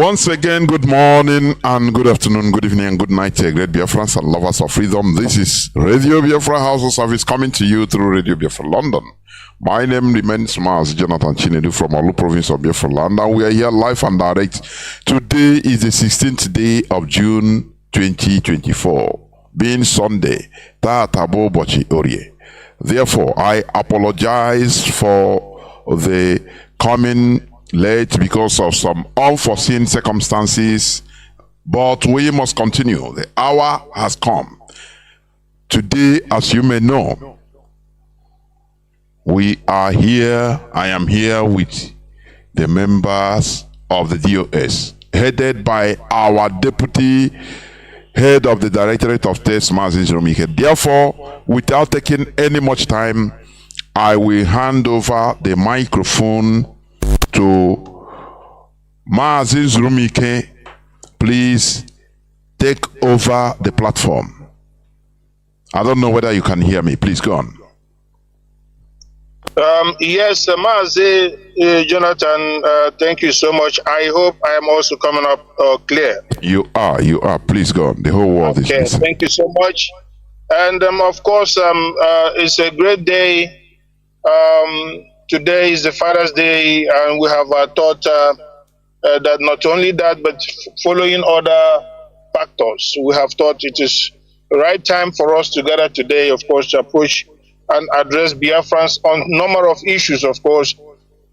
Once again, good morning and good afternoon, good evening and good night, great Biafrans and lovers of freedom. This is Radio Biafra HAUSA-SERVICE coming to you through Radio Biafra London. My name remains Mazi Chinedu from Olu province of Biafra land, and we are here live and direct. Today is the 16th day of June 2024, being Sunday. Therefore, I apologize for the coming late because of some unforeseen circumstances, but we must continue. The hour has come. Today, as you may know, we are here. I am here with the members of the HDOS, headed by our deputy head of the Directorate of State, Mazi Nzurumike. Therefore, without taking any much time, I will hand over the microphone to Mazi Nzurumike. Please take over the platform. I don't know whether you can hear me. Please go on. Yes, Mazi, Jonathan, thank you so much. I hope I am also coming up clear. You are. Please go on. The whole world is listening. Thank you so much. And of course, it's a great day. Today is the Father's Day, and we have thought that not only that, but following other factors, we have thought it is the right time for us to gather today, of course, to approach and address Biafrans on a number of issues, of course.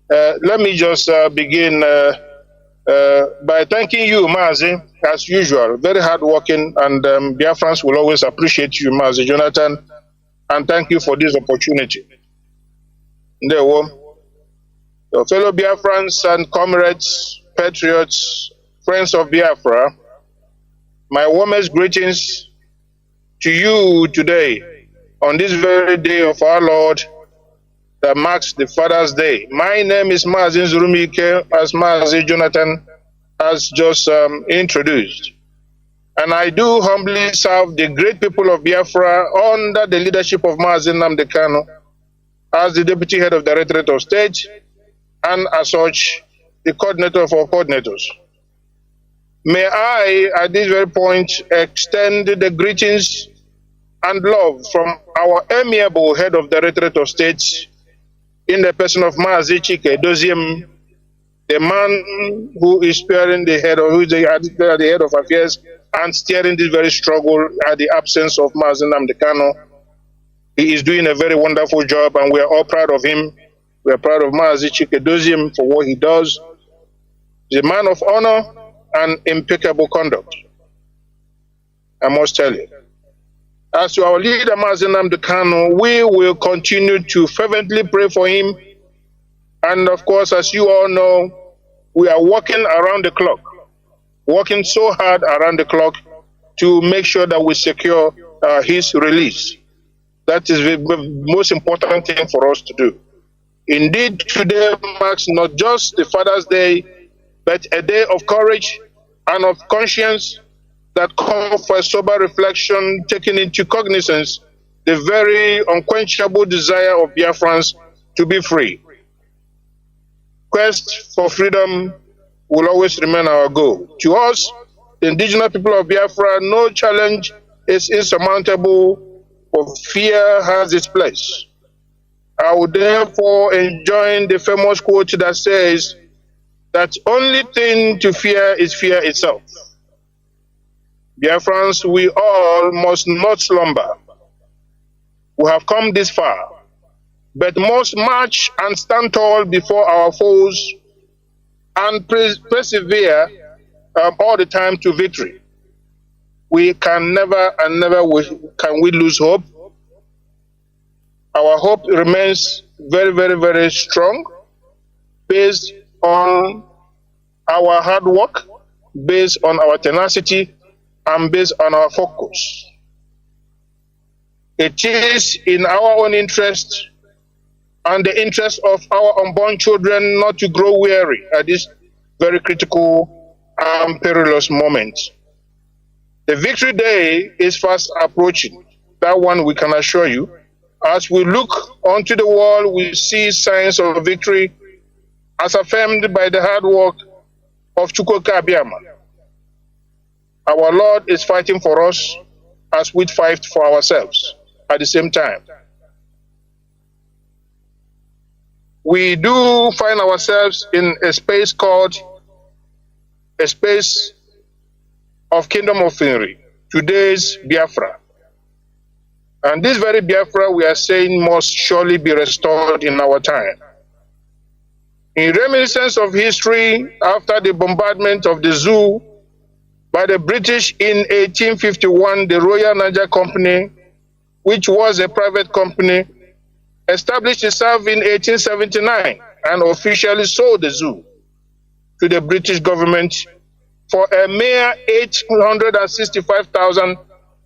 Let me just begin by thanking you, Mazi, as usual. Very hardworking, and Biafrans will always appreciate you, Mazi Jonathan, and thank you for this opportunity. Your fellow Biafrans and comrades, patriots, friends of Biafra, my warmest greetings to you today on this very day of our Lord that marks the Father's Day. My name is Mazi Nzurumike, as Mazi Jonathan has just introduced. And I do humbly serve the great people of Biafra under the leadership of Mazi Nnamdi Kanu as the Deputy Head of the Directorate of State, and as such, the coordinator of our coordinators. May I, at this very point, extend the greetings and love from our amiable Head of the Directorate of State, in the person of Mazi Chinedu, the man who is spearing the head, or who is the head of affairs and steering this very struggle at the absence of Mazi Nnamdi Kanu. He is doing a very wonderful job, and we are all proud of him. We are proud of Mazi Chinedu for what he does. He's a man of honor and impeccable conduct, I must tell you. As to our leader, Mazi Nnamdi Kanu, we will continue to fervently pray for him. And of course, as you all know, we are working around the clock, working so hard around the clock to make sure that we secure his release. That is the most important thing for us to do. Indeed, today marks not just the Father's Day, but a day of courage and of conscience that call for a sober reflection, taking into cognizance the very unquenchable desire of Biafrans to be free. Quest for freedom will always remain our goal. To us, the indigenous people of Biafra, no challenge is insurmountable, for fear has its place. I would therefore enjoin the famous quote that says that only thing to fear is fear itself. Biafrans, we all must not slumber. We have come this far, but must march and stand tall before our foes and persevere all the time to victory. We can never and never can we lose hope. Our hope remains very, very, very strong, based on our hard work, based on our tenacity, and based on our focus. It is in our own interest and the interest of our unborn children not to grow weary at this very critical and perilous moment. The victory day is fast approaching. That one we can assure you. As we look onto the world, we see signs of victory as affirmed by the hard work of Chukwuka Abiyama. Our Lord is fighting for us as we fight for ourselves at the same time. We do find ourselves in a space called a space of Kingdom of Finri, today's Biafra. And this very Biafra we are saying must surely be restored in our time. In reminiscence of history, after the bombardment of the zoo by the British in 1851, the Royal Niger Company, which was a private company, established itself in 1879 and officially sold the zoo to the British government for a mere 865,000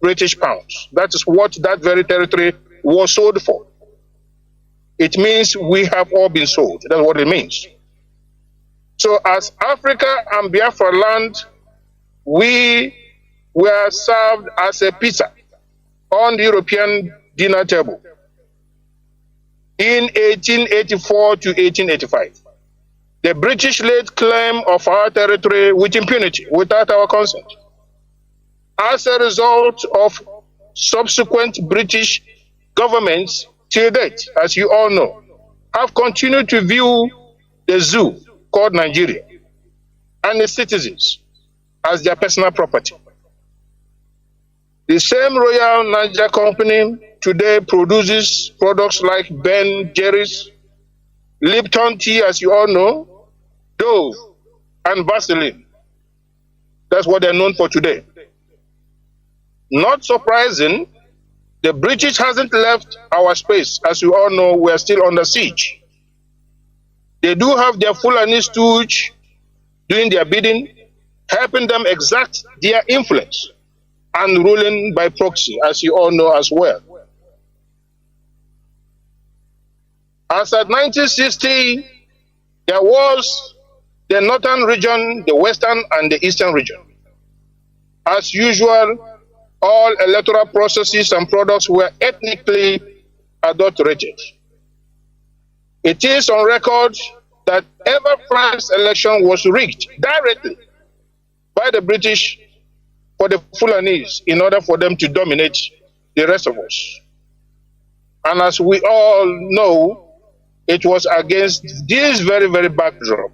British pounds. That is what that very territory was sold for. It means we have all been sold. That's what it means. So as Africa and Biafra land, we were served as a pizza on the European dinner table in 1884 to 1885. The British laid claim of our territory with impunity, without our consent. As a result of subsequent British governments till date, as you all know, have continued to view the zoo called Nigeria and its citizens as their personal property. The same Royal Niger Company today produces products like Ben Jerry's, Lipton tea, as you all know, Dove, and Vaseline. That's what they're known for today. Not surprising, the British hasn't left our space. As you all know, we are still under siege. They do have their Fulani stooge doing their bidding, helping them exact their influence and ruling by proxy, as you all know as well. As at 1960, there was the northern region, the western and the eastern region. As usual, all electoral processes and products were ethnically adulterated. It is on record that ever France election was rigged directly by the British for the Fulanese in order for them to dominate the rest of us. And as we all know, it was against this very, very backdrop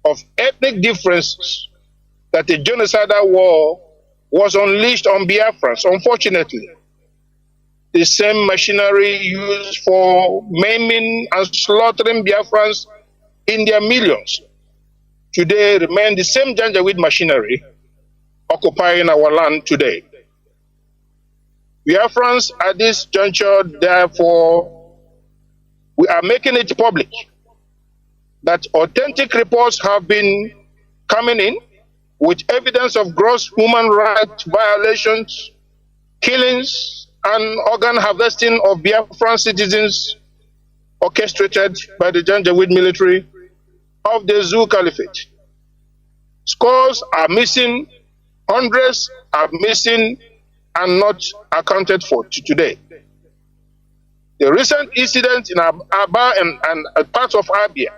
of ethnic differences that the genocidal war was unleashed on Biafrans. Unfortunately, the same machinery used for maiming and slaughtering Biafrans in their millions today remain the same Janjaweed machinery occupying our land today. Biafrans at this juncture, therefore, we are making it public that authentic reports have been coming in with evidence of gross human rights violations, killings, and organ harvesting of Biafran citizens orchestrated by the Janjaweed military of the Zoo Caliphate. Scores are missing, hundreds are missing and not accounted for today. The recent incident in Aba and parts of Abia,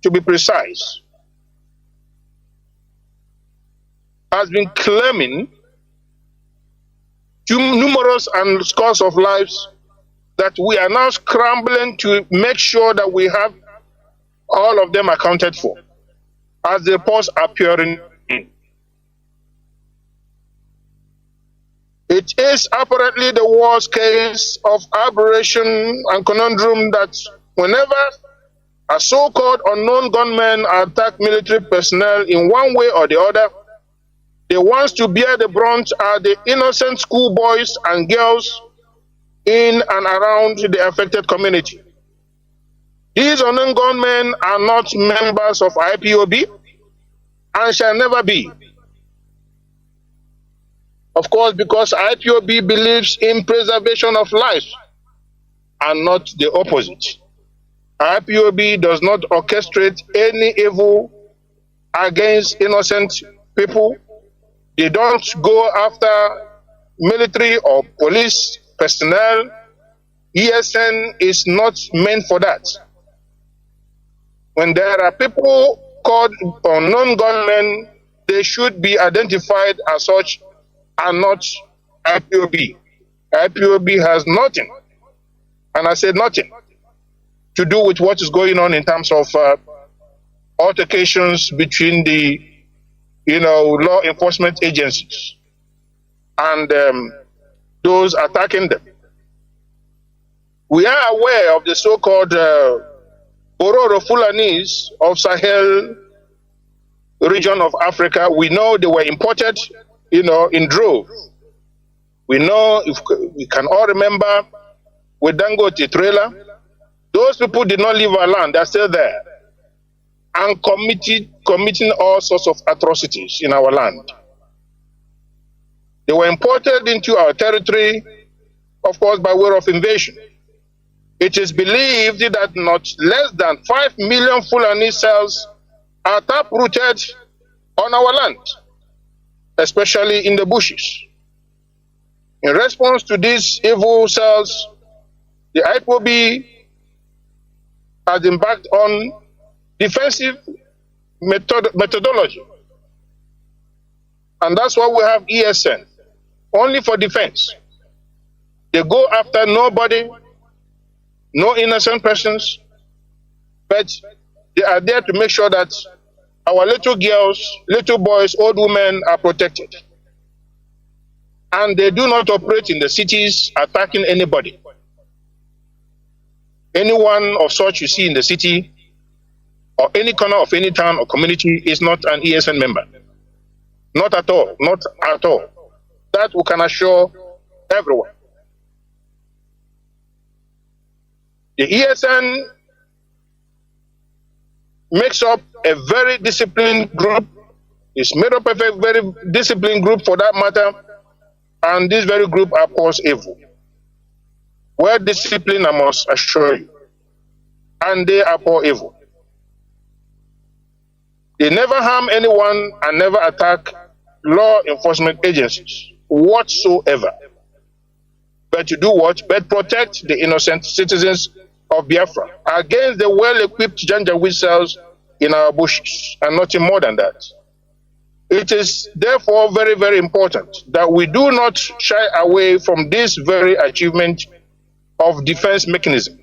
to be precise, has been claiming numerous and scores of lives that we are now scrambling to make sure that we have all of them accounted for as the reports appearing in. It is apparently the worst case of aberration and conundrum that whenever a so-called unknown gunmen attack military personnel in one way or the other, the ones to bear the brunt are the innocent schoolboys and girls in and around the affected community. These unknown gunmen are not members of IPOB and shall never be. Of course, because IPOB believes in preservation of life and not the opposite. IPOB does not orchestrate any evil against innocent people. They don't go after military or police personnel. ESN is not meant for that. When there are people so-called unknown gunmen, they should be identified as such and not IPOB. IPOB has nothing, and I said nothing, to do with what is going on in terms of altercations between the, law enforcement agencies and those attacking them. We are aware of the so-called Bororo Fulanis of Sahel region of Africa. We know they were imported, in droves. We know, if we can all remember, with Dangote trailer, those people did not leave our land. They're still there and committing all sorts of atrocities in our land. They were imported into our territory, of course, by way of invasion. It is believed that not less than 5 million Fulani cells are taprooted on our land, especially in the bushes. In response to these evil cells, the IPOB has embarked on defensive methodology. And that's why we have ESN, only for defense. They go after nobody, no innocent persons, but they are there to make sure that our little girls, little boys, old women are protected. And they do not operate in the cities attacking anybody. Anyone of such you see in the city or any corner of any town or community is not an ESN member. Not at all, not at all. That we can assure everyone. The ESN makes up a very disciplined group. It's made up of a very disciplined group for that matter. And this very group oppose evil. Well disciplined, I must assure you. And they abhor evil. They never harm anyone and never attack law enforcement agencies whatsoever. But to do what? But protect the innocent citizens of Biafra against the well-equipped Janjaweed cells in our bushes, and nothing more than that. It is therefore very, very important that we do not shy away from this very achievement of defense mechanism,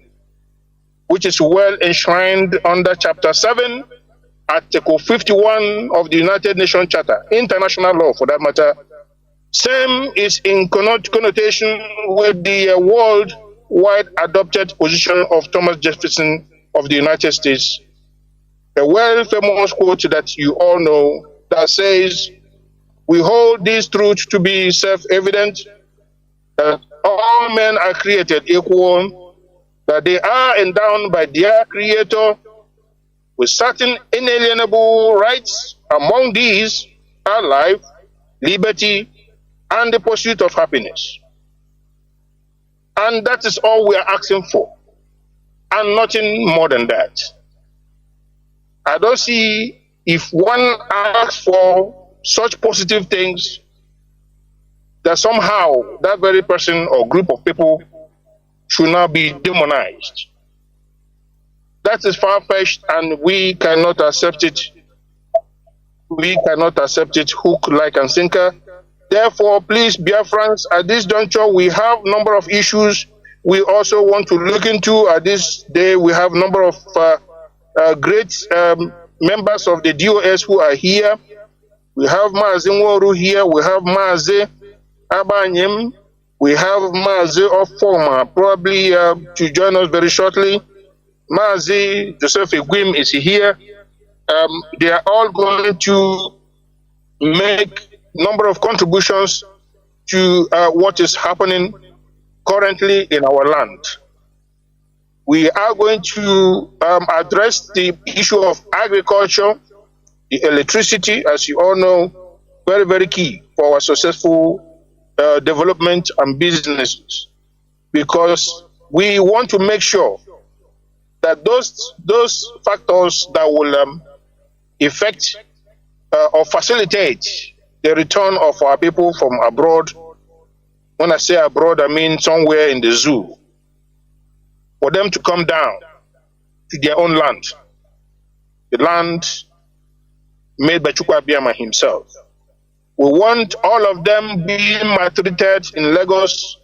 which is well enshrined under Chapter 7, Article 51 of the United Nations Charter, international law for that matter. Same is in connotation with the worldwide adopted position of Thomas Jefferson of the United States, a well-famous quote that you all know that says, "We hold this truth to be self-evident, that all men are created equal, that they are endowed by their Creator with certain inalienable rights. Among these are life, liberty, and the pursuit of happiness." And that is all we are asking for, and nothing more than that. I don't see if one asks for such positive things that somehow that very person or group of people should now be demonized. That is far-fetched, and we cannot accept it. We cannot accept it hook, line, and sinker. Therefore, please, Biafrans, at this juncture, we have a number of issues we also want to look into. At this day, we have a number of great members of the DOS who are here. We have Mazi Nworu here. We have Mazi Abanyem. We have Mazi Ofoma, probably to join us very shortly. Mazi Joseph Igwim is here. They are all going to make a number of contributions to what is happening currently in our land. We are going to address the issue of agriculture, the electricity, as you all know, very, very key for our successful development and businesses, because we want to make sure that those factors that will affect or facilitate the return of our people from abroad. When I say abroad, I mean somewhere in the zoo, for them to come down to their own land, the land made by Chukwu Abiyama himself. We want all of them being maltreated in Lagos,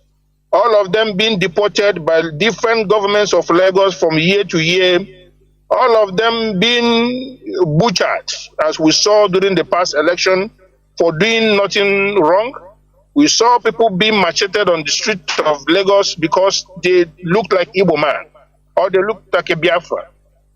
all of them being deported by different governments of Lagos from year to year, all of them being butchered, as we saw during the past election, for doing nothing wrong. We saw people being macheted on the street of Lagos because they look like Igbo man, or they look like a Biafra,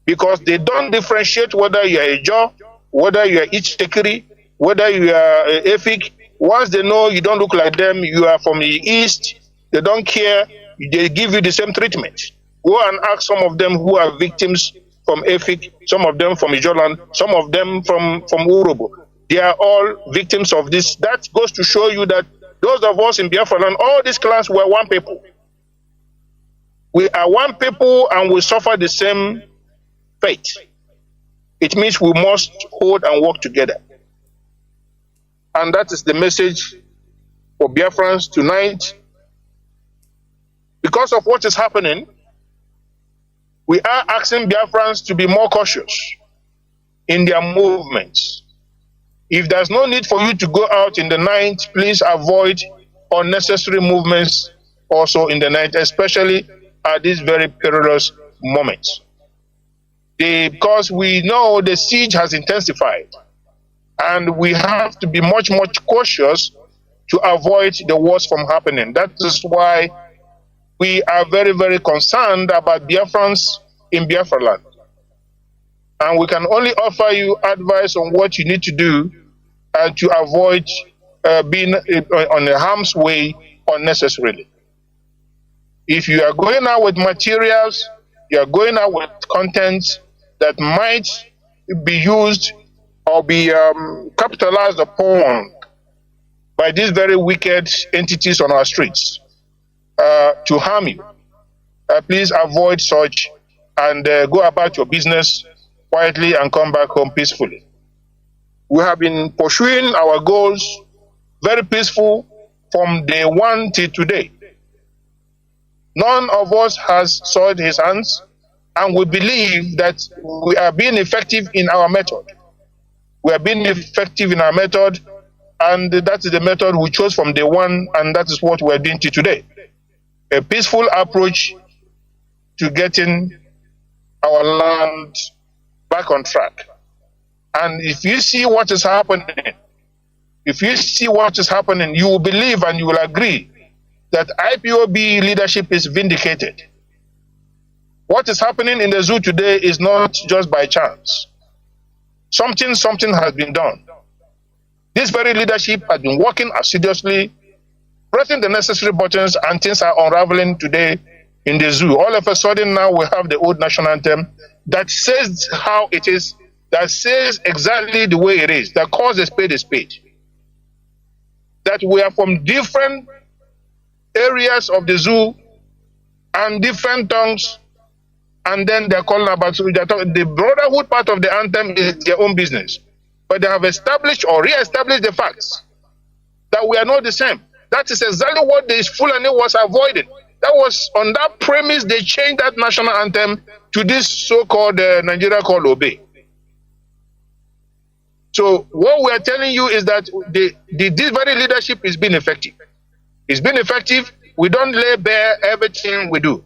because they don't differentiate whether you are a Jaw, whether you are Ichtekiri, whether you are Efik. Once they know you don't look like them, you are from the East, they don't care, they give you the same treatment. Go and ask some of them who are victims from Efik, some of them from Ijoland, some of them from Urobo. They are all victims of this. That goes to show you that those of us in Biafra land, all these clans were one people. We are one people and we suffer the same fate. It means we must hold and work together. And that is the message for Biafrans tonight. Because of what is happening, we are asking Biafrans to be more cautious in their movements. If there's no need for you to go out in the night, please avoid unnecessary movements also in the night, especially at these very perilous moments. Because we know the siege has intensified and we have to be much cautious to avoid the worst from happening. That is why we are very concerned about Biafrans in Biafra land. And we can only offer you advice on what you need to do to avoid being on the harm's way unnecessarily. If you are going out with materials, you are going out with contents that might be used or be capitalized upon by these very wicked entities on our streets to harm you, please avoid such and go about your business quietly and come back home peacefully. We have been pursuing our goals very peaceful from day one till today. None of us has soiled his hands, and we believe that we are being effective in our method. We are being effective in our method, and that is the method we chose from day one, and that is what we are doing till today. A peaceful approach to getting our land back on track. And if you see what is happening, you will believe and you will agree that IPOB leadership is vindicated. What is happening in the zoo today is not just by chance. Something has been done. This very leadership has been working assiduously, pressing the necessary buttons, and things are unraveling today in the zoo. All of a sudden now we have the old national anthem that says how it is, that says exactly the way it is, that calls a spade a spade. That we are from different areas of the zoo and different tongues, and then they're calling about the brotherhood part of the anthem is their own business. But they have established or re-established the facts that we are not the same. That is exactly what the Fulani was avoiding. That was on that premise they changed that national anthem to this so-called Nigeria called Obey. So what we are telling you is that this very leadership is being effective. It's been effective. We don't lay bare everything we do.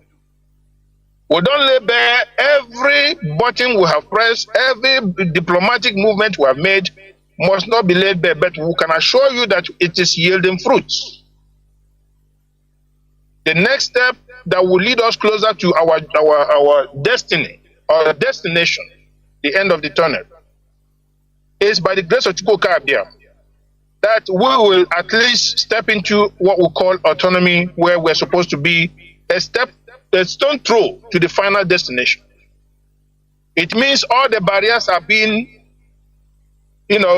We don't lay bare every button we have pressed, every diplomatic movement we have made must not be laid bare, but we can assure you that it is yielding fruits. The next step that will lead us closer to our destiny, our destination, the end of the tunnel, is by the grace of Chukwu Abia, that we will at least step into what we call autonomy, where we're supposed to be a stone throw to the final destination. It means all the barriers are being,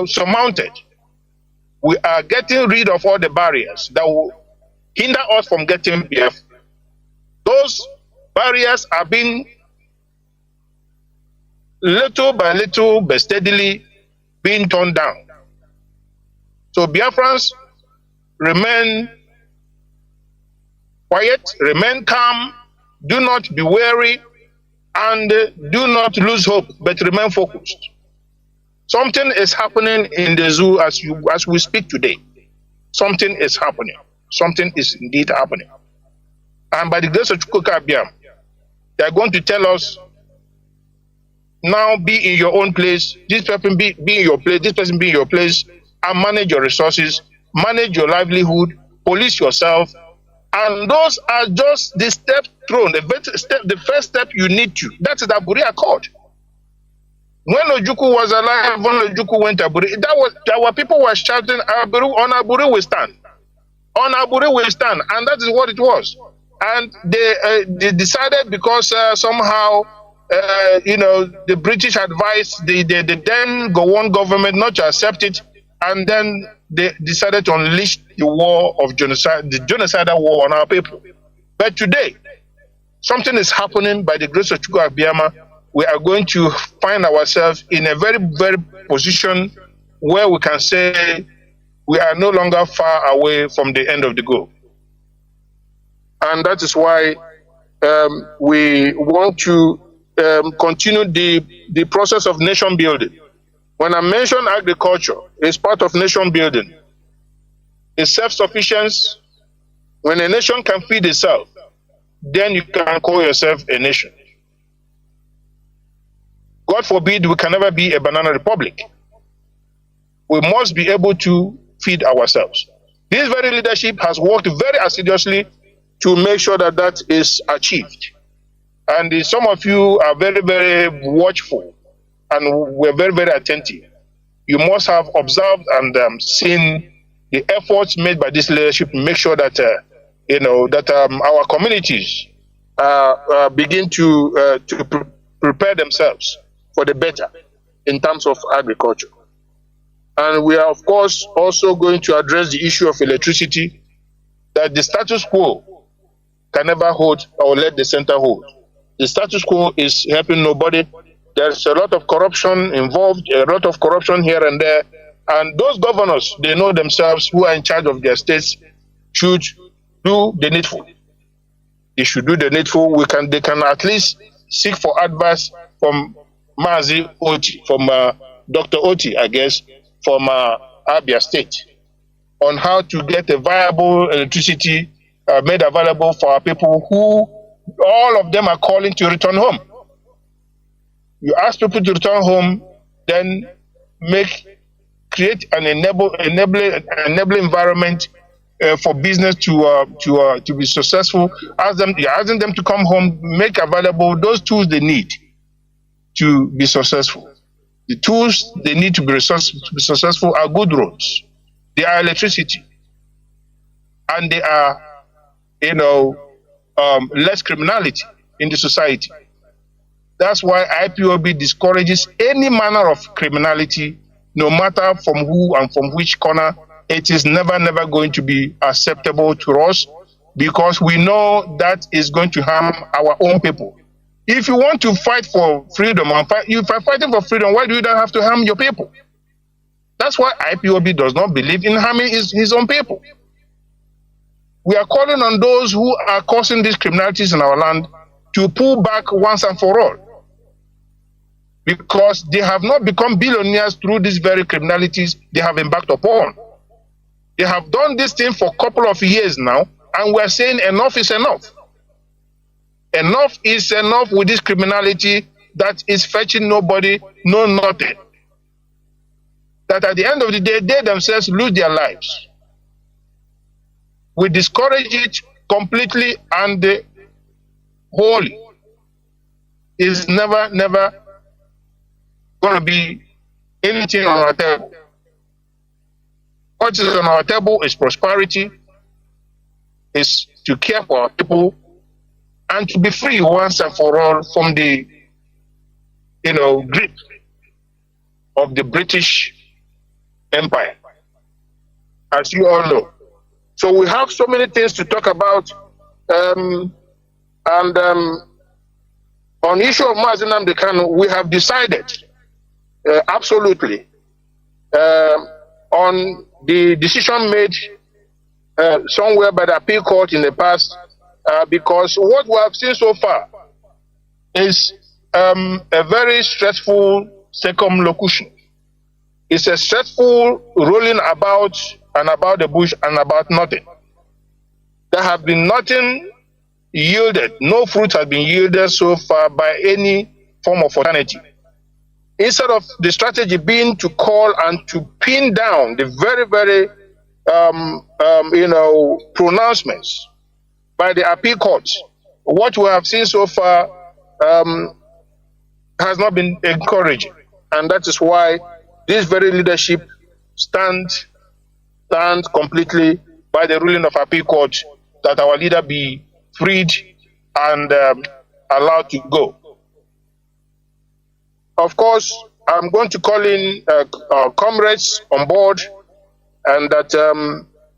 surmounted. We are getting rid of all the barriers that will hinder us from getting Biafra. Those barriers are being little by little but steadily being torn down. So Biafrans, remain quiet, remain calm, do not be weary, and do not lose hope, but remain focused. Something is happening in the zoo as we speak today. Something is happening. Something is indeed happening. And by the grace of Chukwuka Abiam, they are going to tell us, now be in your own place, this person be in your place, this person be in your place, and manage your resources, manage your livelihood, police yourself. And those are just the steps thrown, the first step you need to. That is the Aburi Accord. When Ojukwu was alive, when Ojukwu went to Aburi, there were people who were shouting, on Aburi we stand. On Aburi we stand. And that is what it was. And they decided, because somehow, the British advised the then Gowon government not to accept it, and then they decided to unleash the war of genocide, the genocidal war on our people. But today, something is happening by the grace of Chukwuka Abiama. We are going to find ourselves in a very, very position where we can say we are no longer far away from the end of the goal. And that is why we want to continue the process of nation building. When I mention agriculture, it's part of nation building. It's self-sufficiency. When a nation can feed itself, then you can call yourself a nation. God forbid we can never be a banana republic. We must be able to feed ourselves. This very leadership has worked very assiduously to make sure that that is achieved. And some of you are very, very watchful, and we're very, very attentive. You must have observed and seen the efforts made by this leadership to make sure that our communities begin to prepare themselves for the better in terms of agriculture. And we are, of course, also going to address the issue of electricity, that the status quo can never hold or let the center hold. The status quo is helping nobody. There's a lot of corruption involved, a lot of corruption here and there. And those governors, they know themselves, who are in charge of their states, should do the needful. They should do the needful. They can at least seek for advice from Mazi Oti, from Dr. Oti, I guess, from Abia State, on how to get a viable electricity made available for our people, who all of them are calling to return home. You ask people to return home, then create an enabling environment for business to be successful. You're asking them to come home, make available those tools they need to be successful. The tools they need to be successful are good roads, they are electricity, and they are less criminality in the society. That's why IPOB discourages any manner of criminality, no matter from who and from which corner. It is never going to be acceptable to us, because we know that is going to harm our own people. If you want to fight for freedom, if you're fighting for freedom, why do you not have to harm your people? That's why IPOB does not believe in harming his own people. We are calling on those who are causing these criminalities in our land to pull back once and for all, because they have not become billionaires through these very criminalities they have embarked upon. They have done this thing for a couple of years now, and we're saying enough is enough. Enough is enough with this criminality that is fetching nobody, no nothing. That at the end of the day, they themselves lose their lives. We discourage it completely, and wholly. Is never going to be anything on our table. What is on our table is prosperity, is to care for our people, and to be free once and for all from the grip of the British Empire, as you all know. So we have so many things to talk about, and on issue of Mazi Nnamdi Kanu, we have decided absolutely on the decision made somewhere by the appeal court in the past, because what we have seen so far is a very stressful circumlocution. It's a stressful rolling about and about the bush and about nothing. There have been nothing yielded, no fruit has been yielded so far by any form of alternative. Instead of the strategy being to call and to pin down the very, very, pronouncements by the appeal courts, what we have seen so far has not been encouraging, and that is why this very leadership stands completely by the ruling of appeal court that our leader be freed and allowed to go. Of course, I'm going to call in comrades on board, and that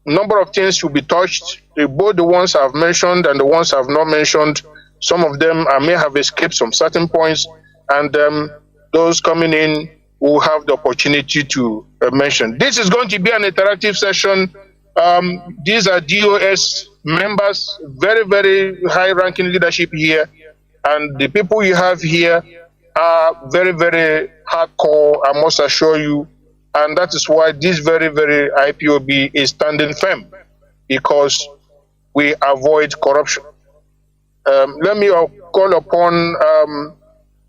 number of things will be touched, both the ones I've mentioned and the ones I've not mentioned. Some of them I may have escaped some certain points, and those coming in will have the opportunity to mention. This is going to be an interactive session. These are DOS members, very, very high-ranking leadership here, and the people you have here are very, very hardcore, I must assure you, and that is why this very, very IPOB is standing firm, because we avoid corruption. Let me call upon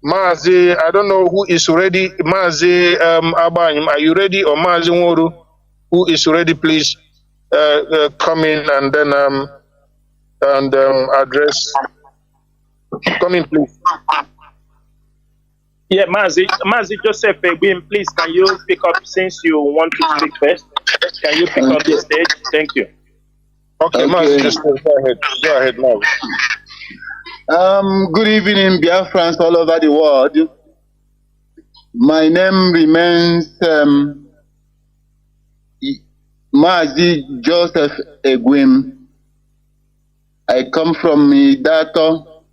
Mazi. I don't know who is ready. Mazi Abanyim, are you ready? Or Mazi Nworu, who is ready? Please come in and then address. Come in, please. Yeah, Mazi Joseph Egwin, please, can you pick up, since you want to speak first? Can you pick up the stage? Thank you. Okay, Mazi, just go ahead. Go ahead, Mazi. Good evening, Biafrans all over the world. My name remains Mazi Joseph Egwin. I come from Idato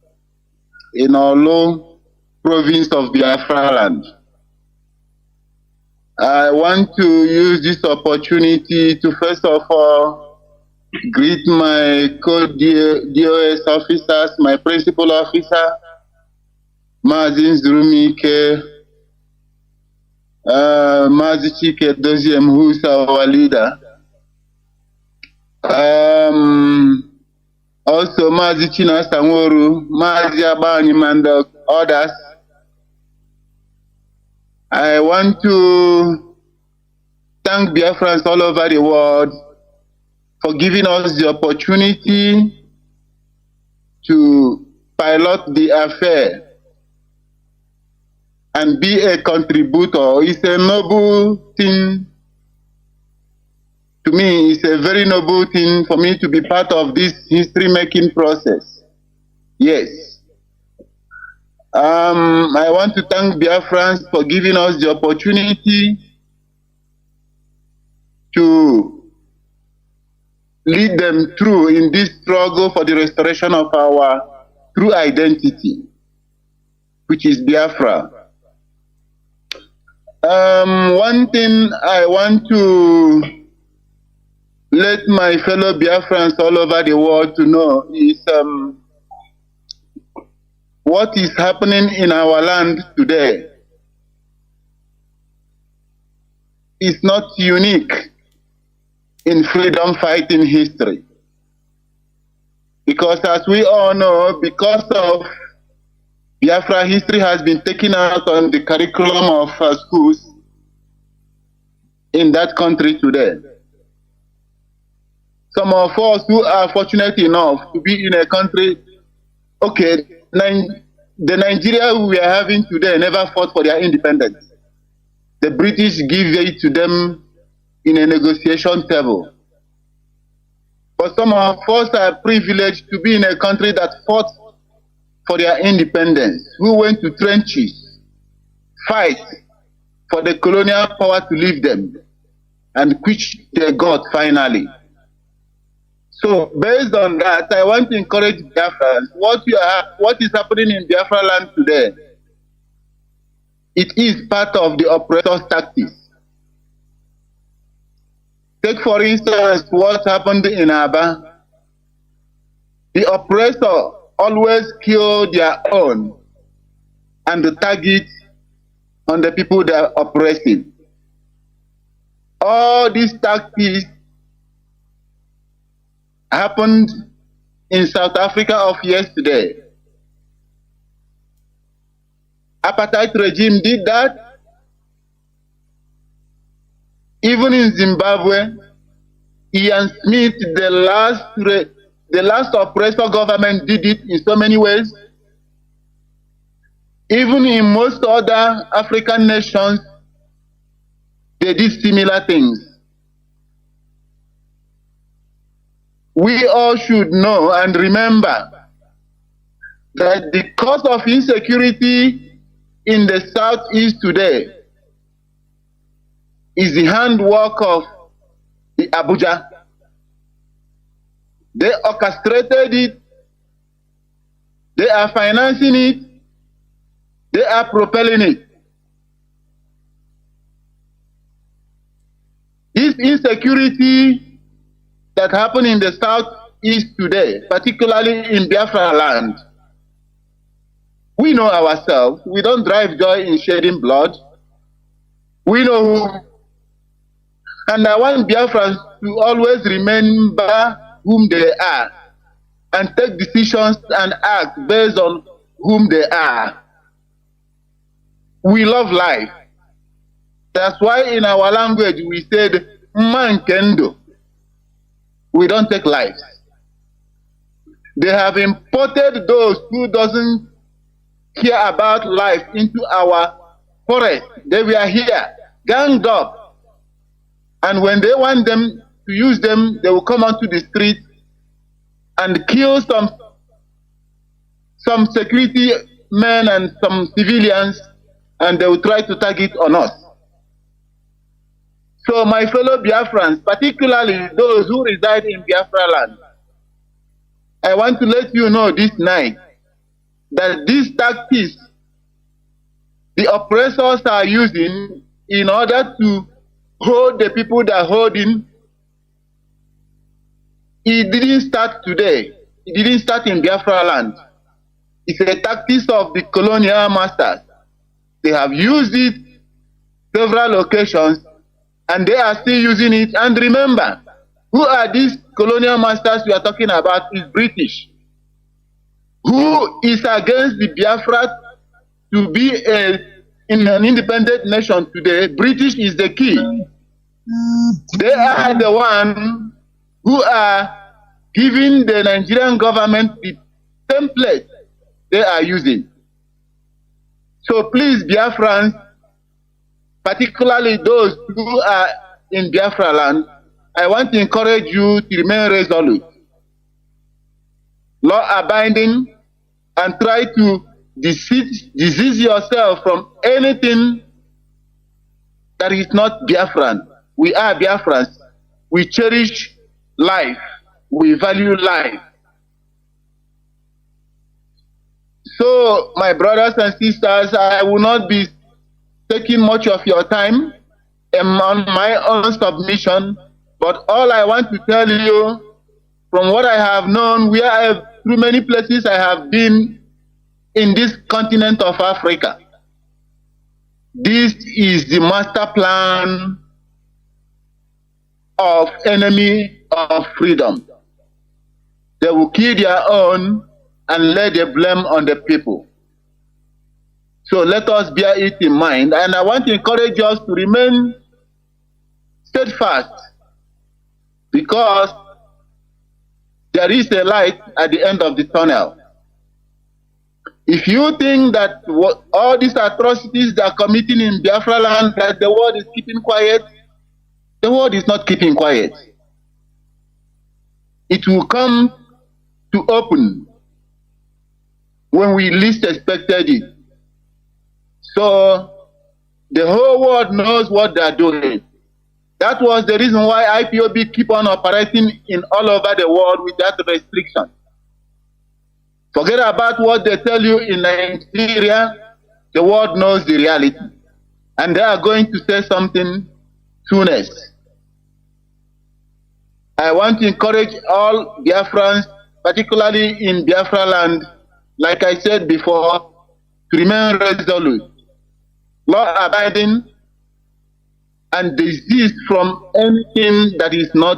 in Olu, province of Biafra land. I want to use this opportunity to first of all greet my co-DOS officers, my principal officer, Mazi Nzurumike, Mazi Chinedu, who is our leader. Also Mazi Chinedu, Mazi Abanyim, and others. I want to thank Biafrans all over the world for giving us the opportunity to pilot the affair and be a contributor. It's a noble thing to me. It's a very noble thing for me to be part of this history-making process. Yes. I want to thank Biafrans for giving us the opportunity to lead them through in this struggle for the restoration of our true identity, which is Biafra. One thing I want to let my fellow Biafrans all over the world to know is what is happening in our land today is not unique in freedom fighting history. Because as we all know, because of Biafra, history has been taken out on the curriculum of schools in that country today. Some of us who are fortunate enough to be in a country, okay, the Nigeria we are having today never fought for their independence. The British give it to them in a negotiation table. But some of us are privileged to be in a country that fought for their independence, who went to trenches, fight for the colonial power to leave them, and which they got finally. So based on that, I want to encourage Biafrans. What is happening in Biafra land today, it is part of the oppressor's tactics. Take for instance what happened in Aba. The oppressor always kill their own and the target on the people they are oppressing. all these tactics happened in South Africa of yesterday. Apartheid regime did that. Even in Zimbabwe, Ian Smith, the last oppressor government, did it in so many ways. Even in most other African nations, they did similar things. We all should know and remember that the cause of insecurity in the Southeast today is the handwork of the Abuja. They orchestrated it, they are financing it, they are propelling it. This insecurity that happened in the Southeast today, particularly in Biafra land, we know ourselves. We don't drive joy in shedding blood. We know who. And I want Biafrans to always remember whom they are and take decisions and act based on whom they are. We love life. That's why in our language we said, man kendo. We don't take lives. They have imported those who doesn't care about life into our forest. They were here, ganged up. And when they want them to use them, they will come onto the street and kill some security men and some civilians, and they will try to target on us. So my fellow Biafrans, particularly those who reside in Biafra land, I want to let you know this night that these tactics the oppressors are using in order to hold the people that are holding, it didn't start today. It didn't start in Biafra land. It's a tactics of the colonial masters. They have used it several occasions and they are still using it. And remember, who are these colonial masters we are talking about? Is British. Who is against the Biafra to be in an independent nation today? British is the key. They are the one who are giving the Nigerian government the template they are using. So please, Biafrans, particularly those who are in Biafra land, I want to encourage you to remain resolute, law-abiding, and try to disease yourself from anything that is not Biafran. We are Biafrans. We cherish life. We value life. So, my brothers and sisters, I will not be taking much of your time. I'm on my own submission, but all I want to tell you, from what I have known, through many places I have been in this continent of Africa. This is the master plan of enemy of freedom. They will kill their own and lay the blame on the people. So let us bear it in mind. And I want to encourage us to remain steadfast, because there is a light at the end of the tunnel. If you think that all these atrocities they are committing in Biafra land, that the world is keeping quiet, the world is not keeping quiet. It will come to open when we least expected it. So the whole world knows what they are doing. That was the reason why IPOB keep on operating in all over the world without restriction. Forget about what they tell you in Nigeria. The world knows the reality. And they are going to say something soonest. I want to encourage all Biafrans, particularly in Biafra land, like I said before, to remain resolute, law-abiding, and desist from anything that is not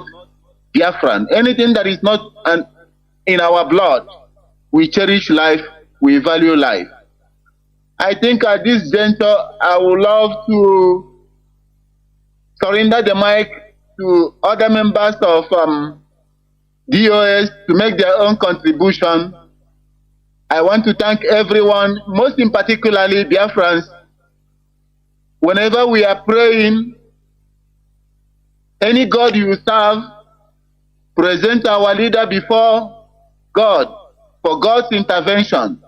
Biafran, anything that is not in our blood. We cherish life, we value life. I think at this juncture, I would love to surrender the mic to other members of DOS to make their own contribution. I want to thank everyone, most in particularly Biafrans. Whenever we are praying, any God you serve, present our leader before God for God's intervention,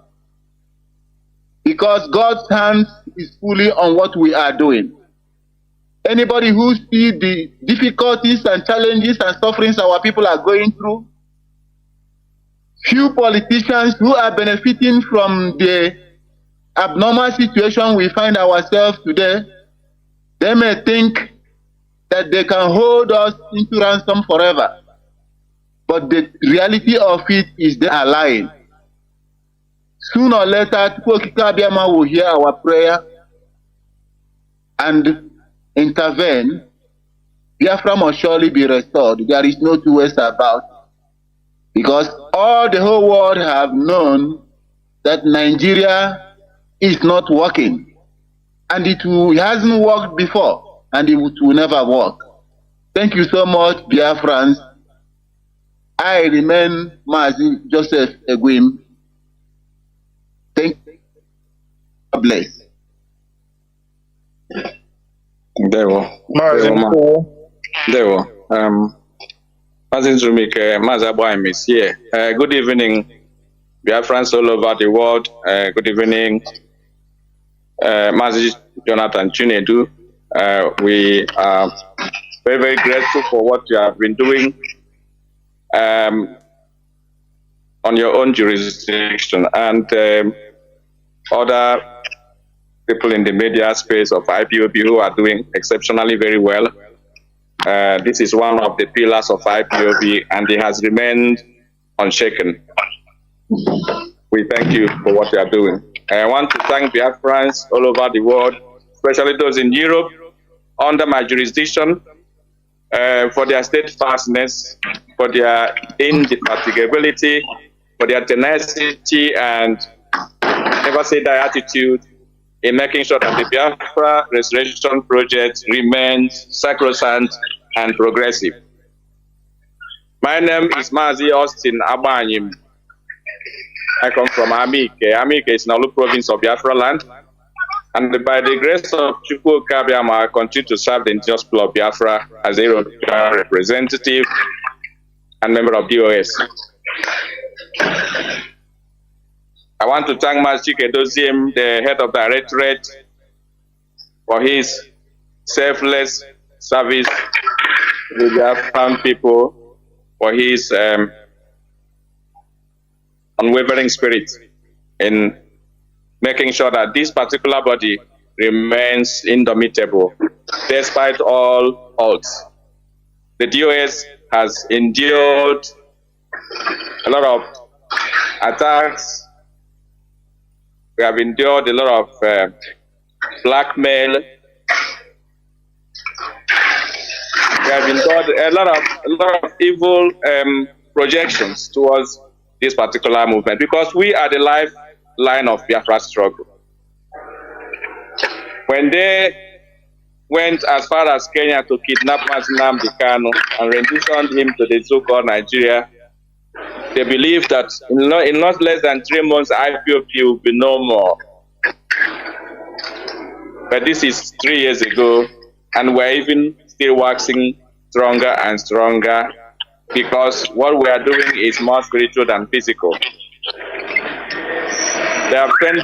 because God's hand is fully on what we are doing. Anybody who sees the difficulties and challenges and sufferings our people are going through, few politicians who are benefiting from the abnormal situation we find ourselves today, they may think that they can hold us into ransom forever. But the reality of it is they are lying. Sooner or later, Tukokikabiyama will hear our prayer and intervene. Biafra must surely be restored. There is no two ways about it. Because all the whole world have known that Nigeria is not working. And it hasn't worked before, and it will never work. Thank you so much, Biafrans. I remain Mazi Joseph Egwim. Thank you. God bless. Mazi Nzurumike, Mazi Abuaim is here. Good evening, Biafrans all over the world. Good evening, Mazi Jonathan Chinedu. We are very, very grateful for what you have been doing on your own jurisdiction, and other people in the media space of IPOB who are doing exceptionally very well. This is one of the pillars of IPOB, and it has remained unshaken. We thank you for what you are doing. I want to thank Biafrans all over the world, especially those in Europe, under my jurisdiction, for their steadfastness, for their indefatigability, for their tenacity and never say die attitude in making sure that the Biafra Restoration Project remains sacrosanct and progressive. My name is Mazi Austin Abanyim. I come from Amike. Amike is in Olu province of Biafra land. And by the grace of Chukwu Kabiama, I continue to serve the indigenous people of Biafra as a representative and member of DOS. I want to thank Mazi Chinedu, the head of directorate, for his selfless service to the Biafran people, for his unwavering spirit in making sure that this particular body remains indomitable despite all odds. The DOS has endured a lot of attacks. We have endured a lot of blackmail. We have endured a lot of evil projections towards this particular movement, because we are the lifeline of Biafra struggle. When they went as far as Kenya to kidnap Nnamdi Kanu and renditioned him to the so-called Nigeria, they believed that in not less than 3 months, IPOP will be no more. But this is 3 years ago, and we're even still waxing stronger and stronger, because what we are doing is more spiritual than physical. They have spent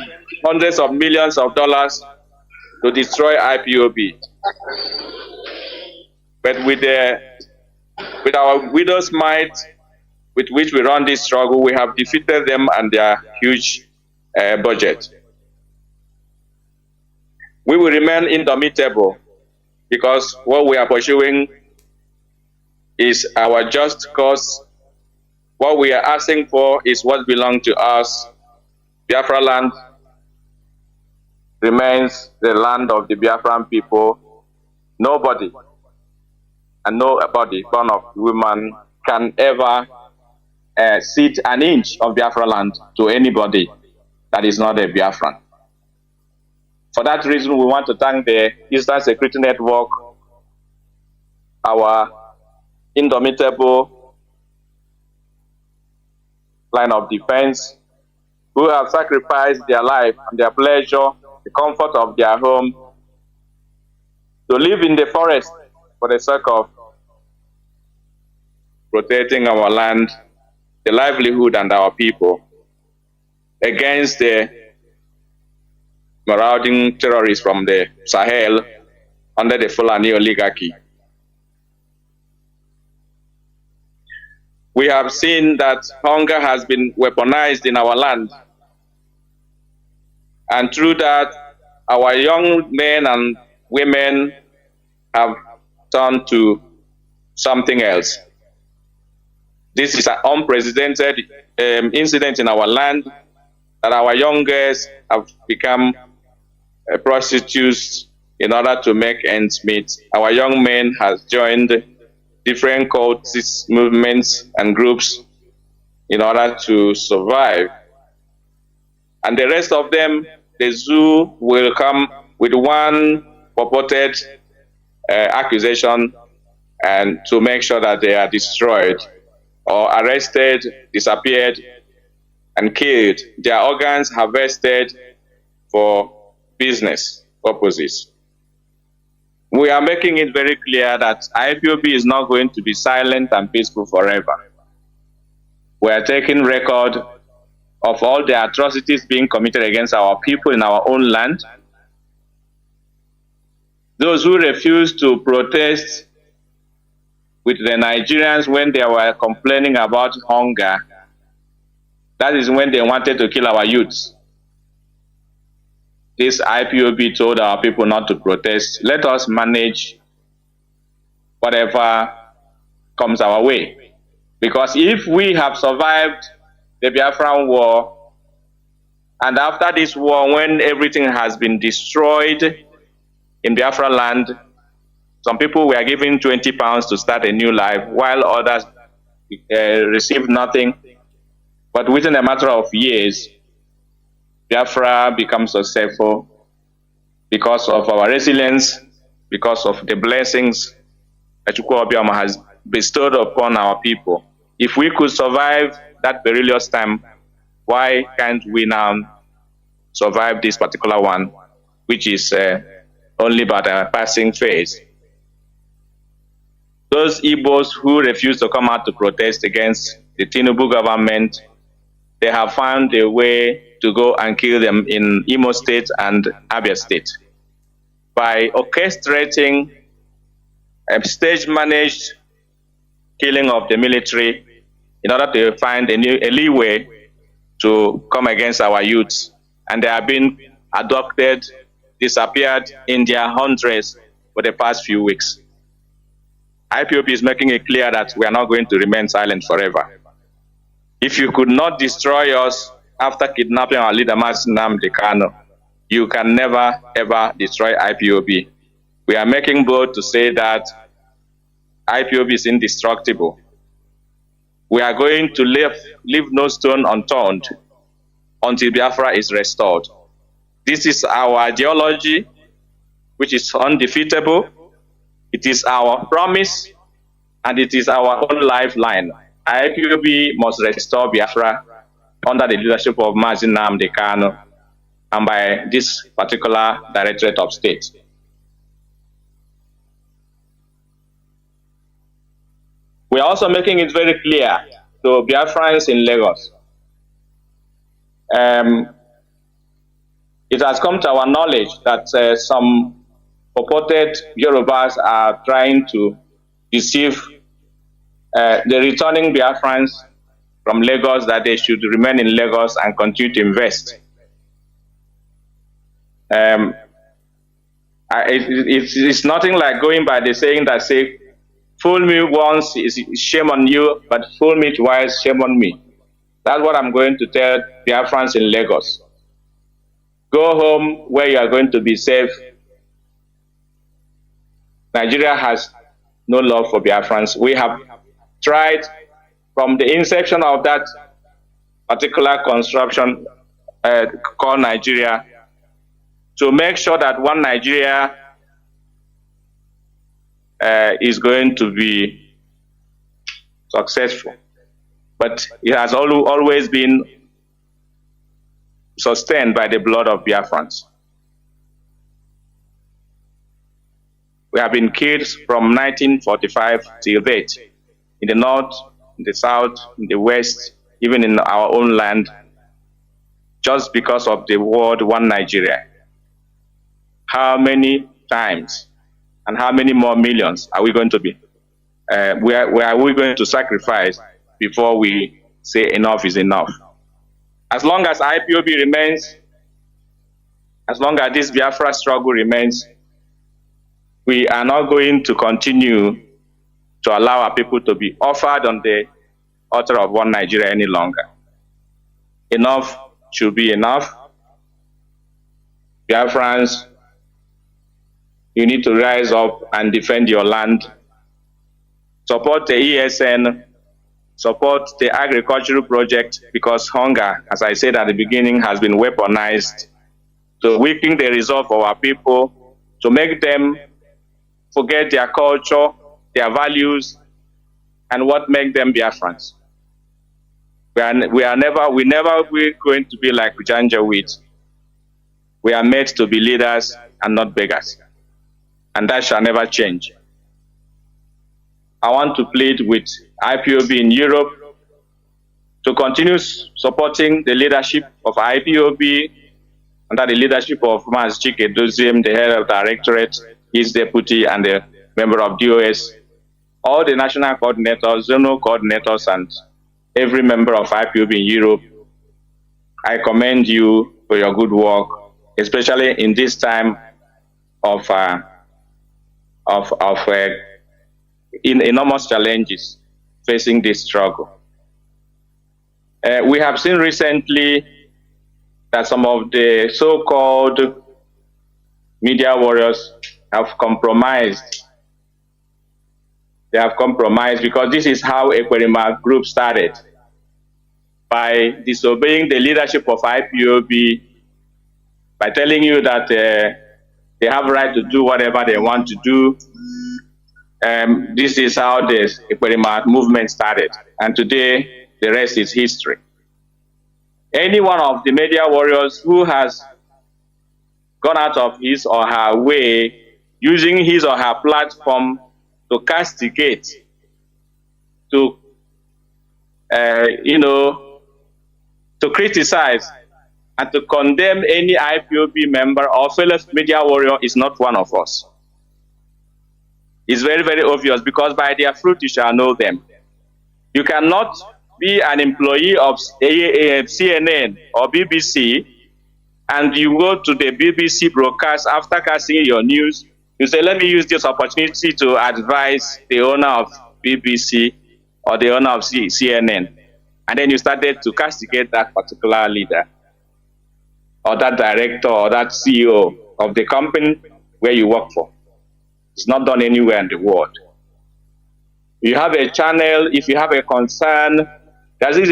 hundreds of millions of dollars to destroy IPOB. But with our widow's might, with which we run this struggle, we have defeated them and their huge budget. We will remain indomitable, because what we are pursuing is our just cause. What we are asking for is what belongs to us. Biafra land remains the land of the Biafran people, nobody and nobody born of woman can ever cede an inch of Biafra land to anybody that is not a Biafran. For that reason, we want to thank the Eastern Security Network, our indomitable line of defense, who have sacrificed their life and their pleasure, the comfort of their home, to live in the forest for the sake of protecting our land, the livelihood, and our people against the marauding terrorists from the Sahel under the Fulani oligarchy. We have seen that hunger has been weaponized in our land, and through that, our young men and women have turned to something else. This is an unprecedented incident in our land, that our young girls have become prostitutes in order to make ends meet. Our young men has joined different cults, movements, and groups in order to survive. And the rest of them, the zoo will come with one purported accusation and to make sure that they are destroyed or arrested, disappeared, and killed. Their organs harvested for business purposes. We are making it very clear that IPOB is not going to be silent and peaceful forever. We are taking record of all the atrocities being committed against our people in our own land. Those who refuse to protest with the Nigerians when they were complaining about hunger, that is when they wanted to kill our youths. This IPOB told our people not to protest. Let us manage whatever comes our way. Because if we have survived the Biafran war, and after this war, when everything has been destroyed in Biafra land, some people were given 20 pounds to start a new life, while others received nothing. But within a matter of years, Biafra becomes successful because of our resilience, because of the blessings that Chukwu Obioma has bestowed upon our people. If we could survive that perilous time, why can't we now survive this particular one, which is only but a passing phase? Those Igbos who refuse to come out to protest against the Tinubu government, they have found a way to go and kill them in Imo State and Abia State by orchestrating a stage-managed killing of the military in order to find a leeway to come against our youths. And they have been abducted, disappeared in their hundreds for the past few weeks. IPOB is making it clear that we are not going to remain silent forever. If you could not destroy us after kidnapping our leader, Mazi Nnamdi Kanu, you can never, ever destroy IPOB. We are making bold to say that IPOB is indestructible. We are going to leave no stone unturned until Biafra is restored. This is our ideology, which is undefeatable. It is our promise, and it is our own lifeline. IPOB must restore Biafra under the leadership of Mazi Nnamdi Kanu and by this particular Directorate of State. We are also making it very clear to Biafrans in Lagos. It has come to our knowledge that some purported Yorubas are trying to deceive the returning Biafrans from Lagos that they should remain in Lagos and continue to invest. It's nothing like going by the saying that say, fool me once is shame on you, but fool me twice, shame on me. That's what I'm going to tell Biafrans in Lagos. Go home where you are going to be safe. Nigeria has no love for Biafrans. We have tried from the inception of that particular construction called Nigeria to make sure that one Nigeria is going to be successful. But it has always been sustained by the blood of Biafrans. We have been killed from 1945 till date, in the north, in the south, in the west, even in our own land, just because of the word one Nigeria. How many times and how many more millions are we going to be? Where are we going to sacrifice before we say enough is enough? As long as IPOB remains, as long as this Biafra struggle remains, we are not going to continue to allow our people to be offered on the altar of one Nigeria any longer. Enough should be enough. Biafrans, you need to rise up and defend your land. Support the ESN, support the agricultural project, because hunger, as I said at the beginning, has been weaponized to weaken the resolve of our people, to make them forget their culture, their values, and what makes them Biafrans. We're never going to be like Janjaweed. We are made to be leaders and not beggars, and that shall never change. I want to plead with IPOB in Europe to continue supporting the leadership of IPOB under the leadership of Mazi Chinedu, the head of the directorate, his deputy, and the member of HDOS, all the national coordinators, zonal coordinators, and every member of IPOB in Europe. I commend you for your good work, especially in this time of enormous challenges facing this struggle. We have seen recently that some of the so-called media warriors have compromised. They have compromised because this is how Ekwerima group started, by disobeying the leadership of IPOB, by telling you that they have right to do whatever they want to do. This is how the Ekwerima movement started, and today the rest is history. Any one of the media warriors who has gone out of his or her way, using his or her platform to castigate, to to criticize and to condemn any IPOB member or fellow media warrior is not one of us. It's very, very obvious, because by their fruit you shall know them. You cannot be an employee of CNN or BBC and you go to the BBC broadcast after casting your news. You say, let me use this opportunity to advise the owner of BBC or the owner of CNN. And then you started to castigate that particular leader or that director or that CEO of the company where you work for. It's not done anywhere in the world. You have a channel, if you have a concern, there is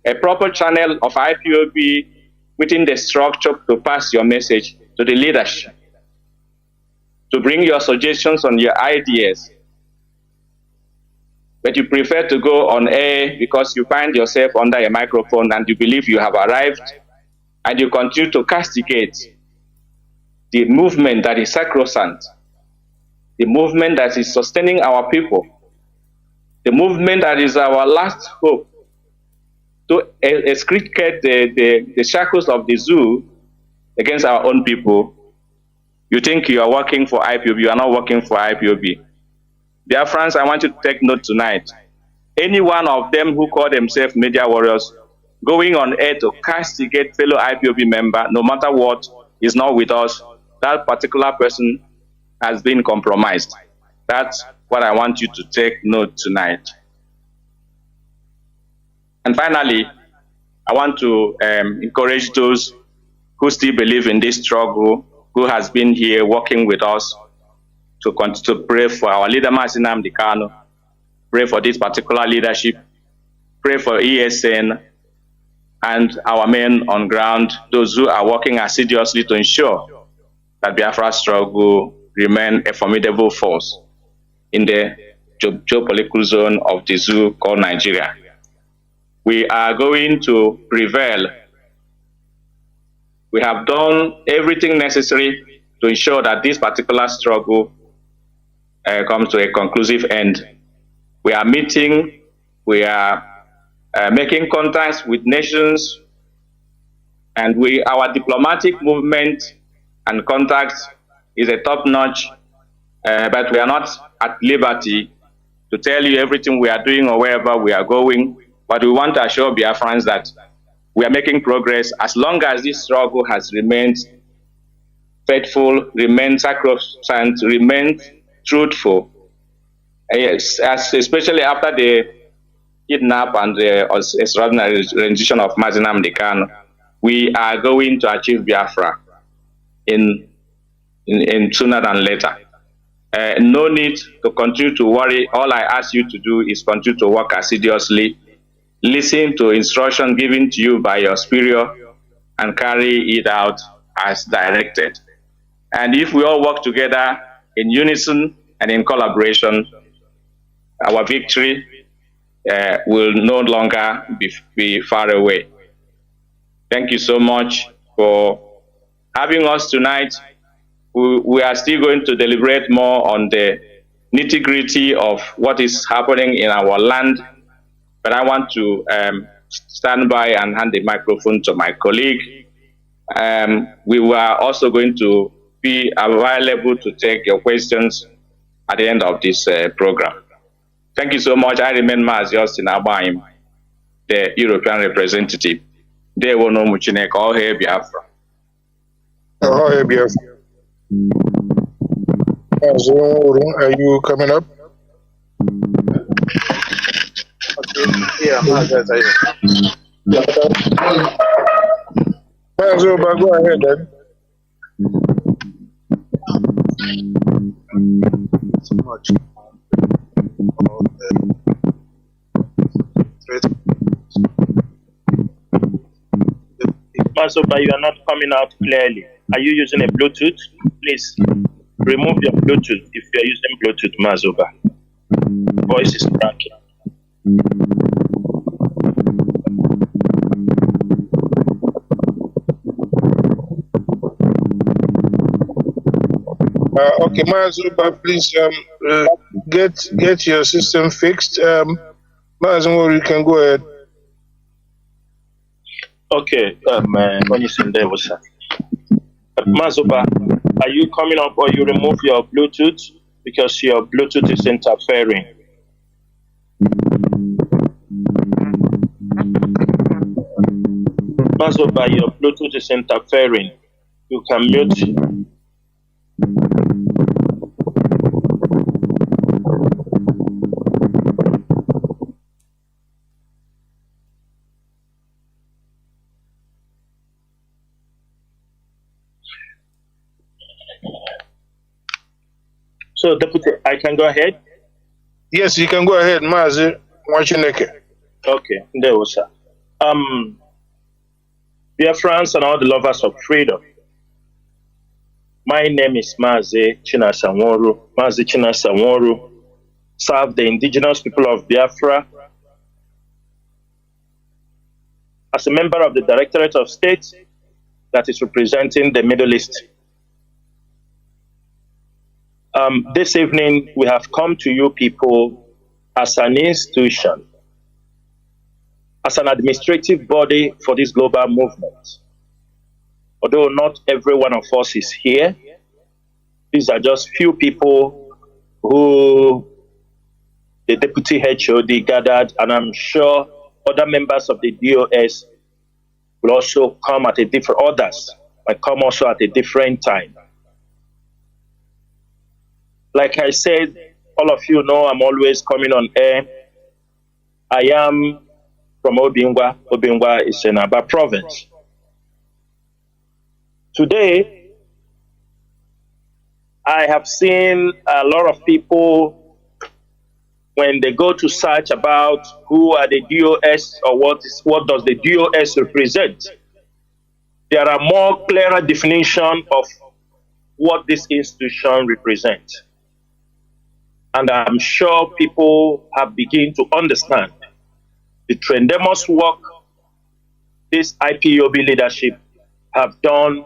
a proper channel of IPOB within the structure to pass your message to the leadership, to bring your suggestions on your ideas. But you prefer to go on air because you find yourself under a microphone and you believe you have arrived, and you continue to castigate the movement that is sacrosanct, the movement that is sustaining our people, the movement that is our last hope to extricate the shackles of the zoo against our own people. You think you are working for IPOB, you are not working for IPOB. Dear friends, I want you to take note tonight. Any one of them who call themselves media warriors going on air to castigate fellow IPOB member, no matter what, is not with us. That particular person has been compromised. That's what I want you to take note tonight. And finally, I want to encourage those who still believe in this struggle, who has been here working with us, to continue to pray for our leader, Mazi Nnamdi Kanu, pray for this particular leadership, pray for ESN and our men on ground, those who are working assiduously to ensure that Biafra struggle remain a formidable force in the geopolitical zone of the zoo called Nigeria. We are going to prevail. We have done everything necessary to ensure that this particular struggle comes to a conclusive end. We are meeting, we are making contacts with nations, and our diplomatic movement and contacts is a top-notch, but we are not at liberty to tell you everything we are doing or wherever we are going, but we want to assure Biafrans that we are making progress as long as this struggle has remained faithful, remained sacrosanct, remained truthful. Yes, especially after the kidnap and the extraordinary rendition of Mazi Nnamdi Kanu, we are going to achieve Biafra in sooner than later. No need to continue to worry. All I ask you to do is continue to work assiduously, listen to instruction given to you by your superior, and carry it out as directed. And if we all work together in unison and in collaboration, our victory will no longer be far away. Thank you so much for having us tonight. We are still going to deliberate more on the nitty-gritty of what is happening in our land, but I want to stand by and hand the microphone to my colleague. We were also going to be available to take your questions at the end of this program. Thank you so much. I remain Mazi Austin Abaim, the European representative. They will know Muchineke, all hail Biafra. All hail Biafra. Are you coming up? Okay. Yeah, Mazi. Go ahead then. So much. Mazoba, you are not coming out clearly. Are you using a Bluetooth? Please remove your Bluetooth if you are using Bluetooth, Mazoba. Voice is cracking. Okay, Mazuba, please get your system fixed. Mazuba, you can go ahead. Okay, Mazuba, are you coming up or you remove your Bluetooth because your Bluetooth is interfering? Mazuba, your Bluetooth is interfering. You can mute. So, Deputy, I can go ahead? Yes, you can go ahead, Mazi. Okay, there was sir. Dear friends and all the lovers of freedom, my name is Mazi Chinasanworu. Mazi Chinasanworu served the indigenous people of Biafra as a member of the Directorate of State that is representing the Middle East. This evening, we have come to you people as an institution, as an administrative body for this global movement. Although not every one of us is here, these are just few people who the Deputy HOD gathered, and I'm sure other members of the DOS will also come at a different, others might come also at a different time. Like I said, all of you know I'm always coming on air. I am from Obingwa. Obingwa is in Aba province. Today, I have seen a lot of people, when they go to search about who are the DOS or what does the DOS represent, there are more clearer definition of what this institution represents. And I'm sure people have begun to understand the tremendous work this IPOB leadership have done,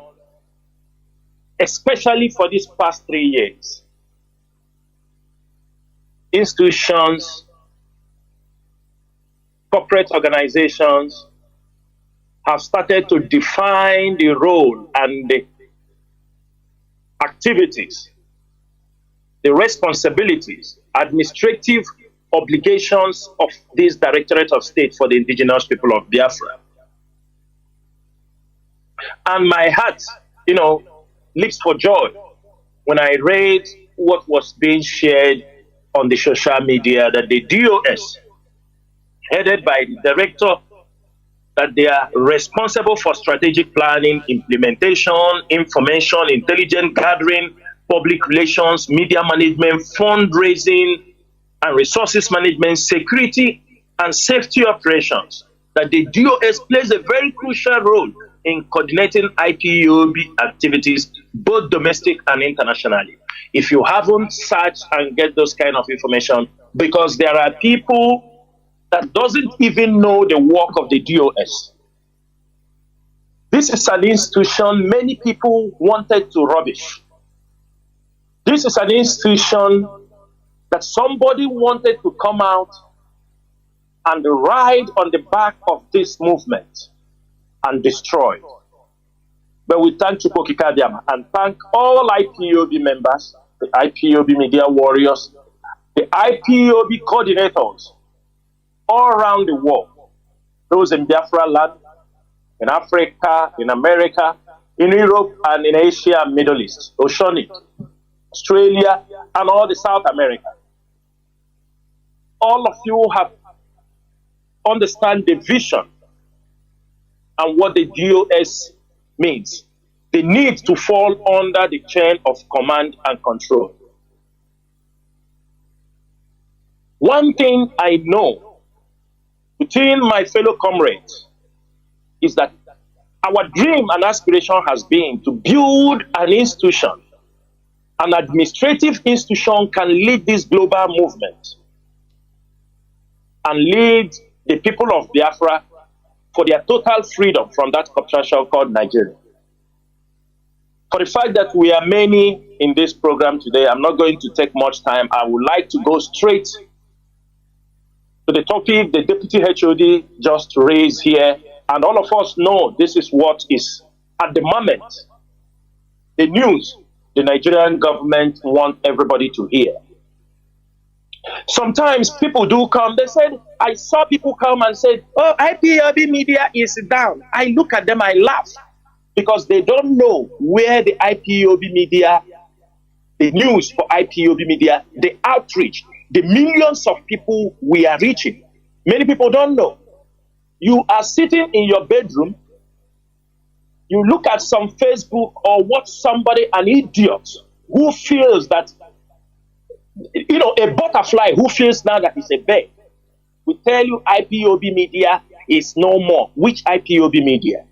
especially for these past 3 years. Institutions, corporate organizations have started to define the role and the activities, the responsibilities, administrative obligations of this Directorate of State for the indigenous people of Biafra. And my heart, leaps for joy when I read what was being shared on the social media, that the DOS, headed by the director, that they are responsible for strategic planning, implementation, information, intelligence gathering, public relations, media management, fundraising, and resources management, security and safety operations, that the DOS plays a very crucial role in coordinating IPOB activities, both domestic and internationally. If you haven't searched and get those kind of information, because there are people that doesn't even know the work of the DOS. This is an institution many people wanted to rubbish. This is an institution that somebody wanted to come out and ride on the back of this movement and destroy. But we thank Chukwokika and thank all IPOB members, the IPOB media warriors, the IPOB coordinators all around the world, those in Biafra land, in Africa, in America, in Europe, and in Asia and Middle East, Oceanic, Australia, and all the South America. All of you have understand the vision and what the DOS means. The need to fall under the chain of command and control. One thing I know between my fellow comrades is that our dream and aspiration has been to build an institution, an administrative institution can lead this global movement and lead the people of Biafra for their total freedom from that contraction called Nigeria. For the fact that we are many in this program today, I'm not going to take much time. I would like to go straight to the topic the Deputy HOD just raised here. And all of us know this is what is, at the moment, the news the Nigerian government wants everybody to hear. Sometimes people do come, they said, I saw people come and said, oh, IPOB media is down. I look at them, I laugh, because they don't know where the IPOB media, the news for IPOB media, the outreach, the millions of people we are reaching. Many people don't know. You are sitting in your bedroom, you look at some Facebook or watch somebody, an idiot, who feels that, a butterfly who feels now that it's a bird. We tell you IPOB media is no more. Which IPOB media?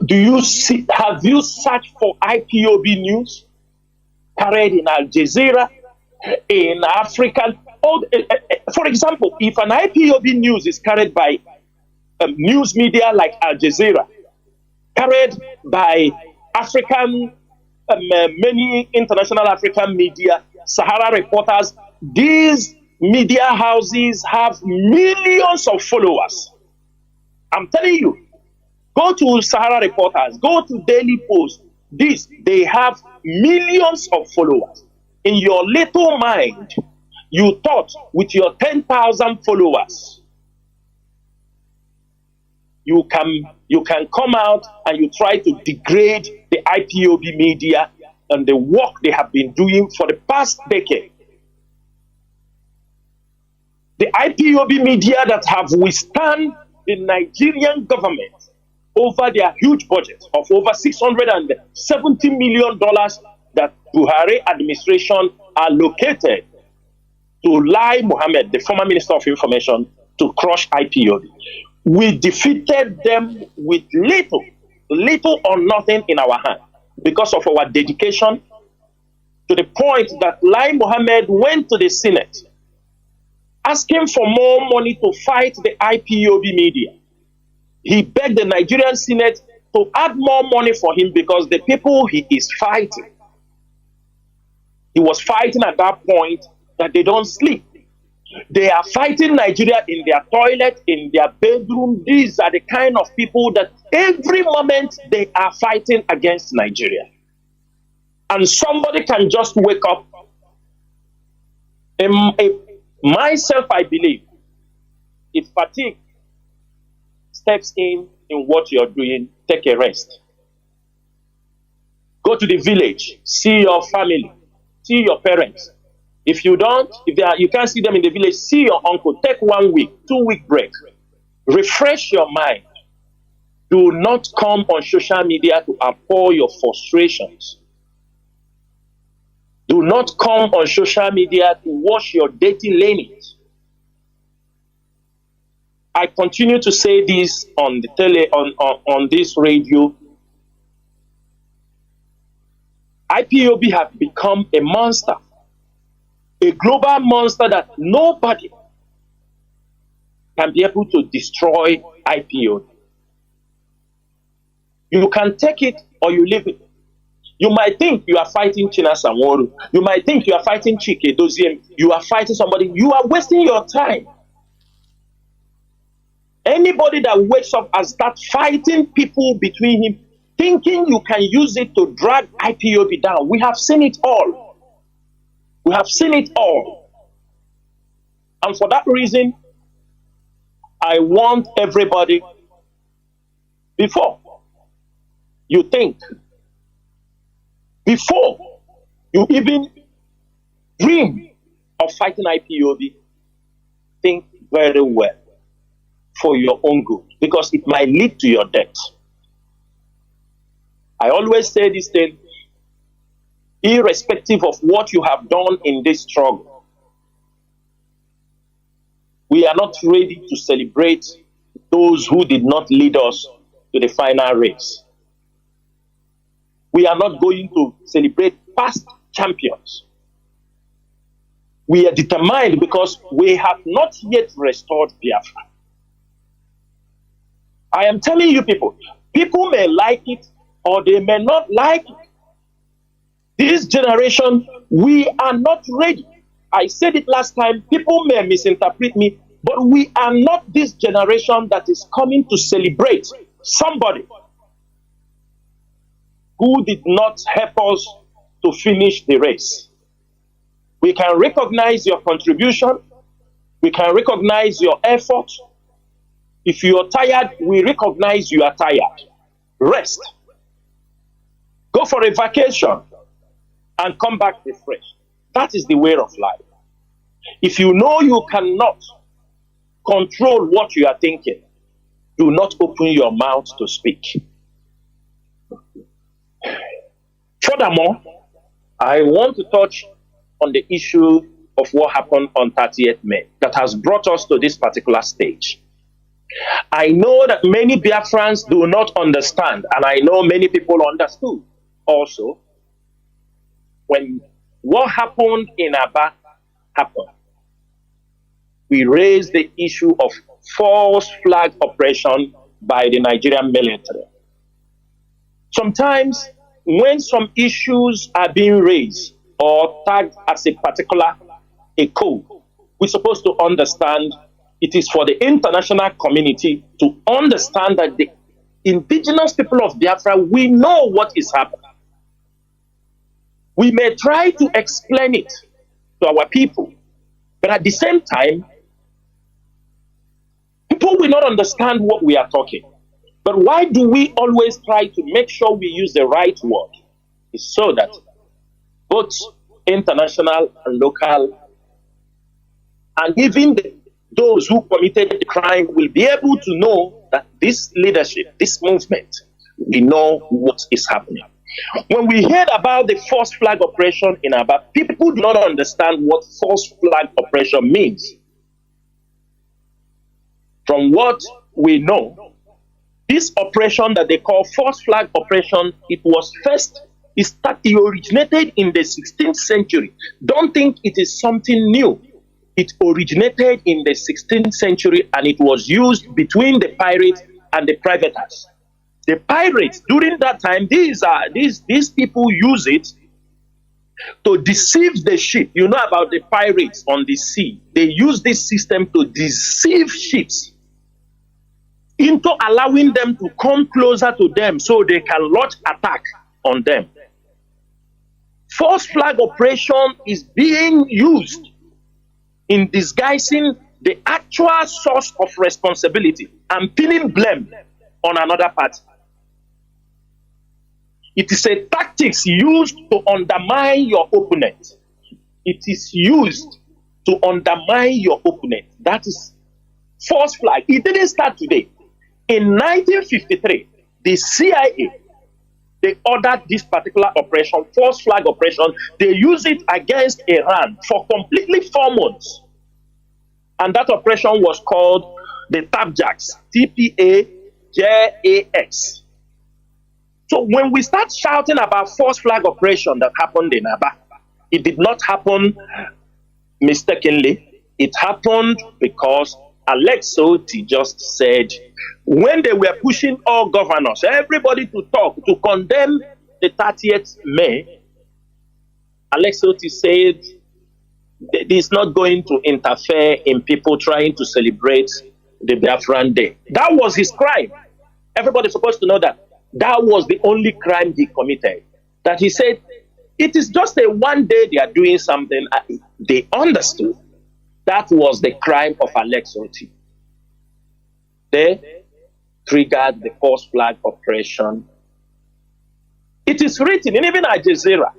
Do you see, have you searched for IPOB news? Carried in Al Jazeera, in African, for example, if an IPOB news is carried by news media like Al Jazeera, carried by African, many international African media, Sahara Reporters, these media houses have millions of followers. I'm telling you, go to Sahara Reporters, go to Daily Post, they have millions of followers. In your little mind, you thought with your 10,000 followers, you can come out and you try to degrade the IPOB media and the work they have been doing for the past decade. The IPOB media that have withstand the Nigerian government over their huge budget of over $670 million that Buhari administration allocated to Lai Mohammed, the former Minister of Information, to crush IPOB. We defeated them with little or nothing in our hand because of our dedication, to the point that Lai Mohammed went to the Senate asking for more money to fight the IPOB media. He begged the Nigerian Senate to add more money for him because the people he is fighting, he was fighting at that point that they don't sleep. They are fighting Nigeria in their toilet, in their bedroom. These are the kind of people that every moment they are fighting against Nigeria. And somebody can just wake up. Myself, I believe, if fatigue steps in what you're doing, take a rest. Go to the village, see your family, see your parents. If you don't, you can't see them in the village, see your uncle, take 1 week, 2 week break. Refresh your mind. Do not come on social media to pour your frustrations. Do not come on social media to wash your dirty linens. I continue to say this on the on this radio. IPOB have become a monster, a global monster that nobody can be able to destroy IPOB. You can take it or you leave it. You might think you are fighting China Sanworu. You might think you are fighting Chike Doziem. You are fighting somebody. You are wasting your time. Anybody that wakes up and starts fighting people between him, thinking you can use it to drag IPOB down. We have seen it all. We have seen it all. And for that reason, I want everybody, before you think, before you even dream of fighting IPOB, think very well for your own good, because it might lead to your death. I always say this thing, irrespective of what you have done in this struggle, we are not ready to celebrate those who did not lead us to the final race. We are not going to celebrate past champions. We are determined because we have not yet restored Biafra. I am telling you people may like it or they may not like it. This generation, we are not ready. I said it last time, people may misinterpret me, but we are not this generation that is coming to celebrate somebody who did not help us to finish the race. We can recognize your contribution. We can recognize your effort. If you are tired, we recognize you are tired. Rest. Go for a vacation and come back refreshed. That is the way of life. If you know you cannot control what you are thinking, do not open your mouth to speak. Furthermore, I want to touch on the issue of what happened on 30th May that has brought us to this particular stage. I know that many Biafrans do not understand, and I know many people understood also when what happened in Aba happened. We raised the issue of false flag operation by the Nigerian military. Sometimes when some issues are being raised or tagged as a particular code, we're supposed to understand it is for the international community to understand that the indigenous people of Biafra, we know what is happening. We may try to explain it to our people, but at the same time, people will not understand what we are talking. But why do we always try to make sure we use the right word? It's so that both international and local, and even those who committed the crime will be able to know that this leadership, this movement, we know what is happening. When we heard about the false flag operation in Aba, people do not understand what false flag operation means. From what we know, this operation that they call false flag operation, it originated in the 16th century. Don't think it is something new. It originated in the 16th century and it was used between the pirates and the privateers. The pirates, during that time, these people use it to deceive the ship. You know about the pirates on the sea. They use this system to deceive ships into allowing them to come closer to them so they can launch attack on them. False flag operation is being used in disguising the actual source of responsibility and pinning blame on another party. It is a tactics used to undermine your opponent. It is used to undermine your opponent. That is false flag. It didn't start today. In 1953, the CIA, they ordered this particular operation, false flag operation. They used it against Iran for completely 4 months. And that operation was called the Tapjax, T-P-A-J-A-X. So when we start shouting about false flag operation that happened in Aba, it did not happen mistakenly. It happened because Alex Oti just said, when they were pushing all governors, everybody to talk, to condemn the 30th May, Alex Oti said, it is not going to interfere in people trying to celebrate the Biafran Day. That was his crime. Everybody's supposed to know that. That was the only crime he committed. That he said, it is just a one day they are doing something. They understood that was the crime of Alex Oti. They triggered the false flag operation. It is written, and even Al Jazeera,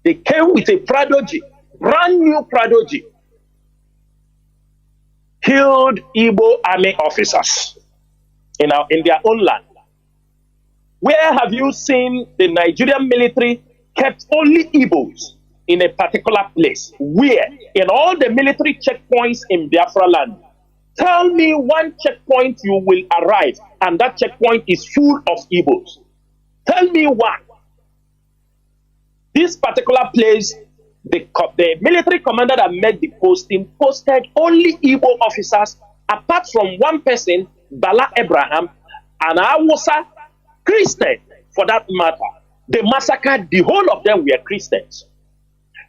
they came with a prodigy, brand new prodigy, killed Igbo army officers in their own land. Where have you seen the Nigerian military kept only Igbos in a particular place? Where? In all the military checkpoints in Biafra land. Tell me one checkpoint you will arrive and that checkpoint is full of Igbos. Tell me one. This particular place, the military commander that made the posting posted only Igbo officers, apart from one person, Bala Abraham, and HAUSA Christian for that matter. They massacred, the whole of them were Christians.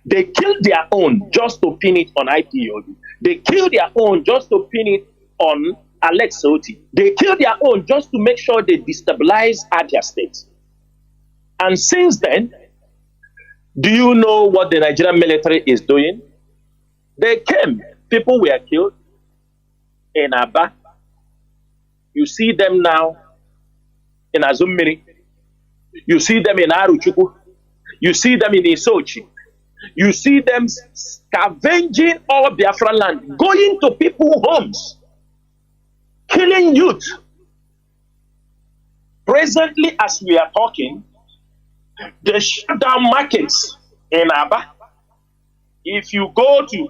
They killed their own just to pin it on IPOB. They killed their own just to pin it on Alex Oti. They killed their own just to make sure they destabilize Abia State. And since then, do you know what the Nigerian military is doing? They came. People were killed in Aba. You see them now in Azumiri. You see them in Aruchukwu. You see them in Isochi. You see them scavenging all Biafra land, going to people's homes, killing youth. Presently, as we are talking, they shut down markets in Aba. If you go to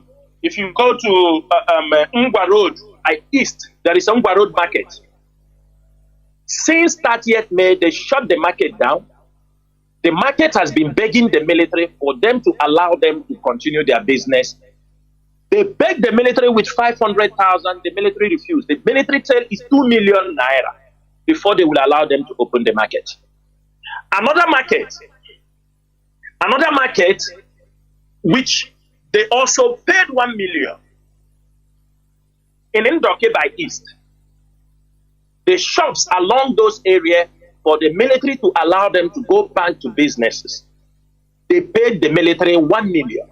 Ngwa Road East, there is Ngwa Road Market. Since 30th May, they shut the market down. The market has been begging the military for them to allow them to continue their business. They begged the military with 500,000. The military refused. The military said it's 2 million naira before they will allow them to open the market. Another market, which they also paid 1 million in Ndoke by East. The shops along those areas for the military to allow them to go back to businesses. They paid the military 1 million.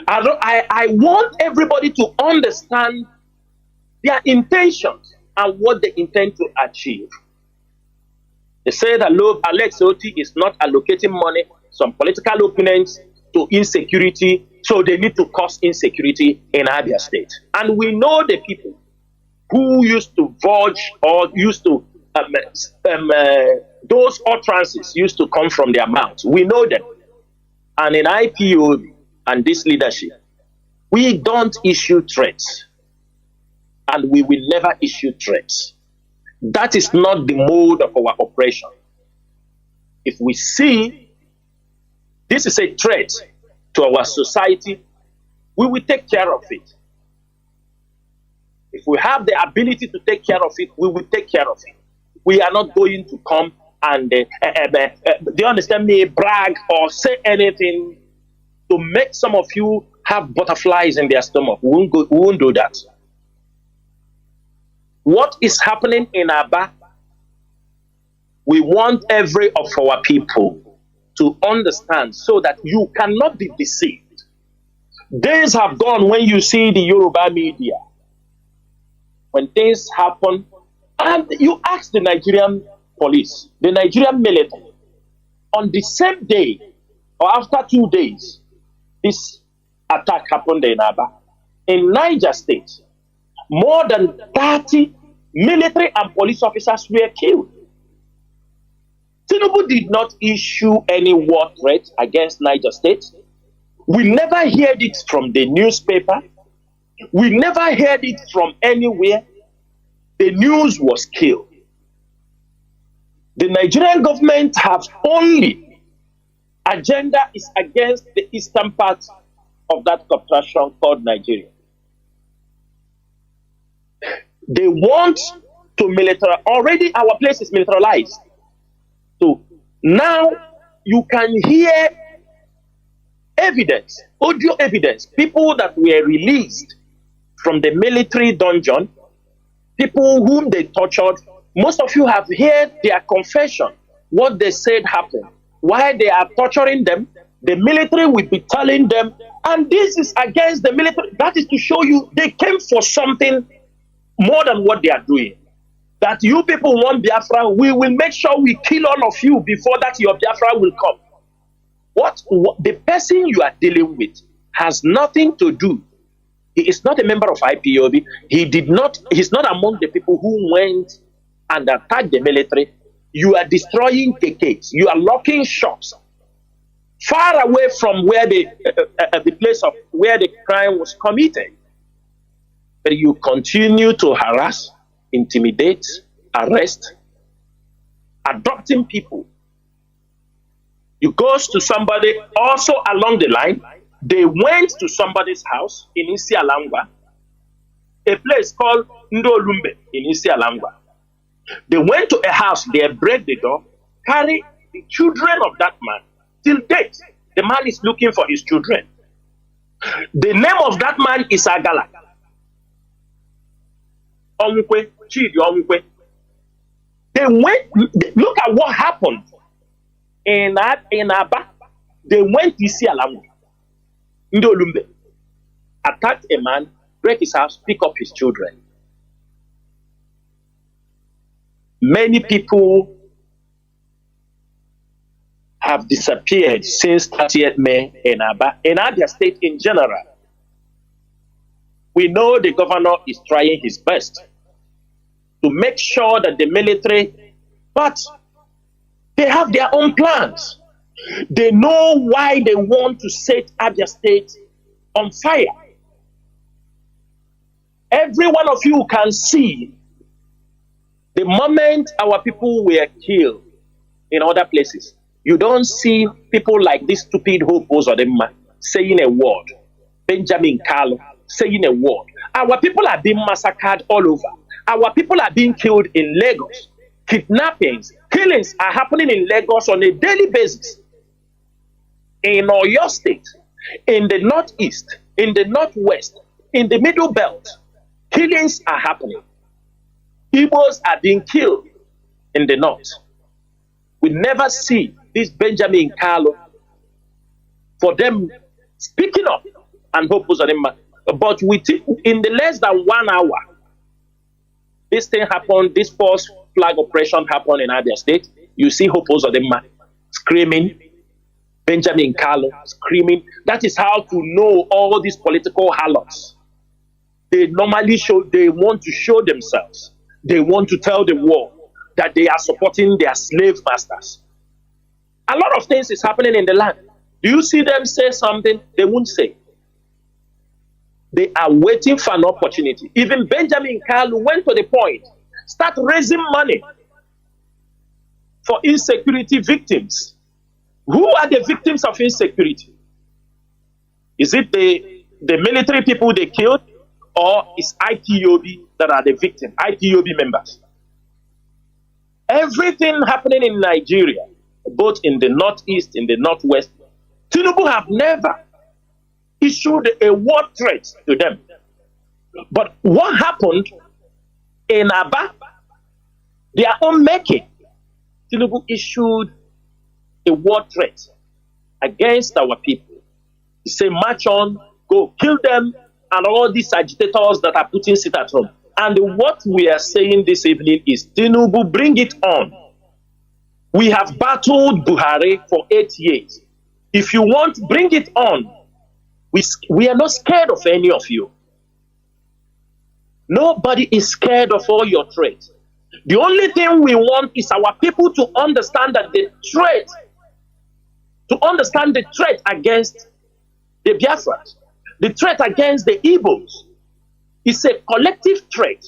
I want everybody to understand their intentions and what they intend to achieve. They say that Alex Oti is not allocating money, some political opponents, to insecurity, so they need to cause insecurity in Abia State. And we know the people who used to vouch or used to those utterances used to come from their mouths. We know them. And in IPOB and this leadership, we don't issue threats. And we will never issue threats. That is not the mode of our operation. If we see this is a threat to our society, we will take care of it. If we have the ability to take care of it, we will take care of it. We are not going to come and, do you understand me, brag or say anything to make some of you have butterflies in their stomach. We won't do that. What is happening in Aba, we want every of our people to understand so that you cannot be deceived. Days have gone when you see the Yoruba media, when things happen, and you ask the Nigerian police, the Nigerian military, on the same day or after 2 days, this attack happened in Aba. In Niger State, more than 30 military and police officers were killed. Tinubu did not issue any war threat against Niger State. We never heard it from the newspaper. We never heard it from anywhere. The news was killed. The Nigerian government have only agenda is against the eastern part of that corporation called Nigeria. They want to militarize. Already our place is militarized. So now you can hear evidence, audio evidence, people that were released from the military dungeon, people whom they tortured. Most of you have heard their confession, what they said happened, why they are torturing them. The military will be telling them, and this is against the military. That is to show you they came for something more than what they are doing. That you people want Biafra, we will make sure we kill all of you before that your Biafra will come. What the person you are dealing with has nothing to do. He is not a member of IPOB. He's not among the people who went and attacked the military. You are destroying KKs. You are locking shops far away from where the place of where the crime was committed. But you continue to harass, intimidate, arrest, adopting people. You go to somebody also along the line. They went to somebody's house in Isialangwa, a place called Ndolumbe in Isialangwa. They went to a house, they break the door, carry the children of that man. Till date, the man is looking for his children. The name of that man is Agala. Omukwe, Chidi Omukwe. They went, look at what happened in Aba. They went to Isialangwa. Ndolumbe attacked a man, break his house, pick up his children. Many people have disappeared since 30th May in Aba, in Abia State in general. We know the governor is trying his best to make sure that the military, but they have their own plans. They know why they want to set Abia State on fire. Every one of you can see the moment our people were killed in other places. You don't see people like this stupid Hope Uzodimma saying a word. Benjamin Kalu saying a word. Our people are being massacred all over. Our people are being killed in Lagos. Kidnappings, killings are happening in Lagos on a daily basis. In Oyo State, in the Northeast, in the Northwest, in the Middle Belt, killings are happening. Igbos are being killed in the North. We never see this Benjamin Kalu for them speaking up and Hope Uzodimma. But in the less than 1 hour, this thing happened, this false flag operation happened in Abia State. You see Hope Uzodimma screaming, Benjamin Kalu screaming. That is how to know all these political harlots. They normally they want to show themselves. They want to tell the world that they are supporting their slave masters. A lot of things is happening in the land. Do you see them say something? They won't say. They are waiting for an opportunity. Even Benjamin Kanu went to the point, start raising money for insecurity victims. Who are the victims of insecurity? Is it the military people they killed, or is IPOB that are the victim, IPOB members? Everything happening in Nigeria, both in the northeast, in the northwest, Tinubu have never issued a war threat to them. But what happened in Aba, their own making, Tinubu issued a war threat against our people. He said, march on, go kill them, and all these agitators that are putting sit at home. And what we are saying this evening is, Tinubu, bring it on. We have battled Buhari for 8 years. If you want, bring it on. We are not scared of any of you. Nobody is scared of all your threats. The only thing we want is our people to understand that the threat, against the Biafrans, the threat against the Igbos, is a collective threat.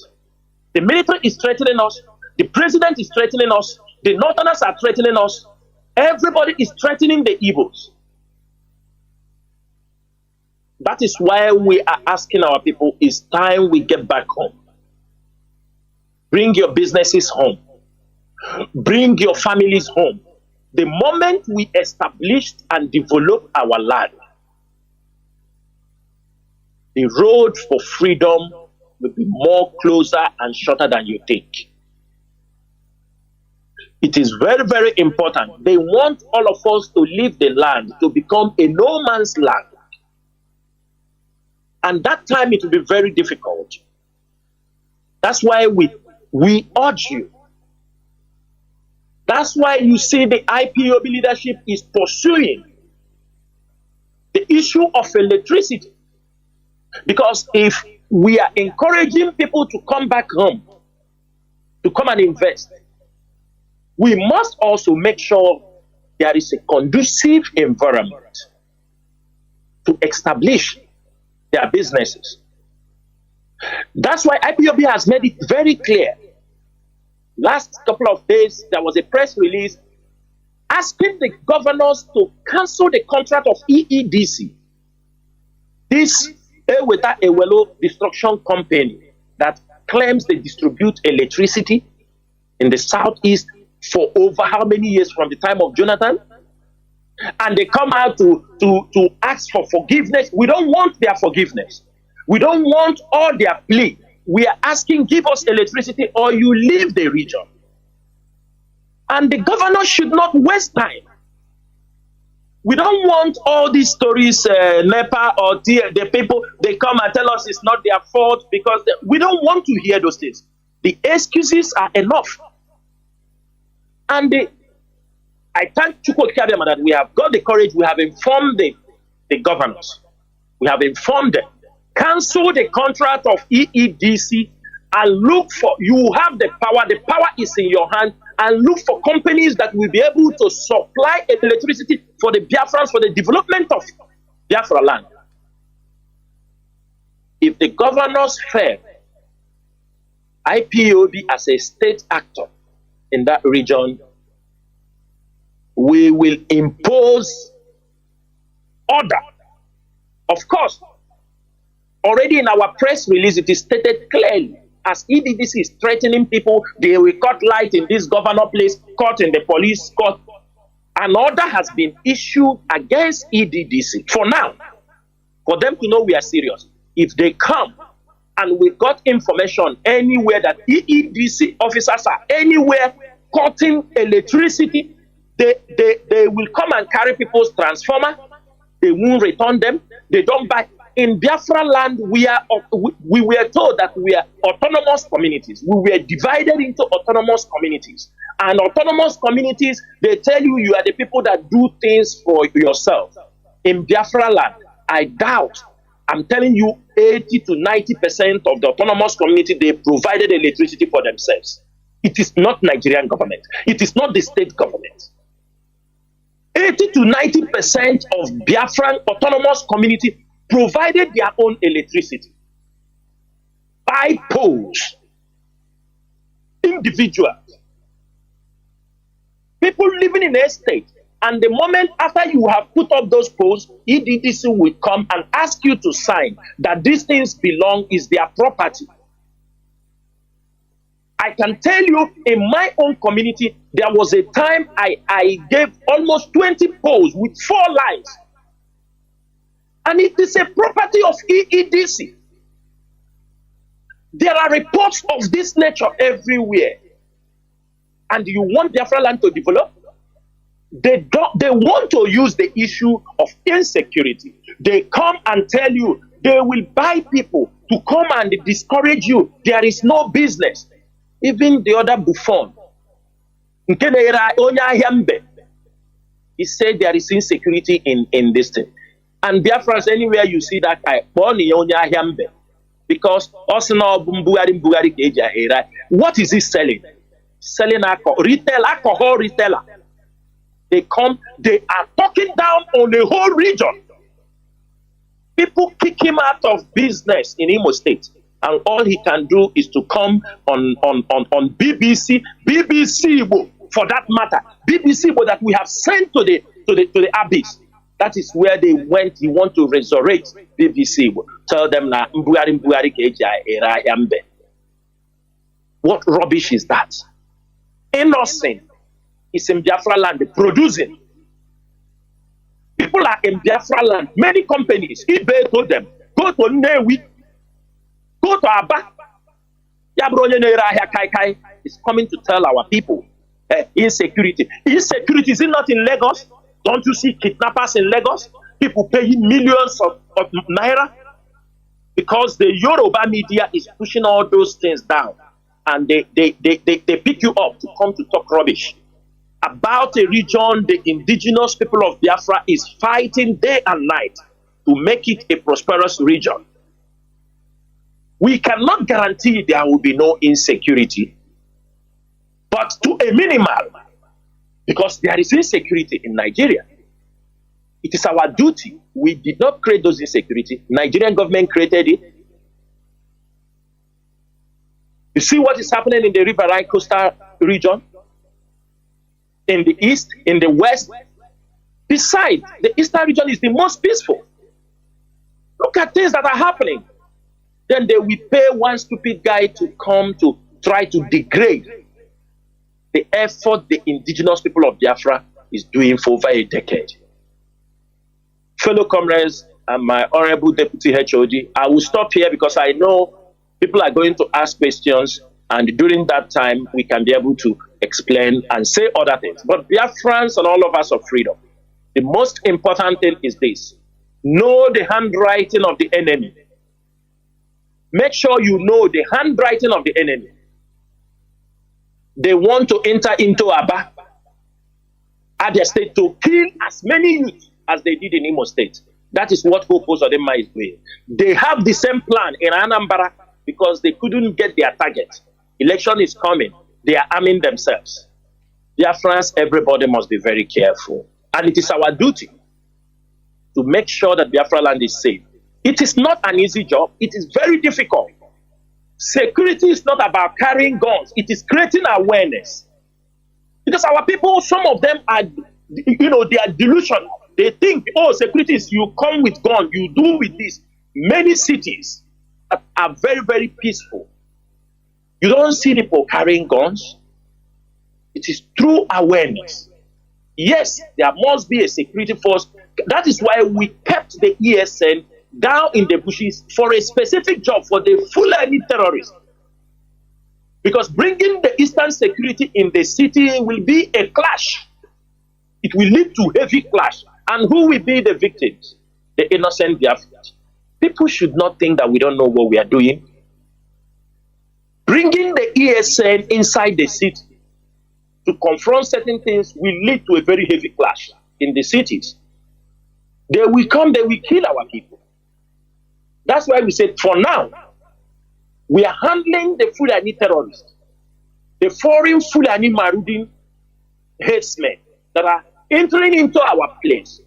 The military is threatening us. The president is threatening us. The Northerners are threatening us. Everybody is threatening the Igbos. That is why we are asking our people, it's time we get back home. Bring your businesses home. Bring your families home. The moment we established and develop our land, the road for freedom will be more closer and shorter than you think. It is very, very important. They want all of us to leave the land to become a no man's land. And that time it will be very difficult. That's why we urge you. That's why you see the IPOB leadership is pursuing the issue of electricity. Because if we are encouraging people to come back home, to come and invest, we must also make sure there is a conducive environment to establish their businesses. That's why IPOB has made it very clear. Last couple of days, there was a press release asking the governors to cancel the contract of EEDC, this Eweta Ewelo destruction company that claims they distribute electricity in the southeast for over how many years from the time of Jonathan? And they come out to ask for forgiveness. We don't want their forgiveness. We don't want all their plea. We are asking, give us electricity or you leave the region. And the governor should not waste time. We don't want all these stories, NEPA or the people, they come and tell us it's not their fault because we don't want to hear those things. The excuses are enough. And I thank Chukwu Kiadema that we have got the courage, we have informed the governors. We have informed them. Cancel the contract of EEDC and look for, you have the power is in your hand, and look for companies that will be able to supply electricity for the Biafrans, for the development of Biafra land. If the governors fail, IPOB as a state actor in that region, we will impose order. Of course, already in our press release, it is stated clearly, as EDDC is threatening people, they will cut light in this governor place, cut in the police, cut. An order has been issued against EDDC for now, for them to know we are serious. If they come and we got information anywhere that EEDC officers are anywhere cutting electricity, they will come and carry people's transformer. They won't return them. They don't buy. In Biafra land, we were told that we are autonomous communities. We were divided into autonomous communities. And autonomous communities, they tell you you are the people that do things for yourself. In Biafra land, I doubt, I'm telling you, 80 to 90% of the autonomous community, they provided electricity for themselves. It is not Nigerian government. It is not the state government. 80 to 90% of Biafran autonomous community provided their own electricity by poles, individuals, people living in estate. And the moment after you have put up those poles, EDDC will come and ask you to sign that these things belong, is their property. I can tell you, in my own community, there was a time I gave almost 20 poles with 4 lines. And it is a property of EEDC. There are reports of this nature everywhere. And you want Biafra land to develop? They want to use the issue of insecurity. They come and tell you they will buy people to come and discourage you. There is no business. Even the other buffon, he said there is insecurity in this thing. And Biafrans, anywhere you see that guy, because what is he selling? Selling alcohol retailer. They come, they are talking down on the whole region. People kick him out of business in Imo State. And all he can do is to come on BBC for that matter, BBC that we have sent to the abyss. That is where they went. He want to resurrect BBC. Tell them na what rubbish is that? Innocent is in Biafra land producing. People are in Biafra land. Many companies, eBay told them, go to Newi, go to Abba. Is coming to tell our people insecurity. Insecurity is it not in Lagos? Don't you see kidnappers in Lagos? People paying millions of naira because the Yoruba media is pushing all those things down, and they pick you up to come to talk rubbish about a region the indigenous people of Biafra is fighting day and night to make it a prosperous region. We cannot guarantee there will be no insecurity, but to a minimal, because there is insecurity in Nigeria. It is our duty. We did not create those insecurity. Nigerian government created it. You see what is happening in the Riverine Coastal region, in the east, in the west. Besides, the eastern region is the most peaceful. Look at things that are happening. Then they will pay one stupid guy to come to try to degrade the effort the indigenous people of Biafra is doing for over a decade. Fellow comrades and my honorable deputy HOD, I will stop here because I know people are going to ask questions, and during that time we can be able to explain and say other things. But Biafrans and all of us of freedom, the most important thing is this: know the handwriting of the enemy. Make sure you know the handwriting of the enemy. They want to enter into Aba, Abia State, to kill as many youths as they did in Imo State. That is what Hope Uzodinma is doing. They have the same plan in Anambra because they couldn't get their target. Election is coming. They are arming themselves. Dear friends, everybody must be very careful. And it is our duty to make sure that Biafra land is safe. It is not an easy job. It is very difficult. Security is not about carrying guns. It is creating awareness. Because our people, some of them are, they are delusional. They think, oh, security is you come with gun, you do with this. Many cities are very, very peaceful. You don't see people carrying guns. It is through awareness. Yes, there must be a security force. That is why we kept the ESN down in the bushes for a specific job for the Fulani terrorists. Because bringing the Eastern security in the city will be a clash. It will lead to heavy clash. And who will be the victims? The innocent Biafrans. People should not think that we don't know what we are doing. Bringing the ESN inside the city to confront certain things will lead to a very heavy clash in the cities. They will come, they will kill our people. That's why we said, for now, we are handling the Fulani terrorists. the foreign Fulani Marudin herdsmen that are entering into our place.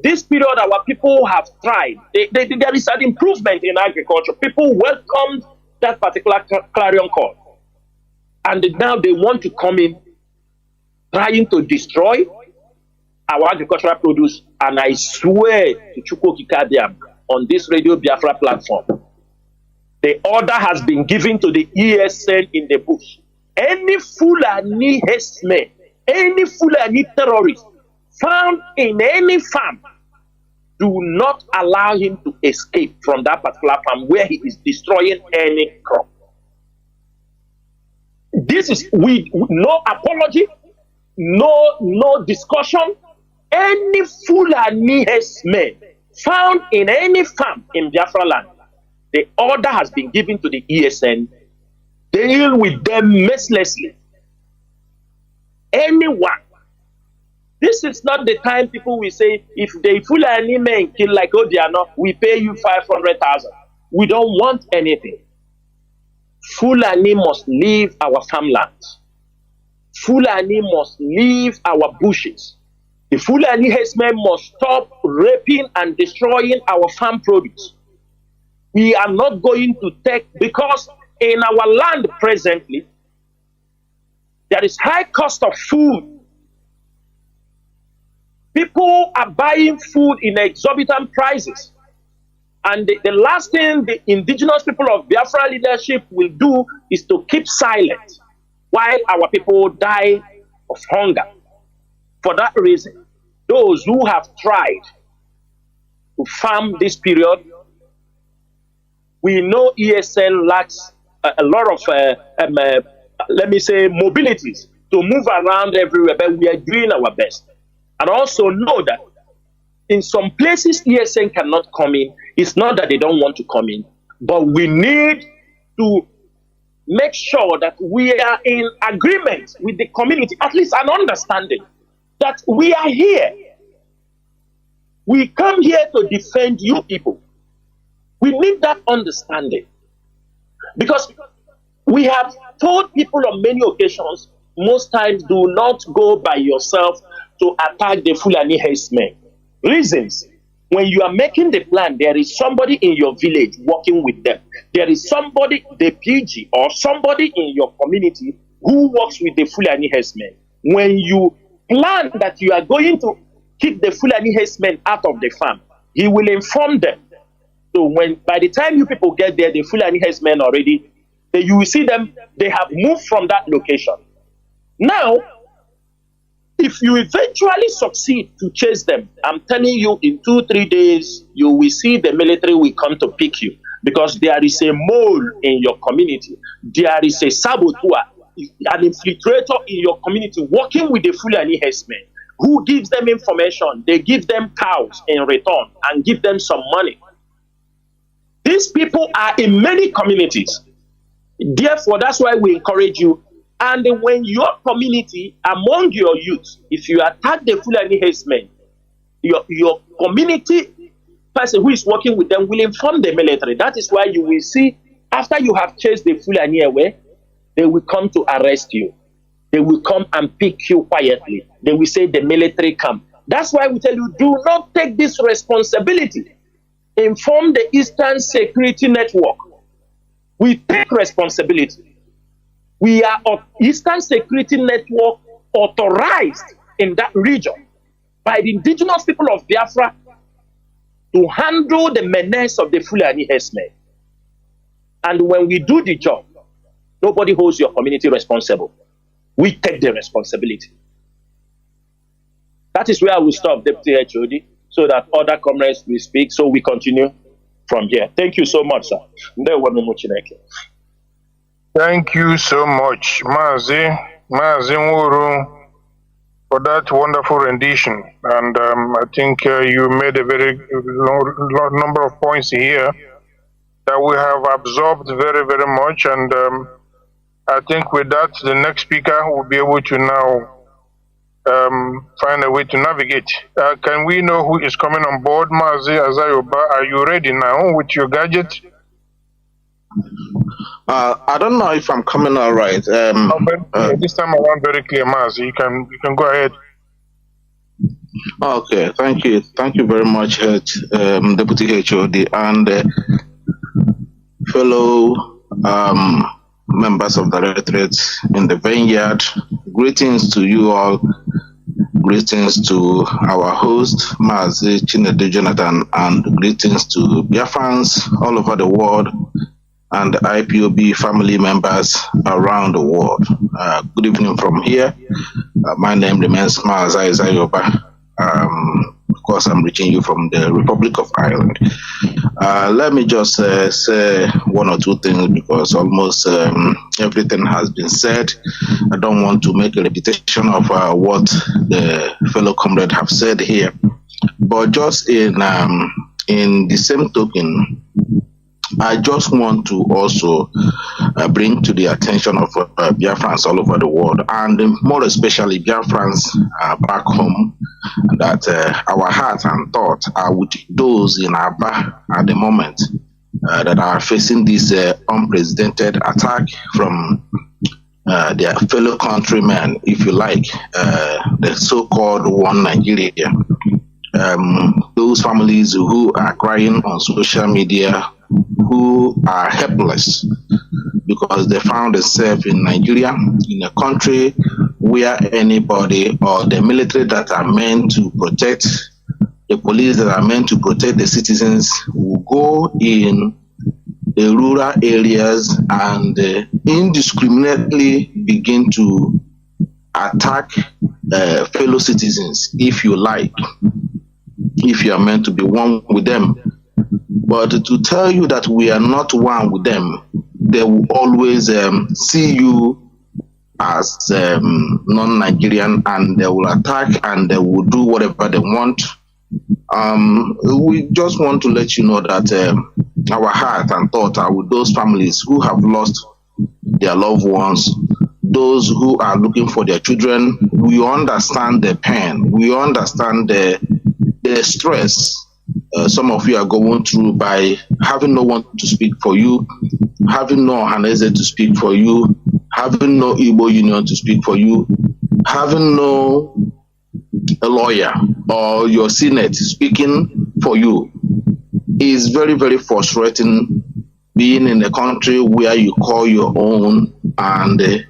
This period, our people have tried. There is an improvement in agriculture. People welcomed that particular clarion call. And now they want to come in, trying to destroy our agricultural produce. And I swear to Chukwu Kikadiam on this Radio Biafra platform, the order has been given to the ESN in the bush. Any Fulani herdsman, any Fulani terrorist found in any farm, do not allow him to escape from that particular farm where he is destroying any crop. This is with no apology, no discussion. Any Fulani herdsman found in any farm in Biafra land, the order has been given to the ESN. Deal with them mercilessly. Anyone. This is not the time people will say, if the Fulani men kill like Odiano, we pay you 500,000. We don't want anything. Fulani must leave our farmlands. Fulani must leave our bushes. The Fulani herdsmen must stop raping and destroying our farm produce. We are not going to take, because in our land presently, there is high cost of food. People are buying food in exorbitant prices. And the last thing the indigenous people of Biafra leadership will do is to keep silent while our people die of hunger. For that reason, those who have tried to farm this period, we know ESN lacks a lot of, let me say, mobilities to move around everywhere, but we are doing our best. And also know that in some places ESN cannot come in. It's not that they don't want to come in, but we need to make sure that we are in agreement with the community, at least an understanding that we are here. We come here to defend you people. We need that understanding. Because we have told people on many occasions, most times do not go by yourself to attack the Fulani herdsmen. Reasons: when you are making the plan, there is somebody in your village working with them. There is somebody, the PG, or somebody in your community who works with the Fulani herdsmen. When you plan that you are going to keep the Fulani herdsmen out of the farm, he will inform them. So when by the time you people get there, the Fulani herdsmen already, you will see them, they have moved from that location. Now, if you eventually succeed to chase them, I'm telling you, in 2-3 days, you will see the military will come to pick you, because there is a mole in your community. There is a saboteur, an infiltrator in your community working with the Fulani herdsmen, who gives them information. They give them cows in return and give them some money. These people are in many communities. Therefore, that's why we encourage you. And when your community, among your youth, if you attack the Fulani herdsmen, your community person who is working with them will inform the military. That is why you will see, after you have chased the Fulani away, they will come to arrest you. They will come and pick you quietly. They will say the military come. That's why we tell you, do not take this responsibility. Inform the Eastern Security Network. We take responsibility. We are Eastern Security Network authorized in that region by the indigenous people of Biafra to handle the menace of the Fulani herdsmen. And when we do the job, nobody holds your community responsible. We take the responsibility. That is where I will stop, Deputy HOD, so that other comrades will speak, so we continue from here. Thank you so much, sir. Thank you so much, Mazi Nwuru, for that wonderful rendition. And I think you made a very number of points here that we have absorbed very, very much. And I think with that, the next speaker will be able to now find a way to navigate. Can we know who is coming on board? Mazi Azayoba, are you ready now with your gadget? I don't know if I'm coming out right. This time around, very clear, Mazi. You can go ahead. Okay, thank you very much, Deputy HOD and fellow members of the Directorate in the Vineyard. Greetings to you all. Greetings to our host, Mazi, Chinedu, Jonathan, and greetings to Biafrans all over the world and IPOB family members around the world. Good evening from here. My name remains Mazi Zayoba. Of course, I'm reaching you from the Republic of Ireland. Let me just say one or two things because almost everything has been said. I don't want to make a repetition of what the fellow comrades have said here, but just in the same token, I just want to also bring to the attention of Biafrans all over the world, and more especially Biafrans back home, that our heart and thought are with those in Aba at the moment that are facing this unprecedented attack from their fellow countrymen, if you like, the so-called one Nigeria. Those families who are crying on social media, who are helpless because they found themselves in Nigeria, in a country where anybody or the military that are meant to protect, the police that are meant to protect the citizens will go in the rural areas and indiscriminately begin to attack fellow citizens, if you like, if you are meant to be one with them. But to tell you that we are not one with them, they will always see you as non-Nigerian, and they will attack and they will do whatever they want. We just want to let you know that our heart and thought are with those families who have lost their loved ones, those who are looking for their children. We understand the pain, we understand the stress some of you are going through by having no one to speak for you, having no Hanese to speak for you, having no Igbo Union to speak for you, having no a lawyer or your Senate speaking for you. Is very, very frustrating being in a country where you call your own, and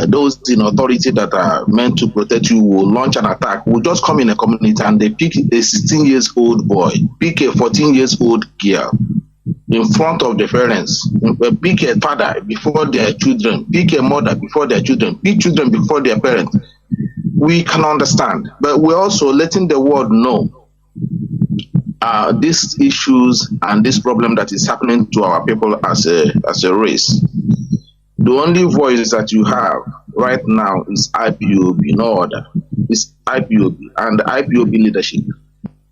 those in authority that are meant to protect you will launch an attack, will just come in a community and they pick a 16-year-old boy, pick a 14-year-old girl in front of the parents, pick a father before their children, pick a mother before their children, pick children before their parents. We can understand, but we're also letting the world know these issues and this problem that is happening to our people as a race. The only voice that you have right now is IPOB, no other. It's IPOB and the IPOB leadership.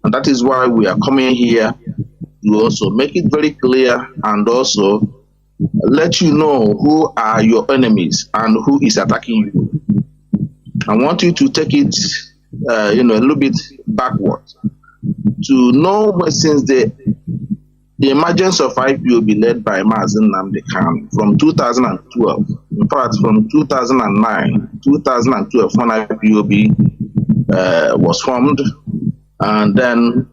And that is why we are coming here to also make it very clear and also let you know who are your enemies and who is attacking you. I want you to take it a little bit backwards to know, since the emergence of IPOB led by Mazi Nnamdi Kanu from 2012, in fact from 2009, 2012 when IPOB was formed, and then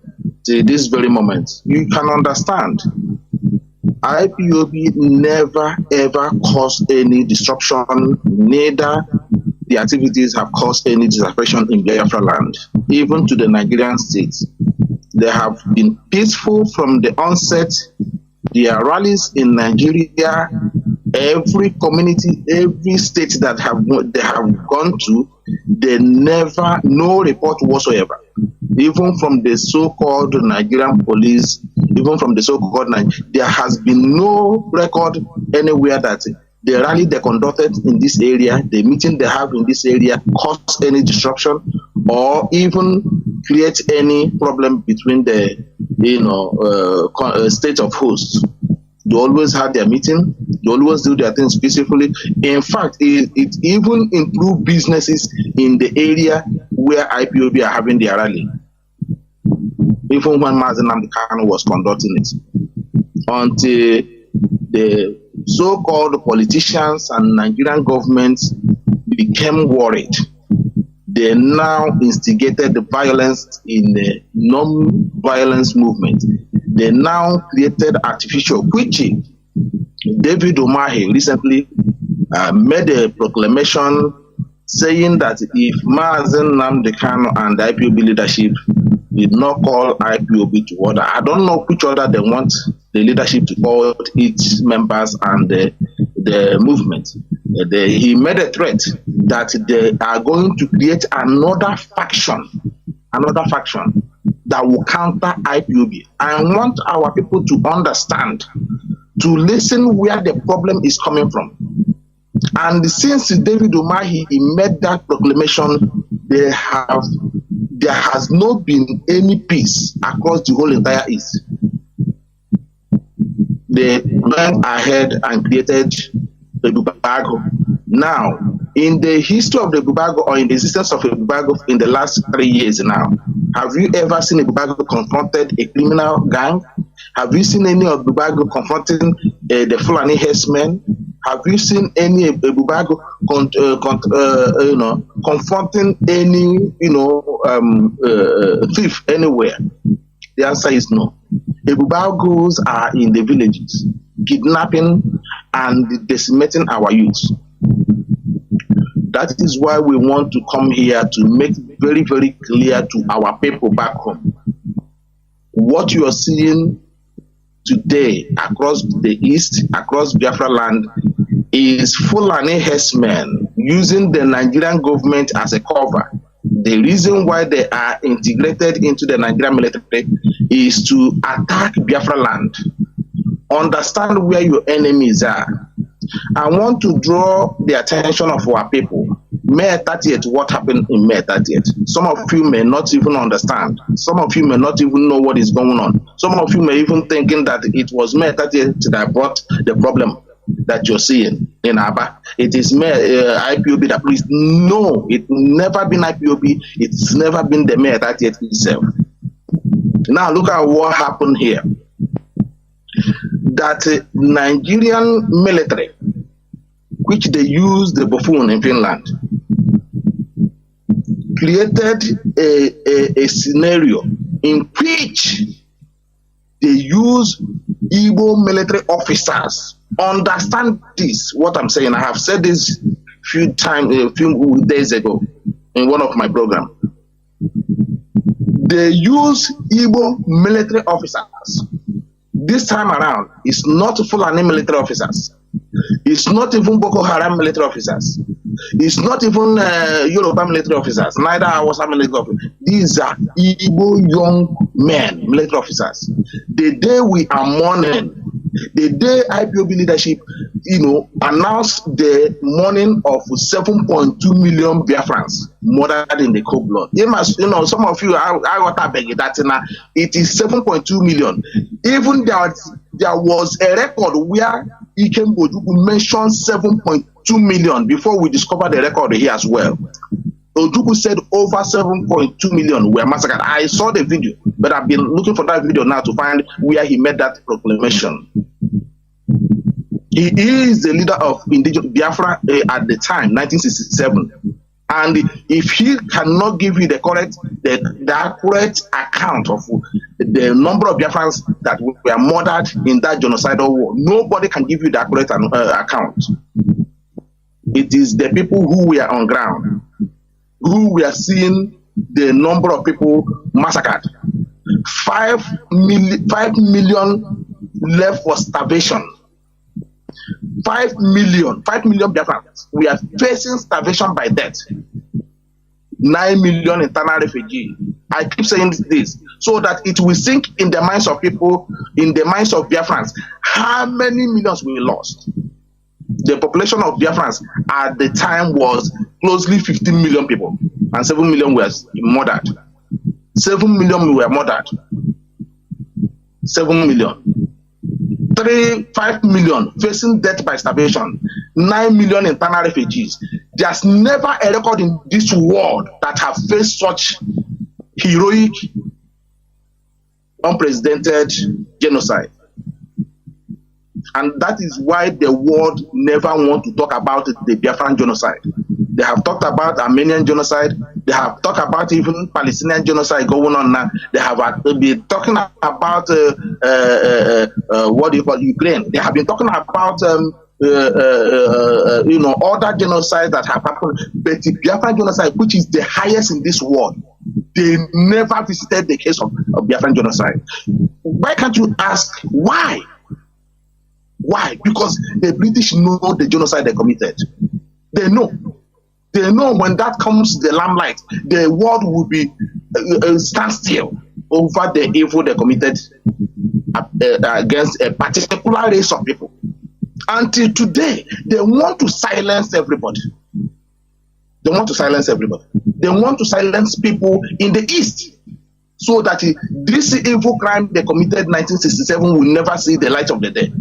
to this very moment, you can understand IPOB never ever caused any disruption, neither the activities have caused any disruption in Biafra land, even to the Nigerian states. They have been peaceful from the onset. Their rallies in Nigeria, every community, every state that they have gone to, they never, no report whatsoever. Even from the so-called Nigerian police, even from the so-called there has been no record anywhere that the rally they conducted in this area, the meeting they have in this area, caused any disruption or even create any problem between the state of hosts. They always have their meeting, they always do their things peacefully. In fact, it even improved businesses in the area where IPOB are having their rally. Even when Mazi Nnamdi Kanu was conducting it, until the so-called politicians and Nigerian governments became worried. They now instigated the violence in the non-violence movement. They now created artificial, which David Umahi recently made a proclamation saying that if Mazi Nnamdi Kanu and the IPOB leadership did not call IPOB to order, I don't know which order they want the leadership to call its members and the movement. He made a threat that they are going to create another faction that will counter IPOB. I want our people to understand, to listen where the problem is coming from. And since David Umahi made that proclamation, there has not been any peace across the whole entire East. They went ahead and created the Bubago. Now, in the history of the Bubago, or in the existence of a Bubago in the last 3 years now, have you ever seen a Bubago confronted a criminal gang? Have you seen any of Bubago confronting the Fulani herdsmen? Have you seen any Bubago confronting any thief anywhere? The answer is no. The Bubagos are in the villages, kidnapping and decimating our youth. That is why we want to come here to make very, very clear to our people back home. What you are seeing today across the East, across Biafra land, is Fulani herdsmen using the Nigerian government as a cover. The reason why they are integrated into the Nigerian military is to attack Biafra land. Understand where your enemies are. I want to draw the attention of our people. May 30th, what happened in May 30th? Some of you may not even understand. Some of you may not even know what is going on. Some of you may even thinking that it was May 30th that brought the problem that you're seeing in Aba. It is IPOB that please. No, it's never been IPOB. It's never been the May 30th itself. Now look at what happened here. That Nigerian military, which they use the buffoon in Finland, created a scenario in which they use Igbo military officers. Understand this, what I'm saying. I have said this a few days ago in one of my programs. They use Igbo military officers. This time around, it's not Fulani military officers. It's not even Boko Haram military officers. It's not even Yoruba military officers. Neither HAUSA military officers. These are Igbo young men, military officers. The day we are mourning, the day IPOB leadership, announced the mourning of 7.2 million Biafrans murdered in the cold blood. Some of you, I got to beg that it is 7.2 million. Even there was a record where Ikem Ojuku mentioned 7.2 million before we discovered the record here as well. Ojuku said over 7.2 million were massacred. I saw the video, but I've been looking for that video now to find where he made that proclamation. He is the leader of indigenous Biafra at the time, 1967. And if he cannot give you the accurate account of the number of Biafrans that were murdered in that genocidal war, nobody can give you the accurate account. It is the people who were on ground, who were seeing the number of people massacred. 5 million left for starvation. 5 million Biafrans. We are facing starvation by death. 9 million internal refugees. I keep saying this so that it will sink in the minds of people, in the minds of Biafrans, how many millions we lost. The population of Biafrans at the time was closely 15 million people, and 7 million were murdered. 7 million were murdered. 7 million. 5 million facing death by starvation. 9 million internal refugees. There's never a record in this world that have faced such heroic, unprecedented genocide. And that is why the world never want to talk about the Biafran genocide. They have talked about Armenian genocide. They have talked about even Palestinian genocide going on now. They have been talking about what do you call Ukraine. They have been talking about other genocides that have happened. But the Biafran genocide, which is the highest in this world, they never visited the case of Biafran genocide. Why can't you ask why? Why? Because the British know the genocide they committed. They know. They know when that comes to the limelight, the world will be stand still over the evil they committed against a particular race of people. Until today, they want to silence everybody. They want to silence everybody. They want to silence people in the East, so that this evil crime they committed in 1967 will never see the light of the day.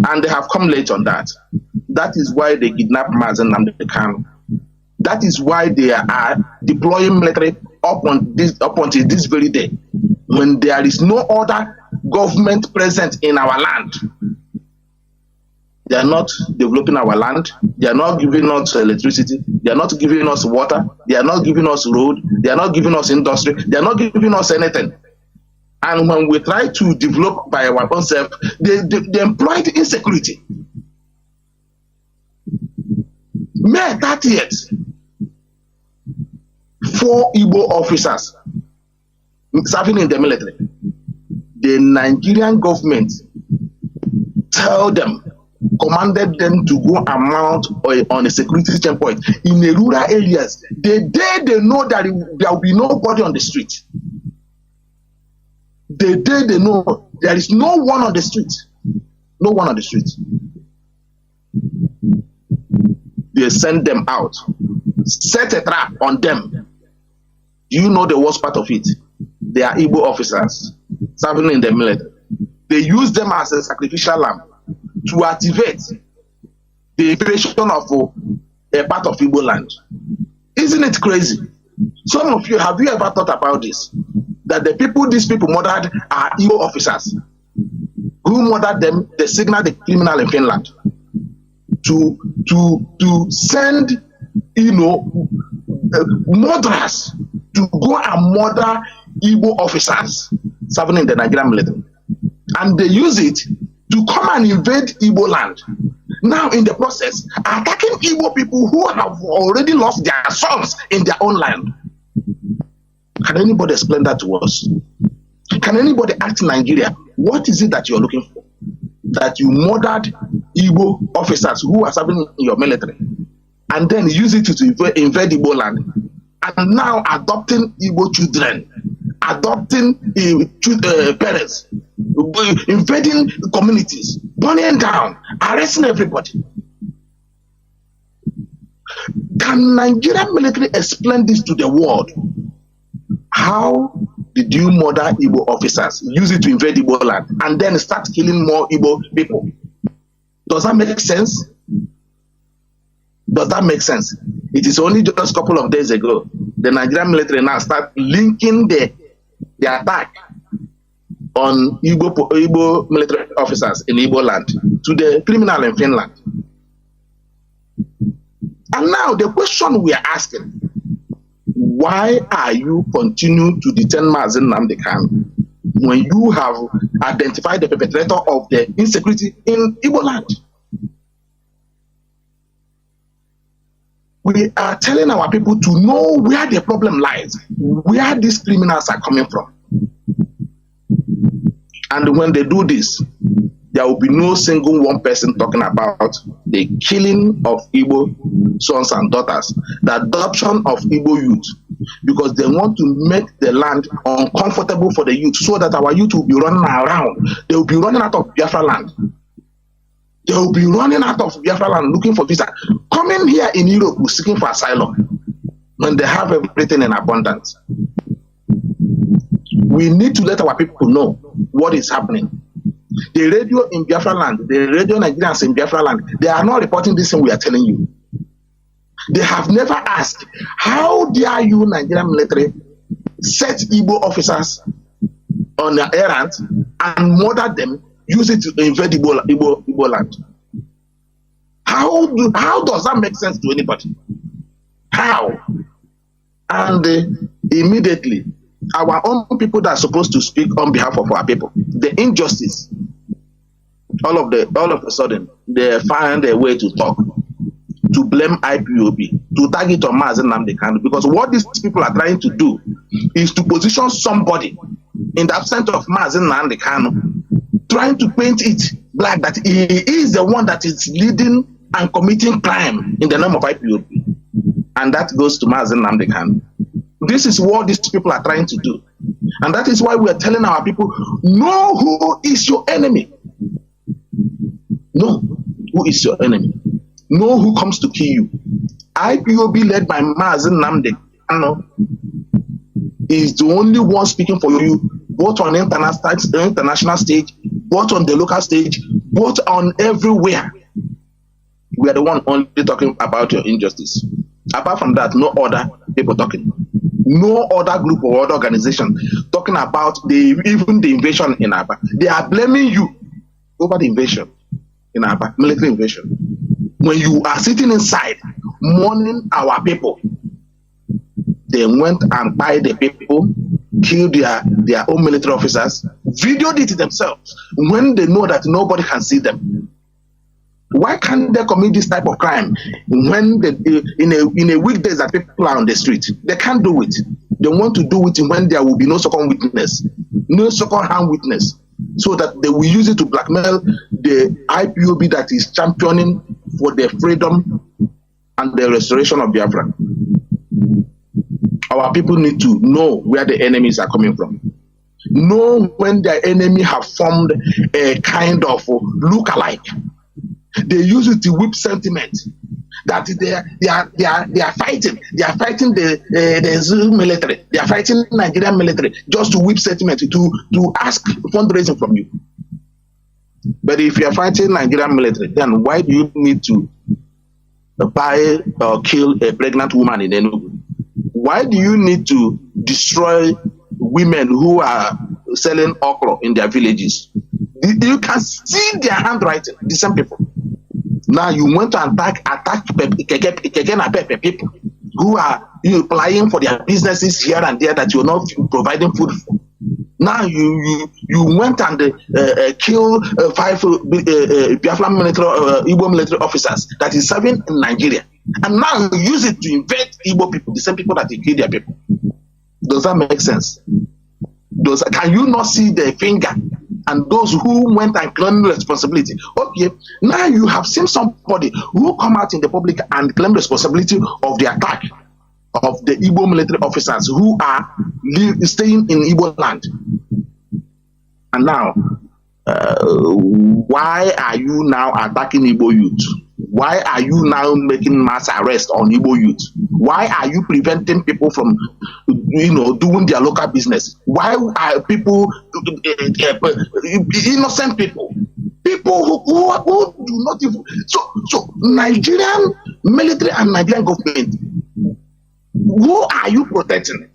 And they have come late on that. That is why they kidnapped Mazi and Kanu. That is why they are deploying military up until this very day, when there is no other government present in our land. They are not developing our land. They are not giving us electricity. They are not giving us water. They are not giving us road. They are not giving us industry. They are not giving us anything. And when we try to develop by our own self, they employed insecurity. May 30th, 4 Igbo officers serving in the military. The Nigerian government commanded them to go and mount on a security checkpoint in the rural areas. The day they know that there will be nobody on the street. The day they know there is no one on the street. No one on the street. They send them out. Set a trap on them. Do you know the worst part of it? They are Igbo officers serving in the military. They use them as a sacrificial lamb to activate the invasion of a part of Igbo land. Isn't it crazy? Some of you, have you ever thought about this? That these people murdered are Igbo officers. Who murdered them? They signaled the criminal in Finland to send, murderers to go and murder Igbo officers serving in the Nigerian military. And they use it to come and invade Igbo land. Now, in the process, attacking Igbo people who have already lost their sons in their own land. Can anybody explain that to us? Can anybody ask Nigeria, what is it that you're looking for? That you murdered Igbo officers who are serving in your military, and then use it to invade Igbo land, and now adopting Igbo children, adopting parents, invading communities, burning down, arresting everybody. Can Nigerian military explain this to the world? How did you murder Igbo officers, use it to invade Igbo land, and then start killing more Igbo people? Does that make sense? Does that make sense? It is only just a couple of days ago, the Nigerian military now start linking the attack on Igbo military officers in Igbo land to the criminal in Finland. And now the question we are asking, why are you continuing to detain Mazi Nnamdi Kanu when you have identified the perpetrator of the insecurity in Igbo land? We are telling our people to know where the problem lies, where these criminals are coming from. And when they do this, there will be no single one person talking about the killing of Igbo sons and daughters, the adoption of Igbo youth, because they want to make the land uncomfortable for the youth, so that our youth will be running around. They will be running out of Biafra land. They will be running out of Biafra land looking for visa. Coming here in Europe seeking for asylum when they have everything in abundance. We need to let our people know what is happening. The radio in Biafra land, the radio Nigerians in Biafra land, they are not reporting this thing we are telling you. They have never asked, how dare you, Nigerian military, set Igbo officers on their errand and murder them use it to invade Igbo land. How does that make sense to anybody? How? And immediately, our own people that are supposed to speak on behalf of our people, the injustice, all of a sudden, they find a way to talk, to blame IPOB, to target on Mazi Nnamdi Kanu, because what these people are trying to do is to position somebody in the absence of Mazi Nnamdi Kanu, trying to paint it black that he is the one that is leading and committing crime in the name of IPOB. And that goes to Mazi Nnamdi Kanu. This is what these people are trying to do. And that is why we are telling our people, know who is your enemy. Know who is your enemy. Know who comes to kill you. IPOB led by Mazi Nnamdi Kanu is the only one speaking for you, both on international stage, both on the local stage, both on everywhere. We are the one only talking about your injustice. Apart from that, no other people talking. No other group or other organization talking about even the invasion in Aba. They are blaming you over the invasion in Aba, military invasion. When you are sitting inside mourning our people, they went and buy the people, killed their own military officers, videoed it themselves when they know that nobody can see them. Why can't they commit this type of crime when in a weekdays that people are on the street? They can't do it. They want to do it when there will be no second witness, no second-hand witness, so that they will use it to blackmail the IPOB that is championing for the freedom and the restoration of Biafra. Our people need to know where the enemies are coming from. Know when their enemy have formed a kind of look-alike. They use it to whip sentiment that they are fighting. They are fighting the Zulu military. They are fighting Nigerian military just to whip sentiment, to ask fundraising from you. But if you are fighting Nigerian military, then why do you need to buy or kill a pregnant woman in Enugu? Why do you need to destroy women who are selling okra in their villages? You can see their handwriting, the same people. Now you want to attack people who are applying for their businesses here and there that you're not providing food for. Now you went and killed 5 Biafra military Igbo military officers that is serving in Nigeria, and now you use it to invade Igbo people, the same people that you kill their people. Does that make sense? Can you not see the finger and those who went and claimed responsibility? Okay, now you have seen somebody who come out in the public and claim responsibility of the attack of the Igbo military officers who are staying in Igbo land. And now, why are you now attacking Igbo youth? Why are you now making mass arrest on Igbo youth? Why are you preventing people from, doing their local business? Why are people, innocent people who do not even, so Nigerian military and Nigerian government, who are you protecting?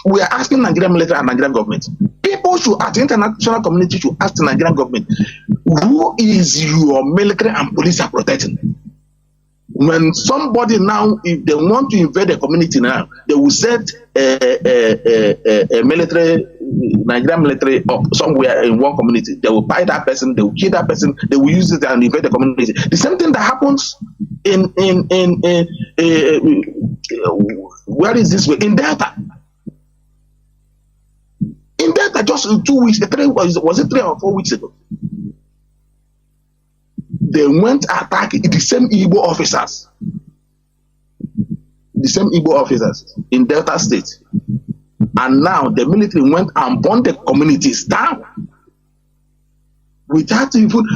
We are asking Nigerian military and Nigerian government. People should, at the international community, should ask the Nigerian government, who is your military and police are protecting? When somebody now, if they want to invade a community now, they will set a military, Nigerian military up somewhere in one community. They will buy that person, they will kill that person, they will use it and invade the community. The same thing that happens in where is this way? In Delta. In Delta, just 2 weeks, was it 3 or 4 weeks ago? They went attacking the same Igbo officers. The same Igbo officers in Delta State. And now the military went and burned the communities down. Without even...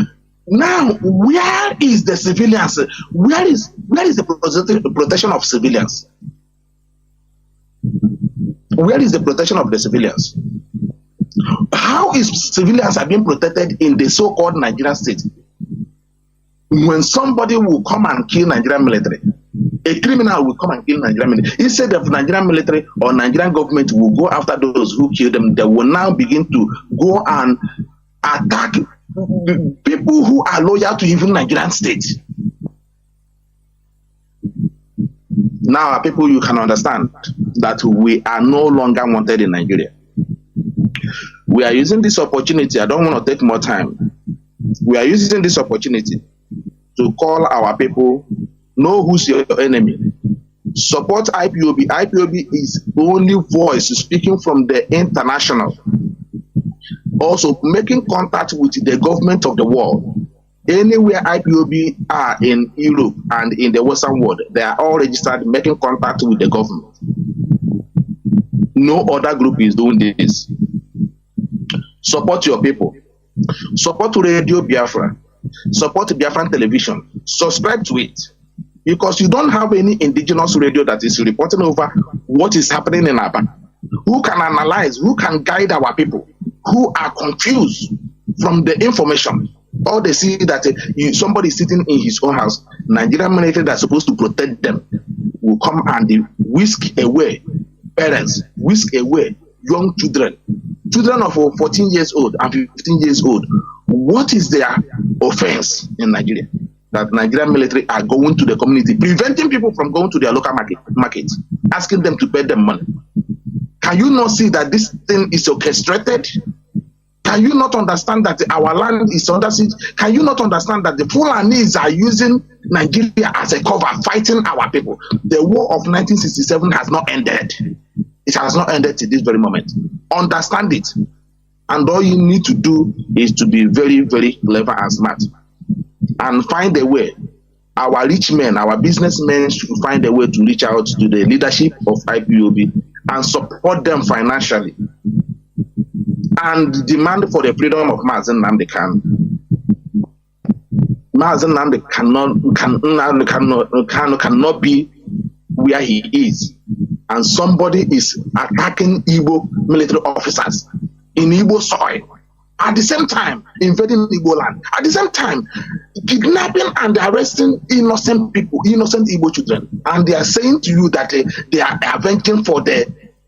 Now, where is the civilians? Where is the protection of civilians? Where is the protection of the civilians? How is civilians are being protected in the so-called Nigerian state? When somebody will come and kill Nigerian military, A criminal will come and kill Nigerian military. Instead of Nigerian military or Nigerian government will go after those who killed them, they will now begin to go and attack people who are loyal to even Nigerian state. Now, people, you can understand that we are no longer wanted in Nigeria. We are using this opportunity. I don't want to take more time. We are using this opportunity to call our people, know who's your enemy. Support IPOB. IPOB is the only voice speaking from the international. Also making contact with the government of the world. Anywhere IPOB are in Europe and in the Western world, they are all registered making contact with the government. No other group is doing this. Support your people. Support Radio Biafra. Support Biafran television. Subscribe to it. Because you don't have any indigenous radio that is reporting over what is happening in Aba. Who can analyze, who can guide our people who are confused from the information. Or they see that somebody sitting in his own house, Nigerian military that's supposed to protect them, will come and whisk away parents, whisk away young children, children of 14 years old and 15 years old. What is their offense in Nigeria? That Nigerian military are going to the community, preventing people from going to their local market, asking them to pay them money. Can you not see that this thing is orchestrated? Can you not understand that our land is under siege? Can you not understand that the Fulanis are using Nigeria as a cover, fighting our people? The war of 1967 has not ended. It has not ended to this very moment. Understand it. And all you need to do is to be very, very clever and smart. And find a way. Our rich men, our businessmen should find a way to reach out to the leadership of IPOB and support them financially. And demand for the freedom of Mazi Nnamdi Kanu. Mazi Nnamdi cannot be where he is. And somebody is attacking Igbo military officers in Igbo soil. At the same time, invading Igbo land. At the same time, kidnapping and arresting innocent people, innocent Igbo children. And they are saying to you that they are avenging for the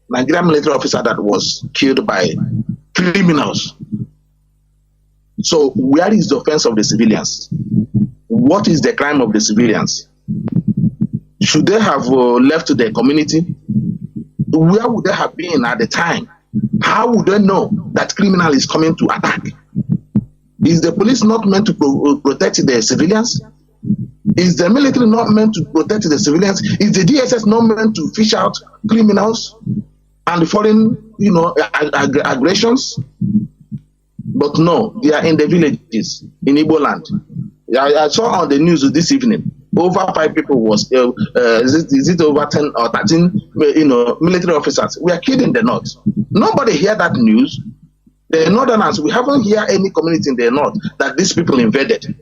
Nigerian military officer that was killed by criminals. So where is the offense of the civilians? What is the crime of the civilians? Should they have left the community? Where would they have been at the time? How would they know that criminal is coming to attack? Is the police not meant to protect the civilians? Is the military not meant to protect the civilians? Is the DSS not meant to fish out criminals and foreign, aggressions? But no, they are in the villages in Igbo land. I saw on the news this evening, over 5 people was, is it over 10 or 13, military officers were killed in the north. Nobody hear that news. The northerners, we haven't heard any community in the north that these people invaded.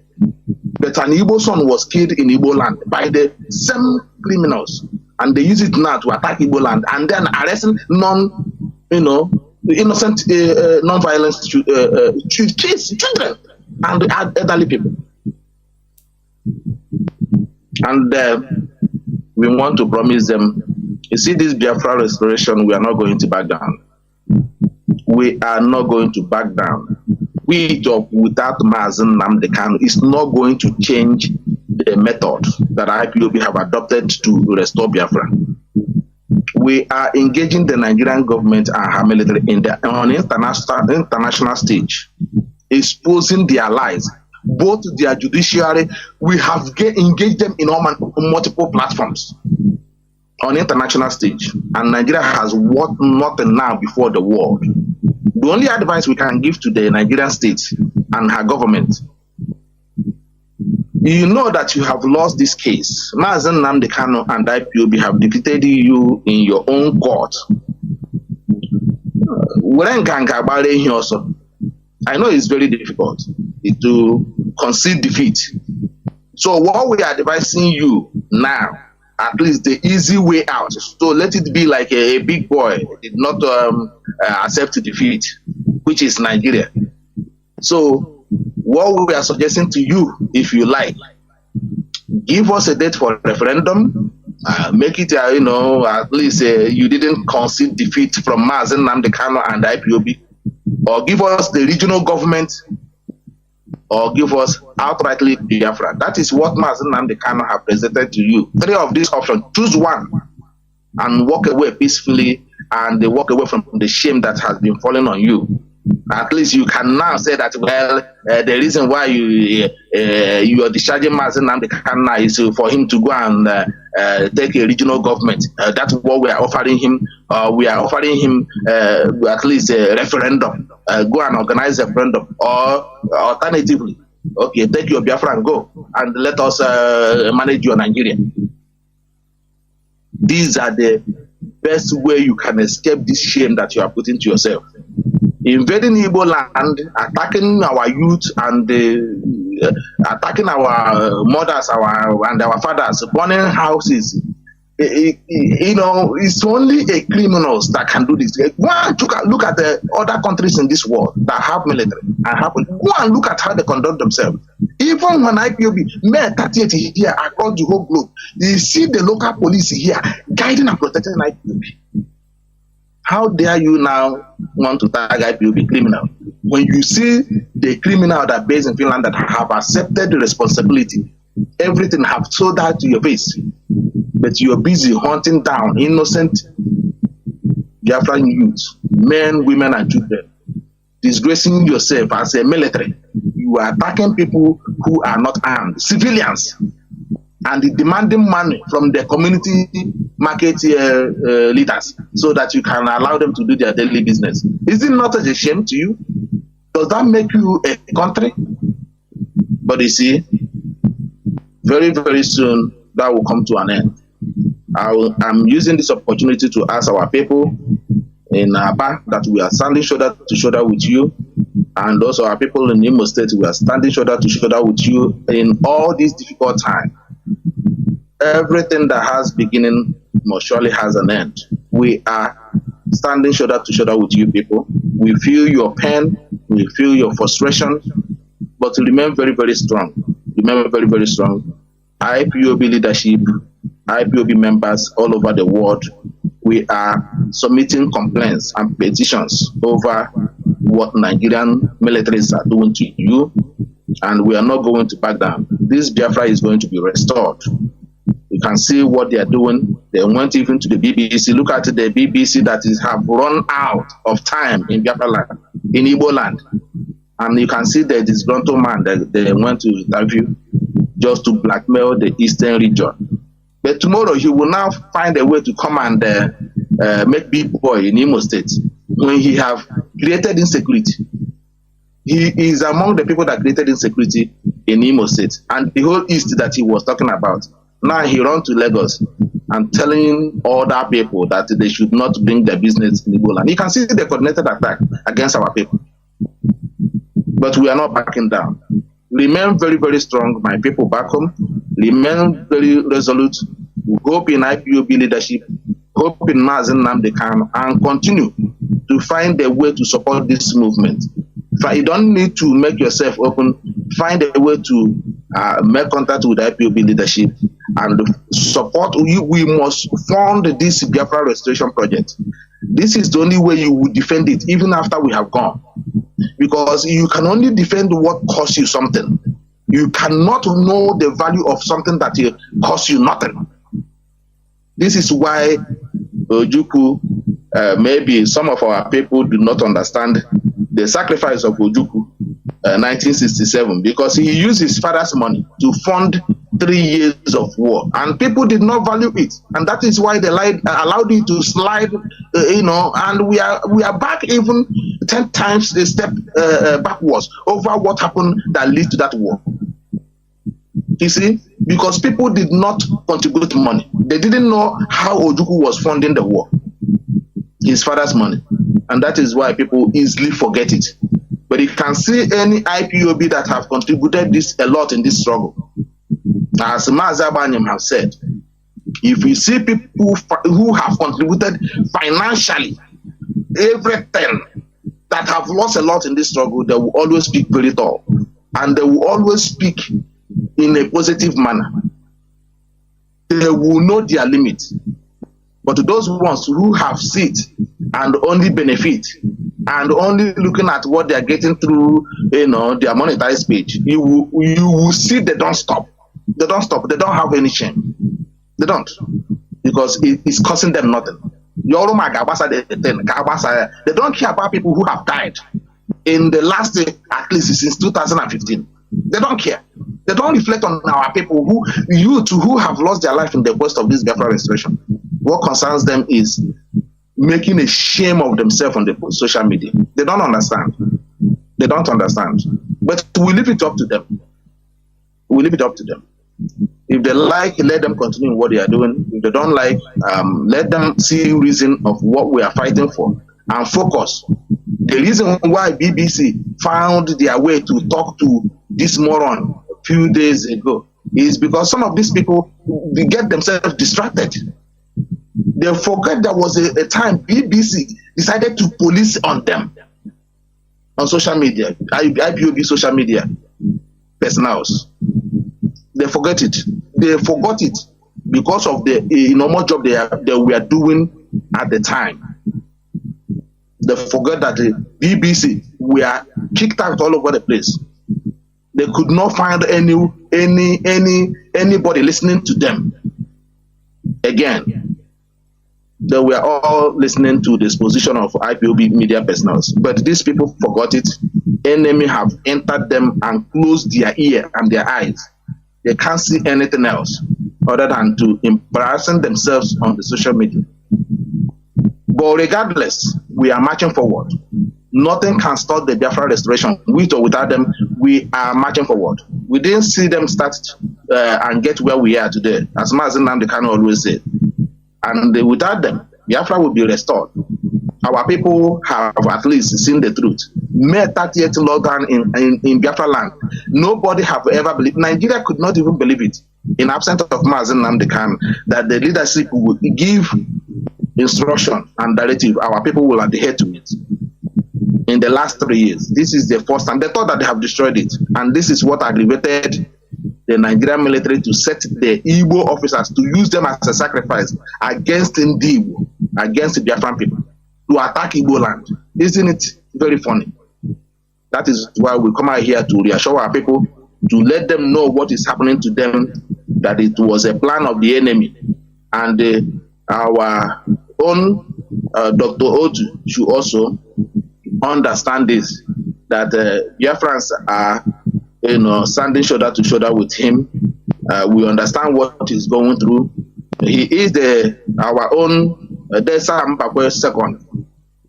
But an Igbo son was killed in Igbo land by the same criminals. And they use it now to attack Igbo land and then arresting innocent, non-violent children and elderly people. And we want to promise them, you see this Biafra restoration, we are not going to back down. We are not going to back down. We job without Mazi Nnamdi Kanu is not going to change the method that IPOB have adopted to restore Biafra. We are engaging the Nigerian government and her military on international stage, exposing their lies, both their judiciary. We have engaged them in multiple platforms on international stage, and Nigeria has what nothing now before the world. The only advice we can give to the Nigerian state and her government, you know that you have lost this case. Mazi Nnamdi Kanu and IPOB have defeated you in your own court. I know it's very difficult to concede defeat. So what we are advising you now, at least the easy way out, so let it be like a big boy did not accept defeat, which is Nigeria. So what we are suggesting to you, if you like, give us a date for referendum, make it, at least you didn't concede defeat from Mazi Nnamdi Kanu and IPOB, or give us the regional government, or give us outrightly Biafra. That is what Mazi Nnamdi Kanu have presented to you. 3 of these options, choose one and walk away peacefully, and they walk away from the shame that has been falling on you. At least you can now say that, well, the reason why you are discharging Mazi Nnamdi Kanu is for him to go and take a regional government. That's what we are offering him. We are offering him at least a referendum. Go and organize a referendum. Or alternatively, okay, take your Biafra and go, and let us manage your Nigeria. These are the best way you can escape this shame that you are putting to yourself. Invading Igbo land, attacking our youth, and attacking our mothers, and our fathers, burning houses. It's only a criminals that can do this. Go and look at the other countries in this world that have military and have. Go and look at how they conduct themselves. Even when IPOB met 38 here across the whole globe, you see the local police here guiding and protecting IPOB. How dare you now want to tag IPOB criminal when you see the criminal that based in Finland that have accepted the responsibility, everything have sold out to your face, but you're busy hunting down innocent Biafran youth, men, women, and children, disgracing yourself as a military. You are attacking people who are not armed, civilians, and demanding money from the community market leaders so that you can allow them to do their daily business. Is it not a shame to you? Does that make you a country? But you see, very, very soon that will come to an end. I'm using this opportunity to ask our people in Aba that we are standing shoulder to shoulder with you, and also our people in Imo State, we are standing shoulder to shoulder with you in all these difficult times. Everything that has beginning must surely has an end. We are standing shoulder to shoulder with you people. We feel your pain, we feel your frustration, but remain very, very strong. Remember very, very strong. IPOB leadership, IPOB members all over the world, we are submitting complaints and petitions over what Nigerian militaries are doing to you, and we are not going to back down. This Biafra is going to be restored. You can see what they are doing. They went even to the BBC. Look at the BBC that have run out of time in Biafra land, in Igbo land. And you can see the disgruntled man that they went to interview just to blackmail the eastern region. But tomorrow he will now find a way to come and make big boy in Imo State when he have created insecurity. He is among the people that created insecurity in Imo State and the whole East that he was talking about. Now he runs to Lagos and telling other people that they should not bring their business in Igbo land. You can see the coordinated attack against our people. But we are not backing down. Remain very, very strong, my people back home. Remain very resolute. We hope in IPOB leadership, hope in Mazi Nnamdi Kanu, and continue to find a way to support this movement. You don't need to make yourself open. Find a way to make contact with IPOB leadership and support you. We must fund this Biafra restoration project. This is the only way you will defend it, even after we have gone. Because you can only defend what costs you something. You cannot know the value of something that costs you nothing. This is why Ojukwu, maybe some of our people do not understand the sacrifice of Ojukwu 1967, because he used his father's money to fund 3 years of war, and people did not value it, and that is why they allowed it to slide, and we are back even 10 times a step backwards over what happened that led to that war. You see, because people did not contribute money. They didn't know how Ojukwu was funding the war. His father's money. And that is why people easily forget it. But you can see any IPOB that have contributed this a lot in this struggle. As Mazi Abanyem have said, if you see people who have contributed financially, everything, that have lost a lot in this struggle, they will always speak very tall. And they will always speak in a positive manner. they will know their limit. But those ones who have seat and only benefit and only looking at what they are getting through, their monetized page, you will see they don't stop. They don't stop. They don't have any shame. They don't, because it's costing them nothing. They don't care about people who have died in the last, at least since 2015. They don't care. They don't reflect on our people who have lost their life in the quest of this Biafra restoration. What concerns them is making a shame of themselves on the social media. They don't understand. They don't understand. But we leave it up to them. We leave it up to them. If they like, let them continue what they are doing. If they don't like, let them see reason of what we are fighting for and focus. The reason why BBC found their way to talk to this moron a few days ago is because some of these people, they get themselves distracted. They forget there was a time BBC decided to police on them on social media, IPOB social media personals. They forget it. They forgot it because of the enormous job they were doing at the time. They forgot that the BBC were kicked out all over the place. They could not find anybody listening to them again. They were all listening to the exposition of IPOB media personals. But these people forgot it. Enemy have entered them and closed their ear and their eyes. They can't see anything else other than to embarrassing themselves on the social media. But regardless, we are marching forward. Nothing can stop the Biafra restoration. With or without them, we are marching forward. We didn't see them start and get where we are today, as Mazi Nnamdi Kanu always said. And without them, Biafra will be restored. Our people have at least seen the truth. May 30th lockdown in Biafra land. Nobody have ever believed. Nigeria could not even believe it, in absence of Mazi Nnamdi Kanu, that the leadership would give instruction and directive. Our people will adhere to it. In the last 3 years, this is the first time. They thought that they have destroyed it. And this is what aggravated the Nigerian military to set the Igbo officers to use them as a sacrifice against Igbo, against the Biafran people, to attack Igbo land. Isn't it very funny? That is why we come out here to reassure our people, to let them know what is happening to them, that it was a plan of the enemy. And our own Dr. Otu should also understand this, that Biafrans are standing shoulder to shoulder with him. We understand what he's going through. He is our own Desa Mpakwe second,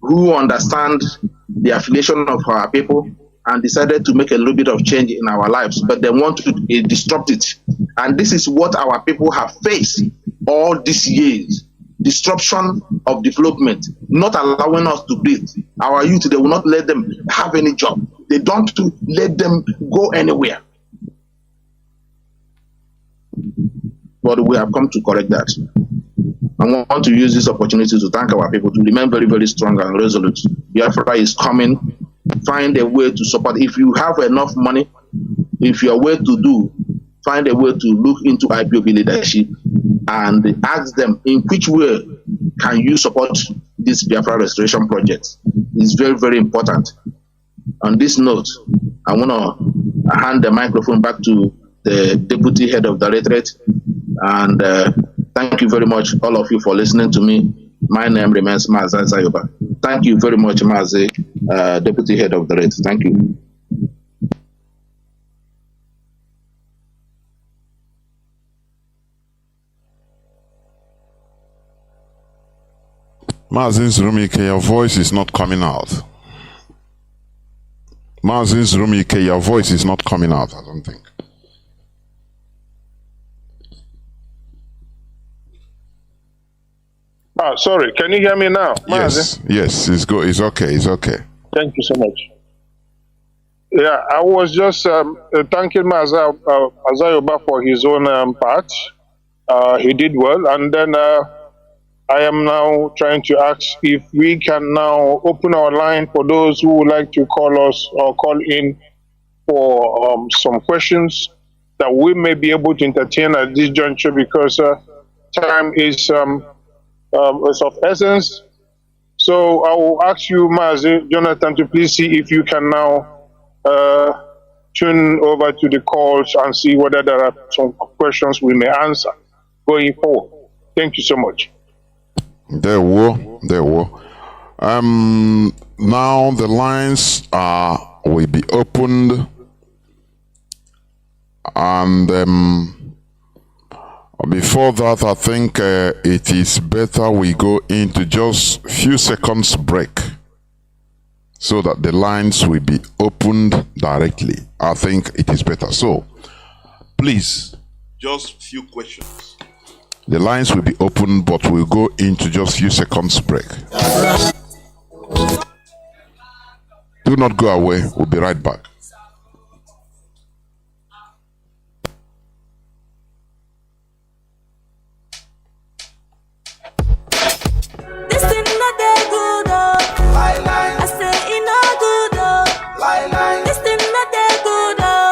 who understand the affiliation of our people and decided to make a little bit of change in our lives, but they want to disrupt it. And this is what our people have faced all these years. Disruption of development, not allowing us to breathe. Our youth, they will not let them have any job. They don't let them go anywhere. But we have come to correct that. I want to use this opportunity to thank our people, to remain very, very strong and resolute. Biafra is coming. Find a way to support. If you have enough money, if you are well to do, find a way to look into IPOB leadership and ask them, in which way can you support this Biafra restoration project? It's very, very important. On this note, I want to hand the microphone back to the Deputy Head of Directorate, and thank you very much, all of you, for listening to me. My name remains Mazi Zayoba. Thank you very much, Mazi, Deputy Head of Directorate. Thank you. Mazi Nzurumike, your voice is not coming out. Mazi Nzurumike, your voice is not coming out, I don't think. Sorry, can you hear me now? Yes, yes, it's good. It's okay, it's okay. Thank you so much. Yeah, I was just thanking Mazi Zayoba for his own part. He did well, and then I am now trying to ask if we can now open our line for those who would like to call us or call in for some questions that we may be able to entertain at this juncture, because time is of essence. So I will ask you, Mazi, Jonathan, to please see if you can now tune over to the calls and see whether there are some questions we may answer going forward. Thank you so much. There were. Now the lines will be opened, and before that, I think it is better we go into just few seconds break so that the lines will be opened directly. I think it is better. So, please, just few questions. The lines will be open, but we'll go into just few seconds break. Do not go away. We'll be right back. This thing not that good, oh. I say it not good, oh. This thing not that good, oh.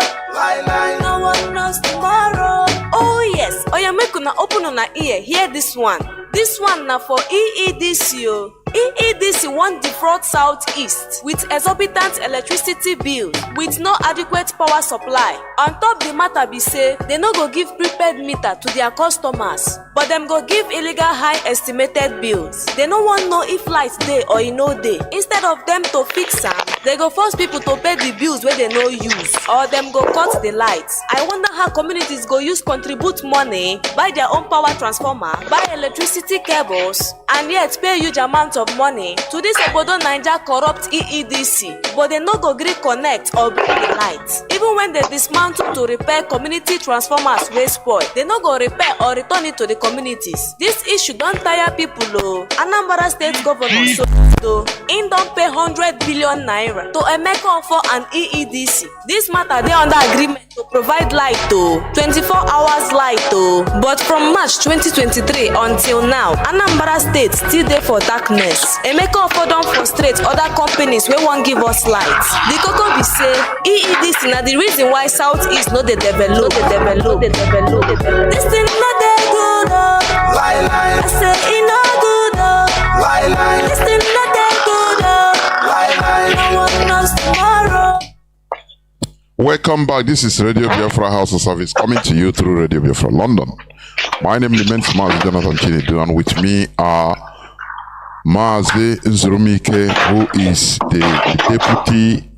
No one knows tomorrow. Oh yes, oh yeah, make una open una ear. Hear this one. This one now for EEDC, oh. EEDC want defraud Southeast with exorbitant electricity bill with no adequate power supply. On top the matter be say, they no go give prepaid meter to their customers, but them go give illegal high estimated bills. They no want know if light day or e no day. Instead of them to fix am, they go force people to pay the bills where they no use, or them go cut the lights. I wonder how communities go use contribute money, buy their own power transformer, buy electricity cables, and yet pay huge amount of money to this Obodo Naija corrupt EEDC, but they no go gree connect or bring the lights. Even when they dismantle to repair community transformers wey spoil, they no go repair or return it to the communities. This issue don tire people o. Anambra State Governor so im don pay 100 billion naira to Emeka Ofo and EEDC. This matter dey under agreement to provide light o, 24 hours light o, but from March 2023 until now, Anambra State still dey for darkness. Emeka Ofo don frustrate other companies wey wan give us light. The koko be say EEDC na the reason why Southeast no dey develop. This thing no dey good o. I say e no good o. This thing no dey good o. No one knows tomorrow. Welcome back. This is Radio Biafra HAUSA-SERVICE coming to you through Radio Biafra London. My name remains Mazi Jonathan Chinedu, and with me are Mazi Nzurumike, who is the Deputy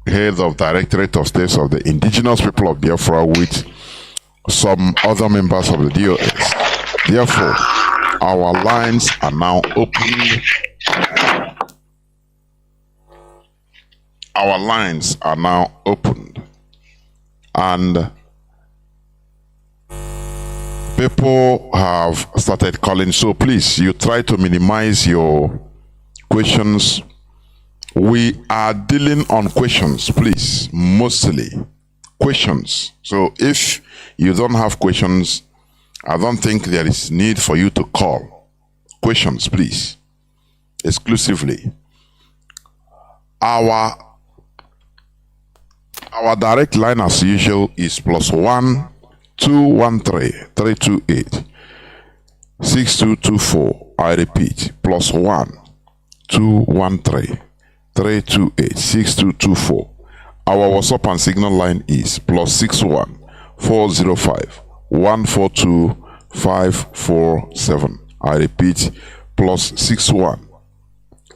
Head of Directorate of States of the Indigenous People of Biafra, with some other members of the HDOS. Therefore, our lines are now open. Our lines are now opened, and people have started calling. So please, you try to minimize your questions. We are dealing on questions, please, mostly questions. So if you don't have questions, I don't think there is need for you to call. Questions, please, exclusively. Our direct line, as usual, is +1 213 328 6224. I repeat, +1 213 328 6224. Our WhatsApp and Signal line is +61 405 142 547. I repeat, +61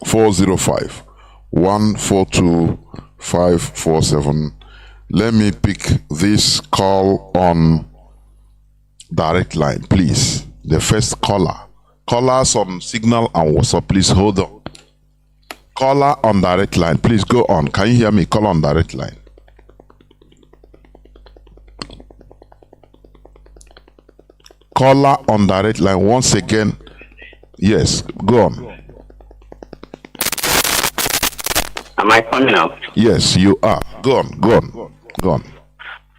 405 142 547. Let me pick this call on direct line, please. The first caller. Callers on Signal and WhatsApp, please hold on. Caller on direct line, please go on. Can you hear me? Call on direct line. Caller on direct line once again. Yes, go on. Am I coming out? Yes, you are. Go on.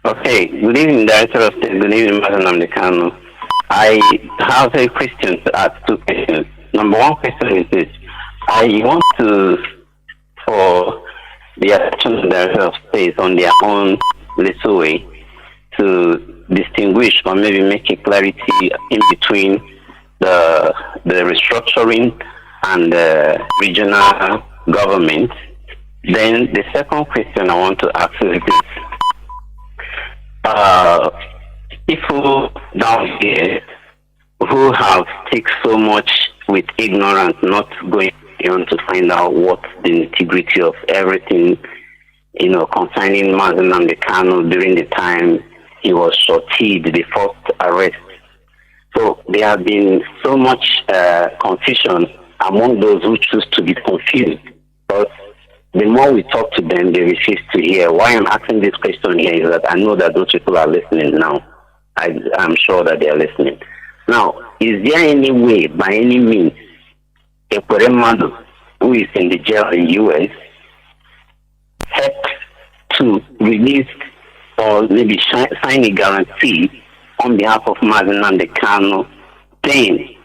Okay. Good evening, Director of State. Good evening, Madam Nnamdi Kanu. I have a question to ask, two questions. Number one question is this. I want for the Assistant Director of State on their own little way to distinguish or maybe make a clarity in between the restructuring and the regional government. Then the second question I want to ask is this. People down here who have taken so much with ignorance, not going on to find out what the integrity of everything, concerning Mazi Nnamdi Kanu during the time he was sorted, the first arrest. So there have been so much confusion among those who choose to be confused. But the more we talk to them, they refuse to hear. Why I'm asking this question here is that I know that those people are listening now. I'm sure that they are listening. Now, is there any way, by any means, Ekweremadu, who is in the jail in the U.S., help to release or maybe sign a guarantee on behalf of Mazi Nnamdi Kanu? Then,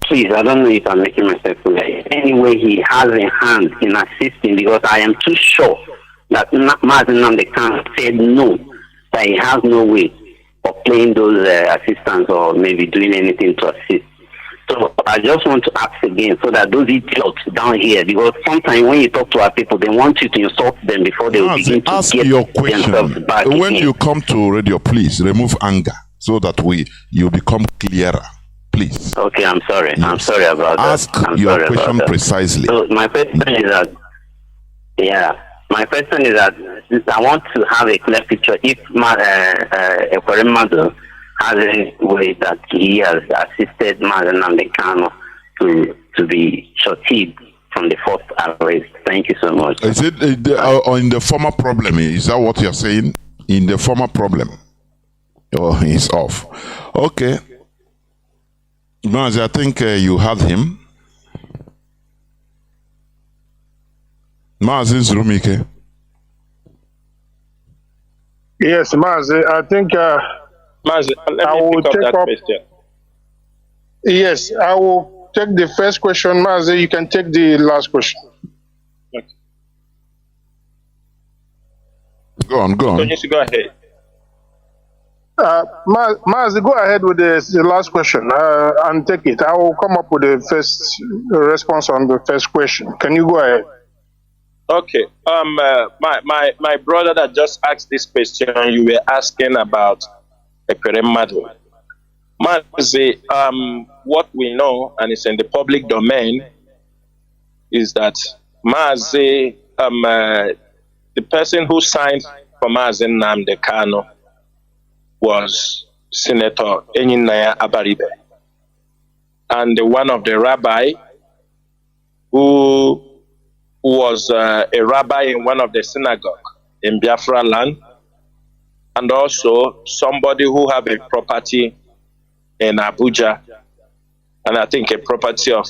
please, I don't know if I'm making myself clear. Anyway, he has a hand in assisting, because I am too sure that Mazi Nnamdi Kanu said no, that he has no way of playing those assistants or maybe doing anything to assist. So I just want to ask again, so that those idiots down here, because sometimes when you talk to our people, they want you to insult them before they will begin to ask get your question. themselves back. When you come to radio, please remove anger so that you become clearer. Please. Okay, I'm sorry. Yes. I'm sorry about that. Ask your question precisely. So my question is that, my question is that I want to have a clear picture. If Ekweremadu has a way that he has assisted Mazi Nnamdi Kanu to be sorted from the first arrest. Thank you so much. Is it in the former problem? Is that what you're saying? In the former problem? Oh, he's off. Okay. Mazi, I think you had him. Mazi Nzurumike. Yes, Mazi, I think Mazi, let I me will pick up take that up. question. Yes, I will take the first question. Mazi, you can take the last question. Go on. Go ahead. Mazi, go ahead with the last question and take it. I will come up with the first response on the first question. Can you go ahead? Okay. My brother that just asked this question, you were asking about Ekweremadu. Mazi, what we know, and it's in the public domain, is that Mazi, the person who signed for Mazi Nnamdi Kanu was Senator Enyinaya Abaribe, and one of the rabbi who was a rabbi in one of the synagogues in Biafra land, and also somebody who have a property in Abuja, and I think a property of,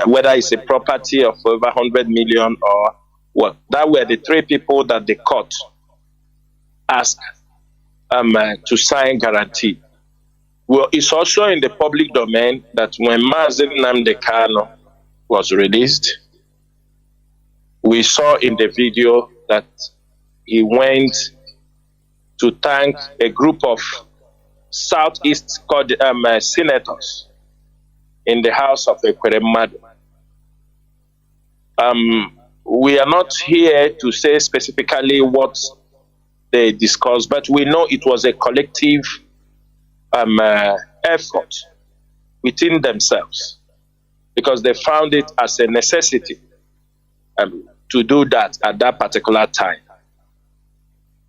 whether it's a property of over 100 million or what. That were the three people that the court asked to sign guarantee. Well, it's also in the public domain that when Mazi Nnamdi Kanu was released, we saw in the video that he went to thank a group of Southeast senators in the house of Ekweremadu. We are not here to say specifically what they discussed, but we know it was a collective effort within themselves, because they found it as a necessity to do that at that particular time.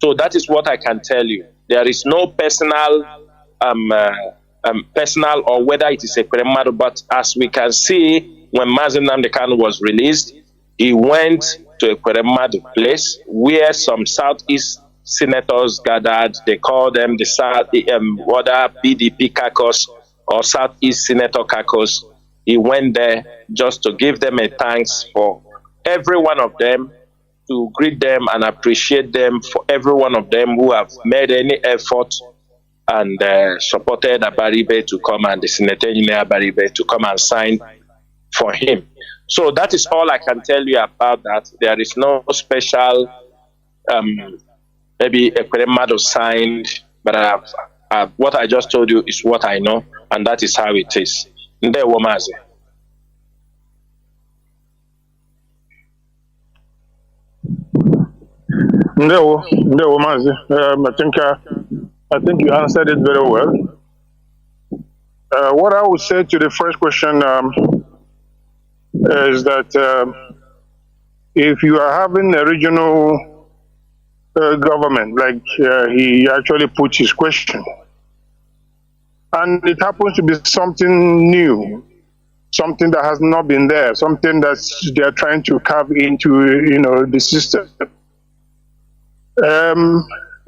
So that is what I can tell you. There is no personal, or whether it is a Ekweremadu, but as we can see, when Mazi Nnamdi Kanu was released, he went to a Ekweremadu place where some Southeast senators gathered. They call them the other PDP caucus or Southeast Senator caucus. He went there just to give them a thanks for every one of them, to greet them and appreciate them for every one of them who have made any effort and supported Abaribe to come, and the Senator Abaribe to come and sign for him. So that is all I can tell you about that. There is no special, maybe Ekweremadu signed But what I just told you is what I know, and that is how it is. Ndewo Mazi. Ndewo, Mazi. I think you answered it very well. What I would say to the first question is that if you are having a regional government, like he actually put his question, and it happens to be something new, something that has not been there, something that they are trying to carve into, the system.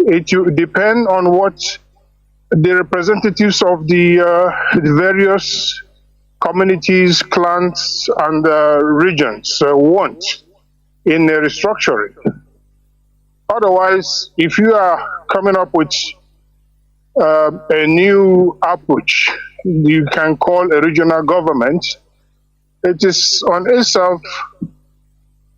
It will depend on what the representatives of the various communities, clans, and regions want in a restructuring. Otherwise, if you are coming up with a new approach you can call a regional government, it is on itself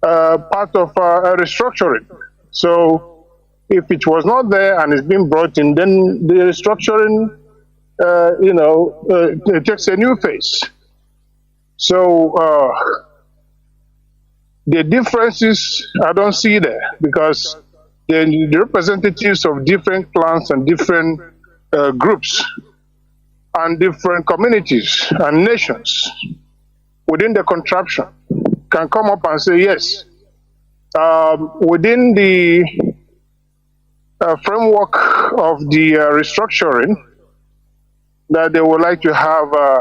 part of a restructuring. So if it was not there and it's been brought in, then the restructuring, it takes a new phase. So the differences I don't see there, because the representatives of different clans and different groups and different communities and nations within the contraption can come up and say, yes, within the framework of the restructuring, that they would like to have a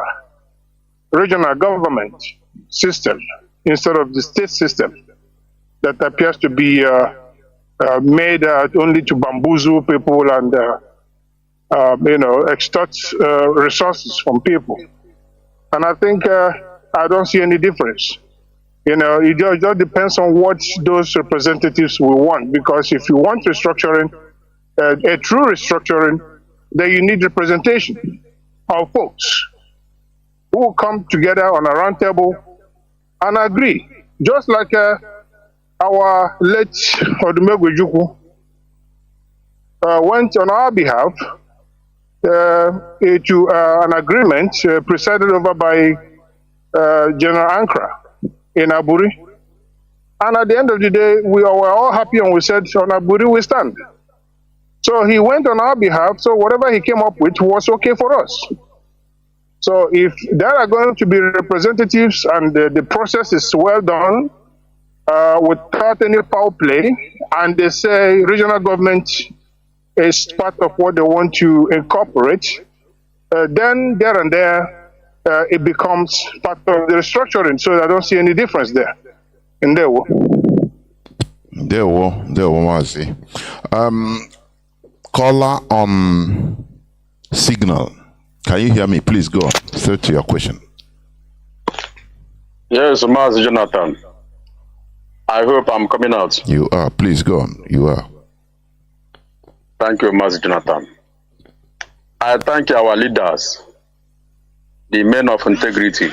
regional government system instead of the state system that appears to be made only to bamboozle people and extort resources from people. And I think I don't see any difference. It just depends on what those representatives will want, because if you want restructuring, a true restructuring, then you need representation of folks who will come together on a round table and agree. Just like our late Odumegwu went on our behalf to an agreement presided over by General Ankara in Aburi. And at the end of the day, we were all happy and we said, on Aburi we stand. So he went on our behalf, so whatever he came up with was okay for us. So if there are going to be representatives and the process is well done, without any foul play, and they say regional government is part of what they want to incorporate, then there and there it becomes part of the restructuring. So I don't see any difference there. And there was caller on signal. Can you hear me? Please go on. Straight to your question. Yes, Mazi Jonathan. I hope I'm coming out. You are. Please go on. You are. Thank you, Mazi Jonathan. I thank our leaders, the men of integrity.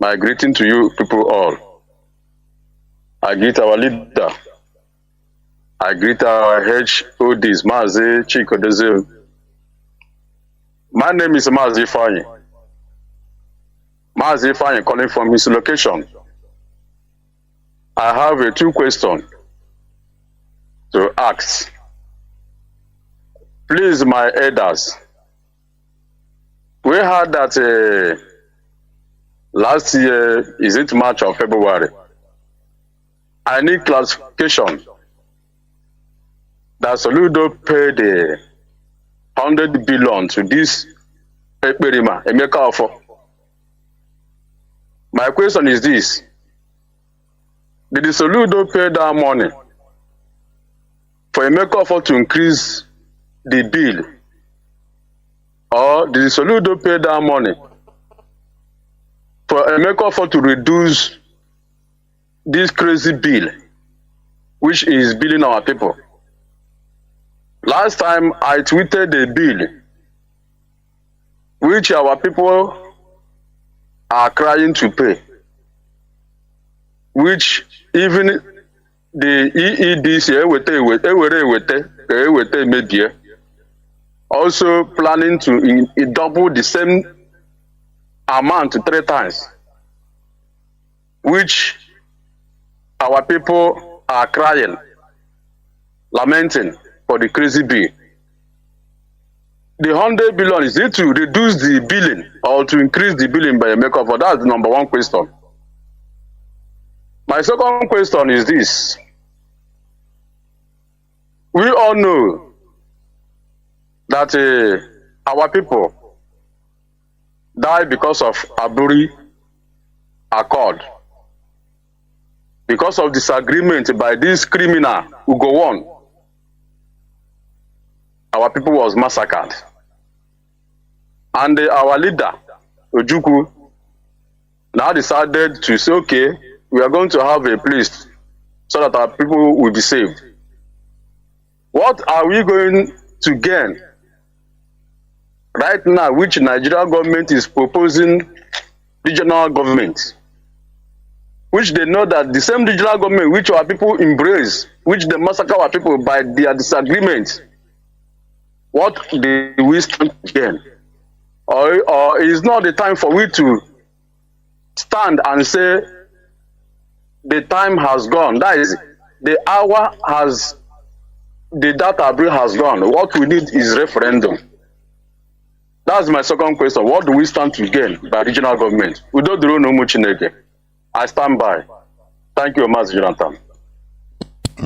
My greeting to you people all. I greet our leader. I greet our HODs, Mazi Chikodezu. My name is Mazi Fanyi. Mazi Fanyi calling from his location. I have two questions to ask. Please, my elders, we heard that last year, is it March or February? I need clarification that Soludo paid 100 billion to this Ekperima, Emeka Ofo. My question is this: did the Soludo pay that money for Emeka Ofo to increase the bill, or did the Soludo pay that money for Emeka Ofo to reduce this crazy bill, which is billing our people? Last time I tweeted a bill which our people are crying to pay, which even the EEDC also planning to double the same amount 3 times, which our people are crying, lamenting for the crazy bill. The 100 billion, is it to reduce the billing or to increase the billing by a makeup? That's the number one question. My second question is this. We all know that our people die because of Aburi Accord, because of disagreement by this criminal who go on. Our people was massacred. And our leader, Ojukwu, now decided to say, okay, we are going to have a place so that our people will be saved. What are we going to gain right now, which Nigeria government is proposing regional government, which they know that the same regional government which our people embrace, which they massacre our people by their disagreement, what do we stand to gain? Or is not the time for we to stand and say the time has gone? That is, the hour has, the data bill has gone. What we need is referendum. That's my second question. What do we stand to gain by regional government? We don't do no much. I stand by. Thank you, Mazi Jonathan.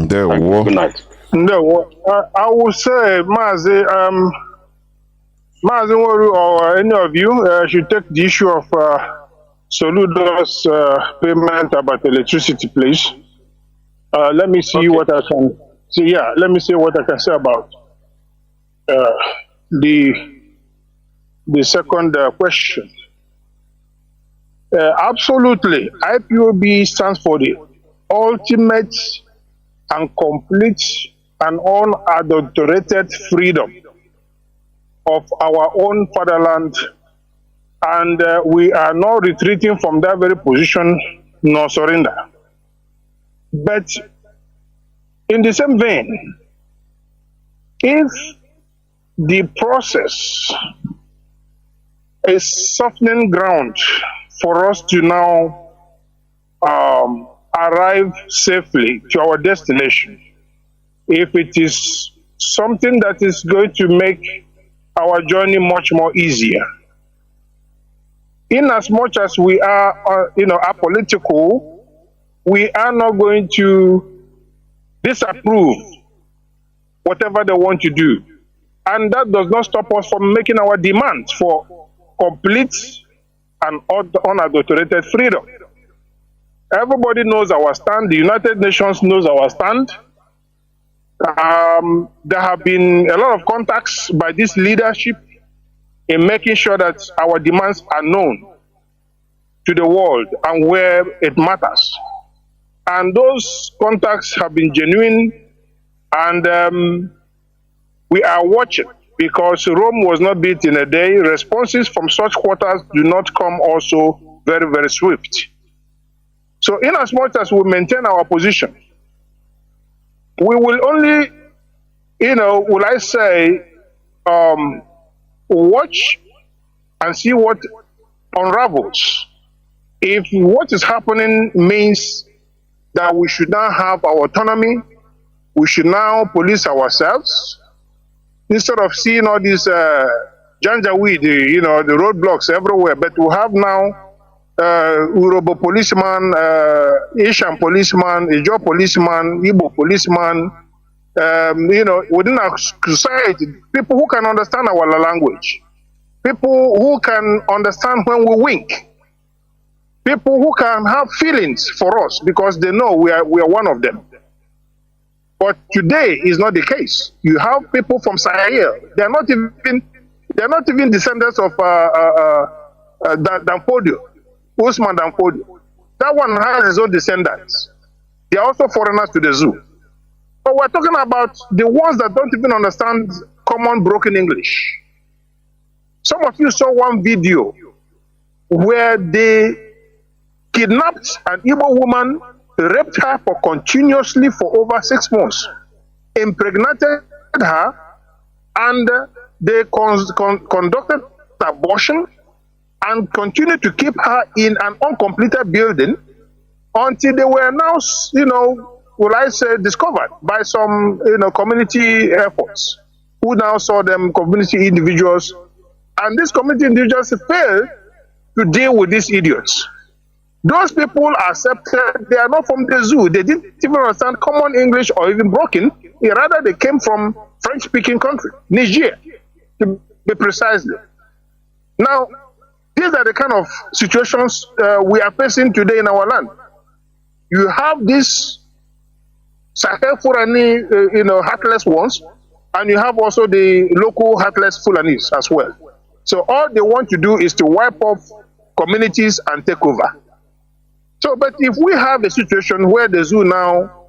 Good night. No, I would say, Mazi, or any of you should take the issue of Soludo's payment about electricity, please. Let me see what I can see. Yeah, let me see what I can say about the second question. Absolutely, IPOB stands for the ultimate and complete and unadulterated freedom of our own fatherland, and we are not retreating from that very position nor surrender. But in the same vein, if the process is softening ground for us to now arrive safely to our destination, if it is something that is going to make our journey much more easier, in as much as we are, apolitical, we are not going to disapprove whatever they want to do. And that does not stop us from making our demands for complete and unadulterated freedom. Everybody knows our stand. The United Nations knows our stand. There have been a lot of contacts by this leadership in making sure that our demands are known to the world and where it matters. And those contacts have been genuine, and we are watching, because Rome was not built in a day. Responses from such quarters do not come also very, very swift. So in as much as we maintain our position, we will only, will I say, watch and see what unravels. If what is happening means that we should now have our autonomy, we should now police ourselves, instead of seeing all these janjaweed, the roadblocks everywhere, but we have now Urobo policeman, Asian policeman, Ijo policeman, Igbo policeman, within our society, people who can understand our language, people who can understand when we wink, people who can have feelings for us because they know we are one of them. But today is not the case. You have people from Sahel. They are not even descendants of Danfodio, Usman Danfodio. That one has his own descendants. They are also foreigners to the zoo. But we're talking about the ones that don't even understand common broken English. Some of you saw one video where they kidnapped an Igbo woman, raped her continuously for over 6 months, impregnated her, and they conducted abortion and continued to keep her in an uncompleted building until they were now, will I say, discovered by some, community efforts who now saw them community individuals, and these community individuals failed to deal with these idiots. Those people accepted they are not from the zoo. They didn't even understand common English or even broken. Rather, they came from French-speaking country, Niger, to be precisely. Now, these are the kind of situations we are facing today in our land. You have these Sahel Fulani, heartless ones, and you have also the local heartless Fulanis as well. So all they want to do is to wipe off communities and take over. So, but if we have a situation where the zoo now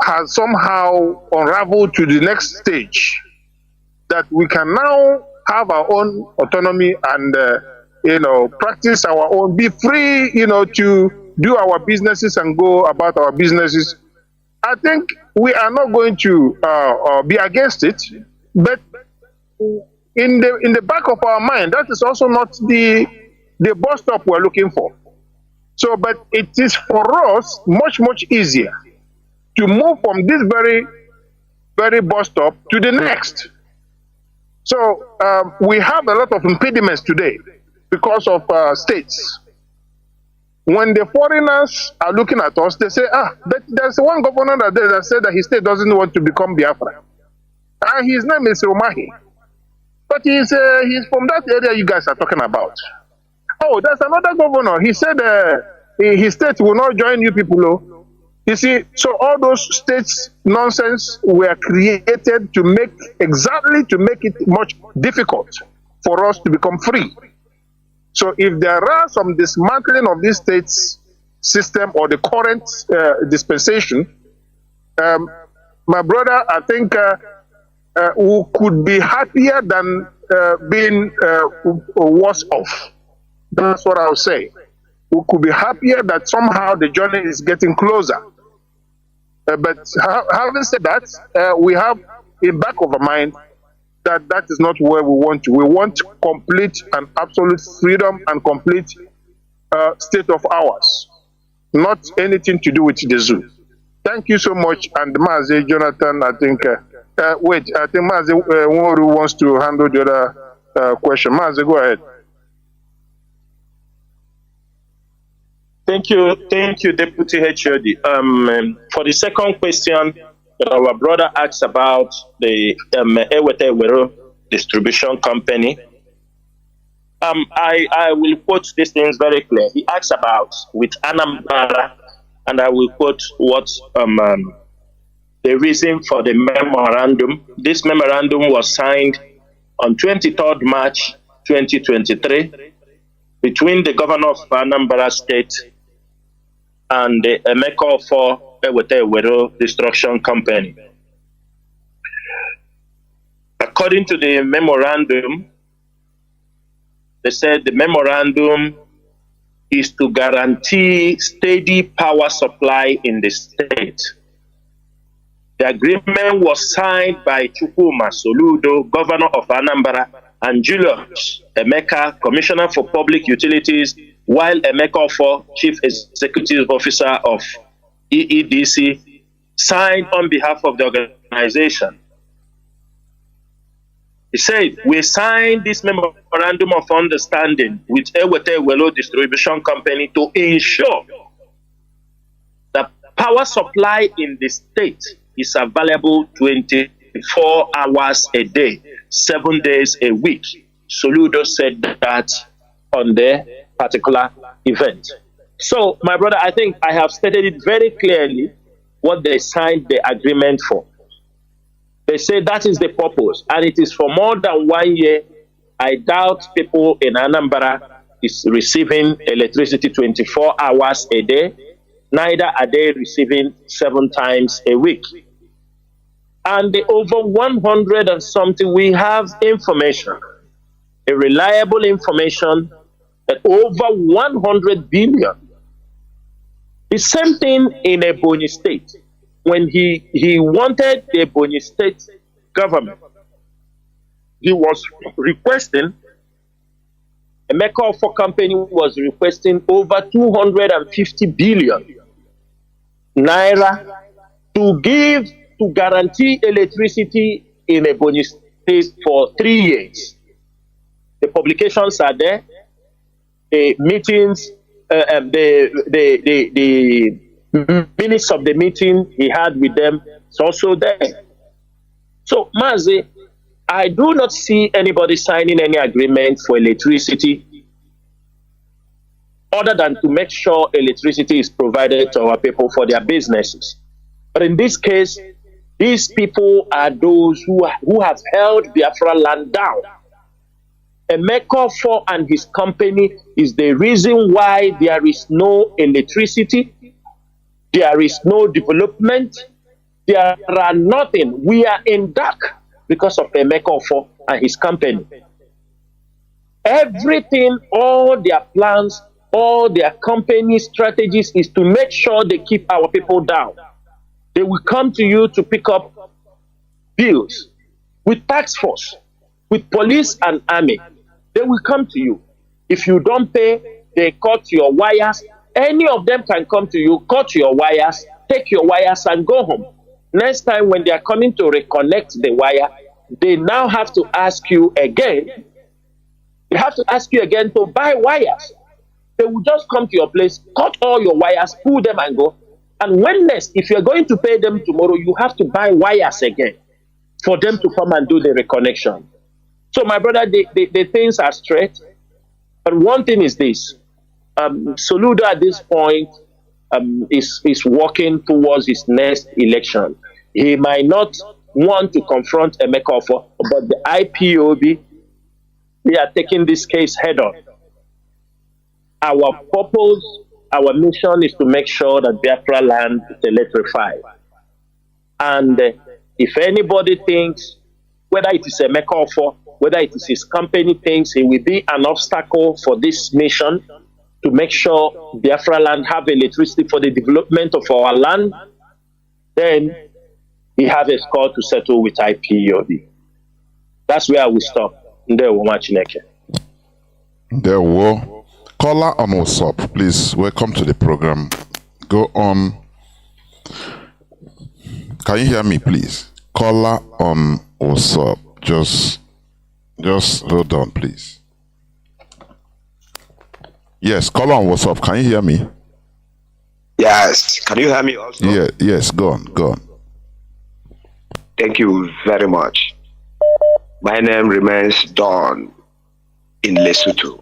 has somehow unraveled to the next stage, that we can now have our own autonomy and, practice our own, be free, to do our businesses and go about our businesses, I think we are not going to be against it, but in the back of our mind, that is also not the bus stop we're looking for. So, but it is for us much, much easier to move from this very, very bus stop to the next. So, we have a lot of impediments today because of states. When the foreigners are looking at us, they say, but there's one governor that said that his state doesn't want to become Biafra. And his name is Romahi. But he's from that area you guys are talking about. Oh, there's another governor. He said his state will not join you people. Oh. You see, so all those states nonsense were created to make it much difficult for us to become free. So if there are some dismantling of this state's system or the current dispensation, my brother, I think we could be happier than being worse off. That's what I would say. We could be happier that somehow the journey is getting closer. But having said that, we have in back of our mind that that is not where we want to. We want complete and absolute freedom and complete state of ours, not anything to do with the zoo. Thank you so much. And Mazi, Jonathan, I think, I think Mazi Nworu wants to handle the other question. Mazi, go ahead. Thank you, Deputy HOD. For the second question that our brother asked about the Ewete distribution company, I will quote these things very clear. He asked about with Anambra, and I will quote what the reason for the memorandum. This memorandum was signed on 23rd March 2023 between the governor of Anambra State and the Emeka for Ewete Destruction Company. According to the memorandum, they said the memorandum is to guarantee steady power supply in the state. The agreement was signed by Chukwuma Soludo, governor of Anambra, and Julius Emeka, commissioner for public utilities, while Emeka for chief executive officer of EEDC, signed on behalf of the organization. He said, we signed this memorandum of understanding with Ewete Distribution Company to ensure that power supply in the state is available 24 hours a day, 7 days a week. Soludo said that on the particular event. So, my brother, I think I have stated it very clearly what they signed the agreement for. They say that is the purpose, and it is for more than 1 year. I doubt people in Anambra is receiving electricity 24 hours a day, neither are they receiving 7 times a week. And the over 100 and something, we have information, a reliable information, that over 100 billion. The same thing in Ebonyi State. When he wanted the Ebonyi State government he was requesting, a Mecca for company was requesting over 250 billion naira to guarantee electricity in Ebonyi State for 3 years. The publications are there, the meetings, the minutes of the meeting he had with them is also there. So, Mazi, I do not see anybody signing any agreement for electricity other than to make sure electricity is provided to our people for their businesses. But in this case, these people are those who have held Biafra land down. Emeka Offor and his company is the reason why there is no electricity, there is no development, there are nothing. We are in dark because of Emeka Offor and his company. Everything, all their plans, all their company strategies is to make sure they keep our people down. They will come to you to pick up bills with tax force, with police and army. They will come to you. If you don't pay, they cut your wires. Any of them can come to you, cut your wires, take your wires and go home. Next time when they are coming to reconnect the wire, they now have to ask you again. They have to ask you again to buy wires. They will just come to your place, cut all your wires, pull them and go. And when next, if you're going to pay them tomorrow, you have to buy wires again for them to come and do the reconnection. So, my brother, the things are straight. But one thing is this. Soludo at this point is working towards his next election. He might not want to confront Emeka Offor, but the IPOB, we are taking this case head on. Our purpose, our mission is to make sure that Biafra land is electrified. And if anybody thinks, whether it is Emeka Offor, whether it is his company thinks he will be an obstacle for this mission to make sure Biafra land have electricity for the development of our land, then he have a score to settle with IPOB. That's where we stop. Ndewo Machineke. Ndewo. Caller on WhatsApp, please. Welcome to the program. Go on. Can you hear me, please? Caller on WhatsApp. Just hold on, please. Yes, caller on WhatsApp. Can you hear me? Yes. Can you hear me also? Yeah. Yes. Go on. Thank you very much. My name remains Don in Lesotho.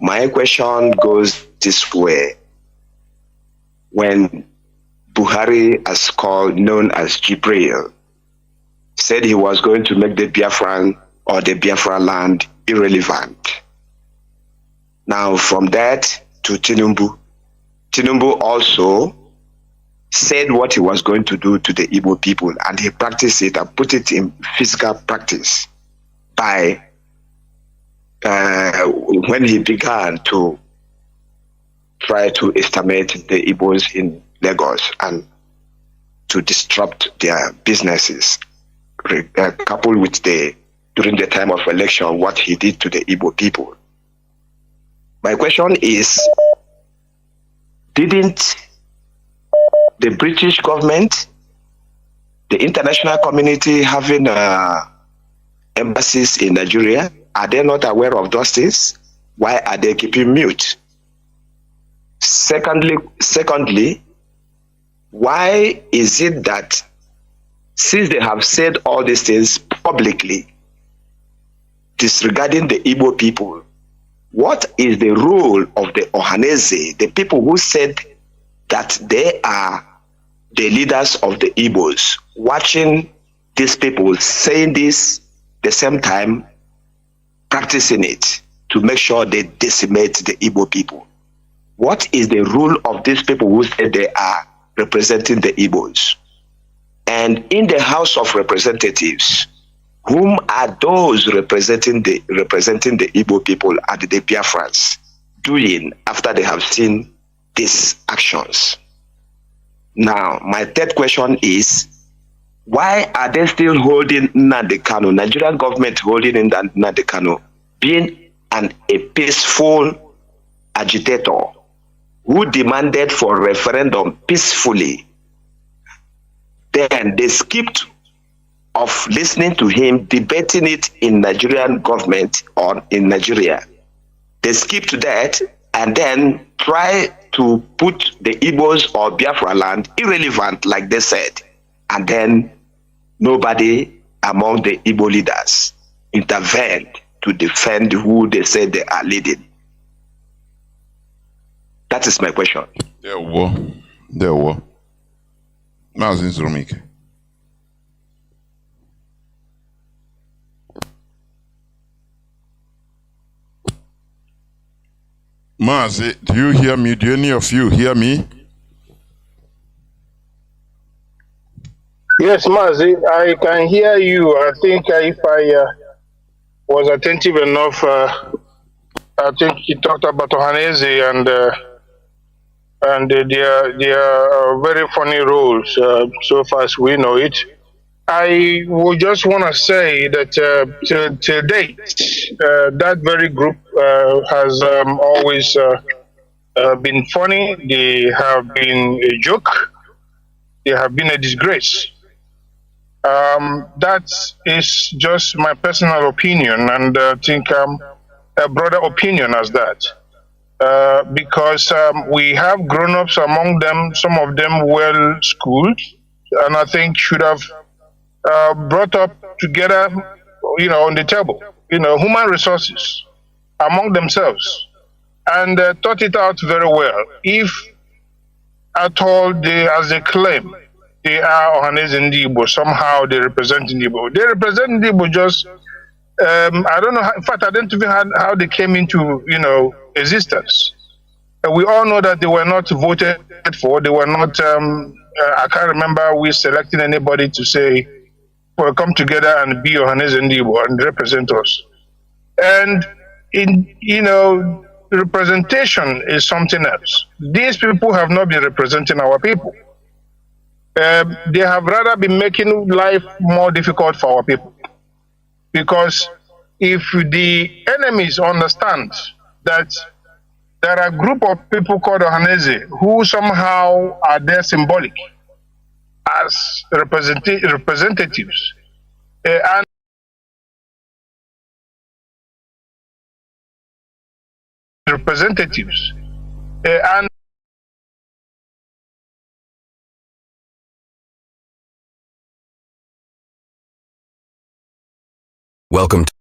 My question goes this way. When Buhari, as called, known as Jibril, said he was going to make the Biafran or the Biafra land irrelevant. Now, from that to Tinubu also said what he was going to do to the Igbo people, and he practiced it and put it in physical practice by when he began to try to estimate the Igbos in Lagos and to disrupt their businesses, coupled with during the time of election, what he did to the Igbo people. My question is, didn't the British government, the international community having embassies in Nigeria, are they not aware of those things? Why are they keeping mute? Secondly, why is it that since they have said all these things publicly, disregarding the Igbo people, what is the role of the Ohanese, the people who said that they are the leaders of the Igbos, watching these people saying this the same time, practicing it to make sure they decimate the Igbo people? What is the role of these people who say they are representing the Igbos? And in the House of Representatives, whom are those representing the Igbo people and the Biafrans doing after they have seen these actions? Now, my third question is, Why are they still holding Nnamdi Kanu, Nigerian government holding Nnamdi Kanu, being a peaceful agitator who demanded for referendum peacefully? Then they skipped of listening to him debating it in Nigerian government or in Nigeria. They skipped that and then try to put the Igbos or Biafra land irrelevant, like they said. And then nobody among the Igbo leaders intervened to defend who they said they are leading. That is my question. There were. Mazi Nzurumike. Mazi, do you hear me? Do any of you hear me? Yes, Mazi, I can hear you. I think if I was attentive enough, I think he talked about Ohaneze and their very funny roles so far as we know it. I would just want to say that till date, that very group has always been funny. They have been a joke. They have been a disgrace. That is just my personal opinion, and I think a broader opinion as that. Because we have grown-ups among them, some of them well-schooled, and I think should have brought up together, on the table, human resources among themselves, and thought it out very well. If at all as they claim, they are Ohaneze Ndigbo, somehow they represent Ndigbo. They represent Ndigbo just, I don't know, in fact, I don't even know how they came into, existence. We all know that they were not voted for. They were not, I can't remember we selecting anybody to say, well, come together and be Ohaneze Ndigbo and represent us. And, representation is something else. These people have not been representing our people. They have rather been making life more difficult for our people. Because if the enemies understand that there are a group of people called Ohaneze who somehow are there symbolic as representatives, and representatives, and welcome to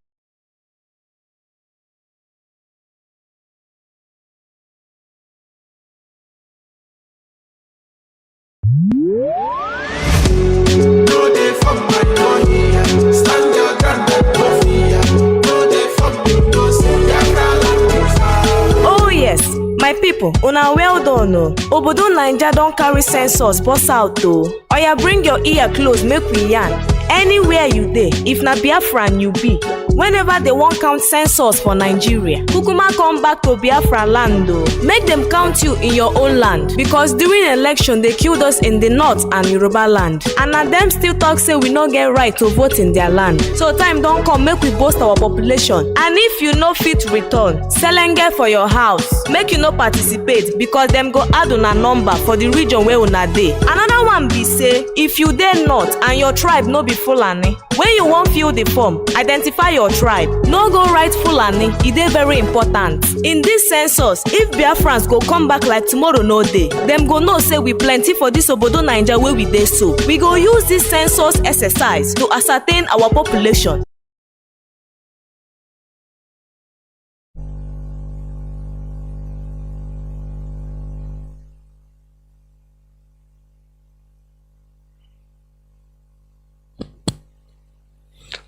Oh yes, my people, una well done o. Obodo Naija don carry census pass out o. Oya, bring your ear close make we yarn. Anywhere you dey, if na Biafran you be, whenever they wan count census for Nigeria, kukuma come back to Biafra land o. Make them count you in your own land, because during election they killed us in the north and Yoruba land, and na them still talk say we no get right to vote in their land. So time don come make we boost our population, and if you no fit return, selenge for your house, make you no participate, because them go add una number for the region where una dey. Another one be say, if you dey north and your tribe no be Fulani, when you wan fill the form, identify your tribe. No go write Fulani, e dey very important. In this census, if Biafrans go come back like tomorrow no dey, them go know say we plenty for this obodo Naija where we dey so. We go use this census exercise to ascertain our population.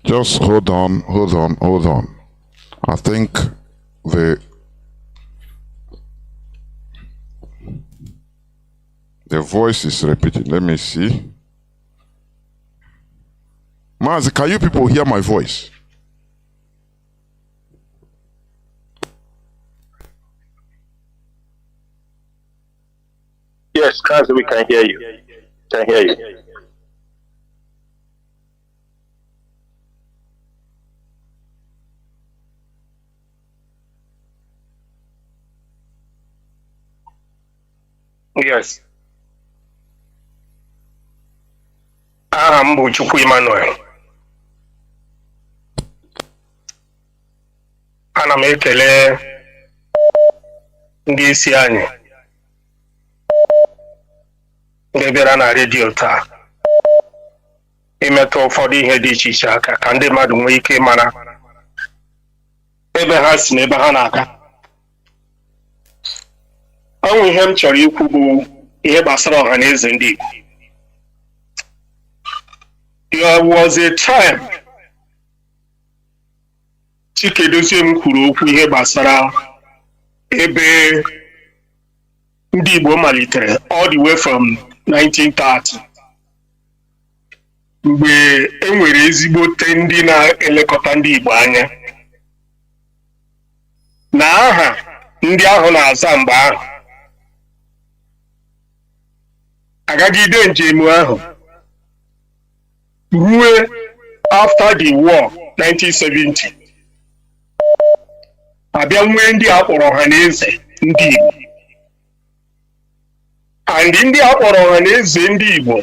Just hold on. I think the voice is repeating. Let me see. Mazi, can you people hear my voice? Yes, Mazi, we can hear you. Can hear you. Yes. Aha m bụ Chukwu Emmanuel. Ana m ekele ndị isi anyị ndị bịara na redio taa imetụ ụfọdụ ihe dị iche iche aka ka ndị mmadụ nwee ike mara ebe ha si na ebe ha na-aga. Ọnwụ ihe m chọrọ ikwu bụ ihe gbasara ọha na eze ndị Igbo. There was a time Chinedu kwuru okwu ihe gbasara ebe ndị Igbo malitere all the way from 1930 mgbe e nwere ezigbote ndị na-elekọta ndị Igbo anya na aha ndị ahụ na-aza mgbe ahụ agagide njem ahụ ruo after the war 1970 abịa nwee ndị akpọrọ ọha na eze ndị Igbo, and ndị akpọrọ ọha na eze ndị Igbo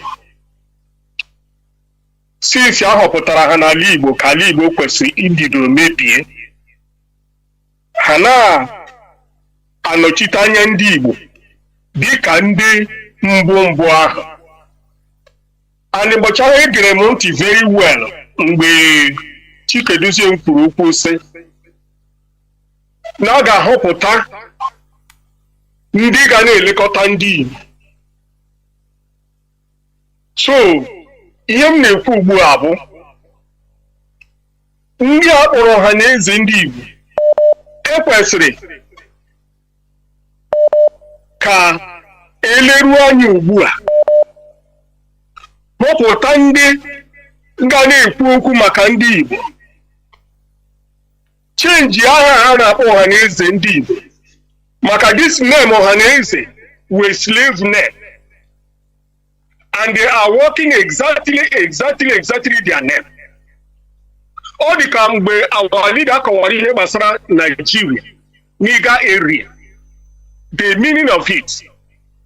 since ahọpụtara ha n'ala Igbo ka ala Igbo kwesịrị ibido mebie, ha na-anọchite anya ndị Igbo dịka ndị mbụ ahụ. And ụbọchị egere m ntị very well mgbe Chinedu kwuru okwu sị na ọ ga-ahọpụta ndị ga na-elekọta ndị Igbo. So ihe m na-ekwu ugbu a bụ ndị akpọrọ ọha na eze ndị Igbo ekwesịrị ka eleruo anya ugbu a họpụta ndị ga na-ekwu okwu maka ndị Igbo, chenji aha ha na-akpọ ọha na eze ndị Igbo maka this name ọha na eze were slave name and they are working exactly their name. Ọ dị ka mgbe our leader kọwara ihe gbasara Nigeria Niger area, the meaning of it,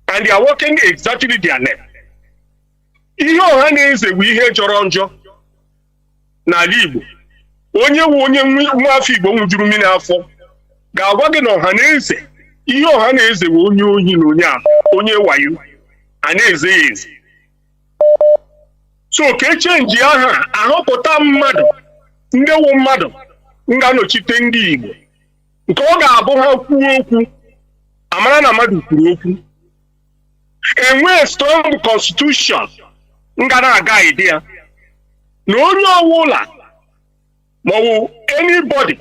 and they are working exactly their name. Ihe ọha na eze bụ ihe jọrọ njọ n'ala Igbo. Onye nwa afọ Igbo nwụjuru mmiri afọ ga-agwa gị na ọha na eze ihe ọha na eze bụ onye ohi na onye wayo a na-eze ya eze. So ka echenji aha ahọpụta mmadụ ndị wụ mmadụ ga-anọchite ndị Igbo nke ọ ga-abụ ha kwuo okwu amara na mmadụ kwuru okwu, enwee strong constitution nga na-aga ide ya na onye ọbụla maọbụ anybody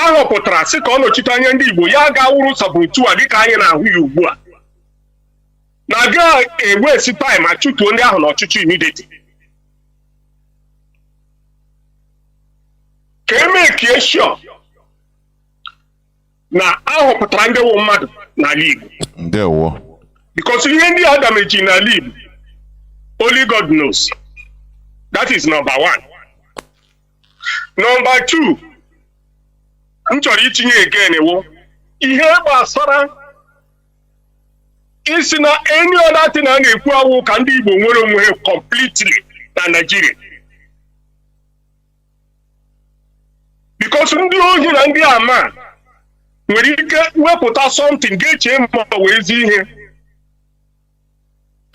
ahọpụtara sị ka ọ nọchite anya ndị Igbo ya ga-awụrụ sabotu a dịka anyị na-ahụ ya ugbu a na ga-ewesi time achụtuo ndị ahụ n'ọchịchị immediately. Ka emekie sure na ahọpụtara ndị wụ mmadụ n'ala Igbo. Ndewo. Because ihe ndị a dameji n'ala Igbo only God knows. That is number one. Number two, m chọrọ itinye again ewo ihe gbasara isi na any other thing a na-ekwu awụ ka ndị Igbo nwere onwe ha completely na Nigeria. Because ndị ohi na ndị ama nwere ike wepụta something ga-eche ma wee ezi ihe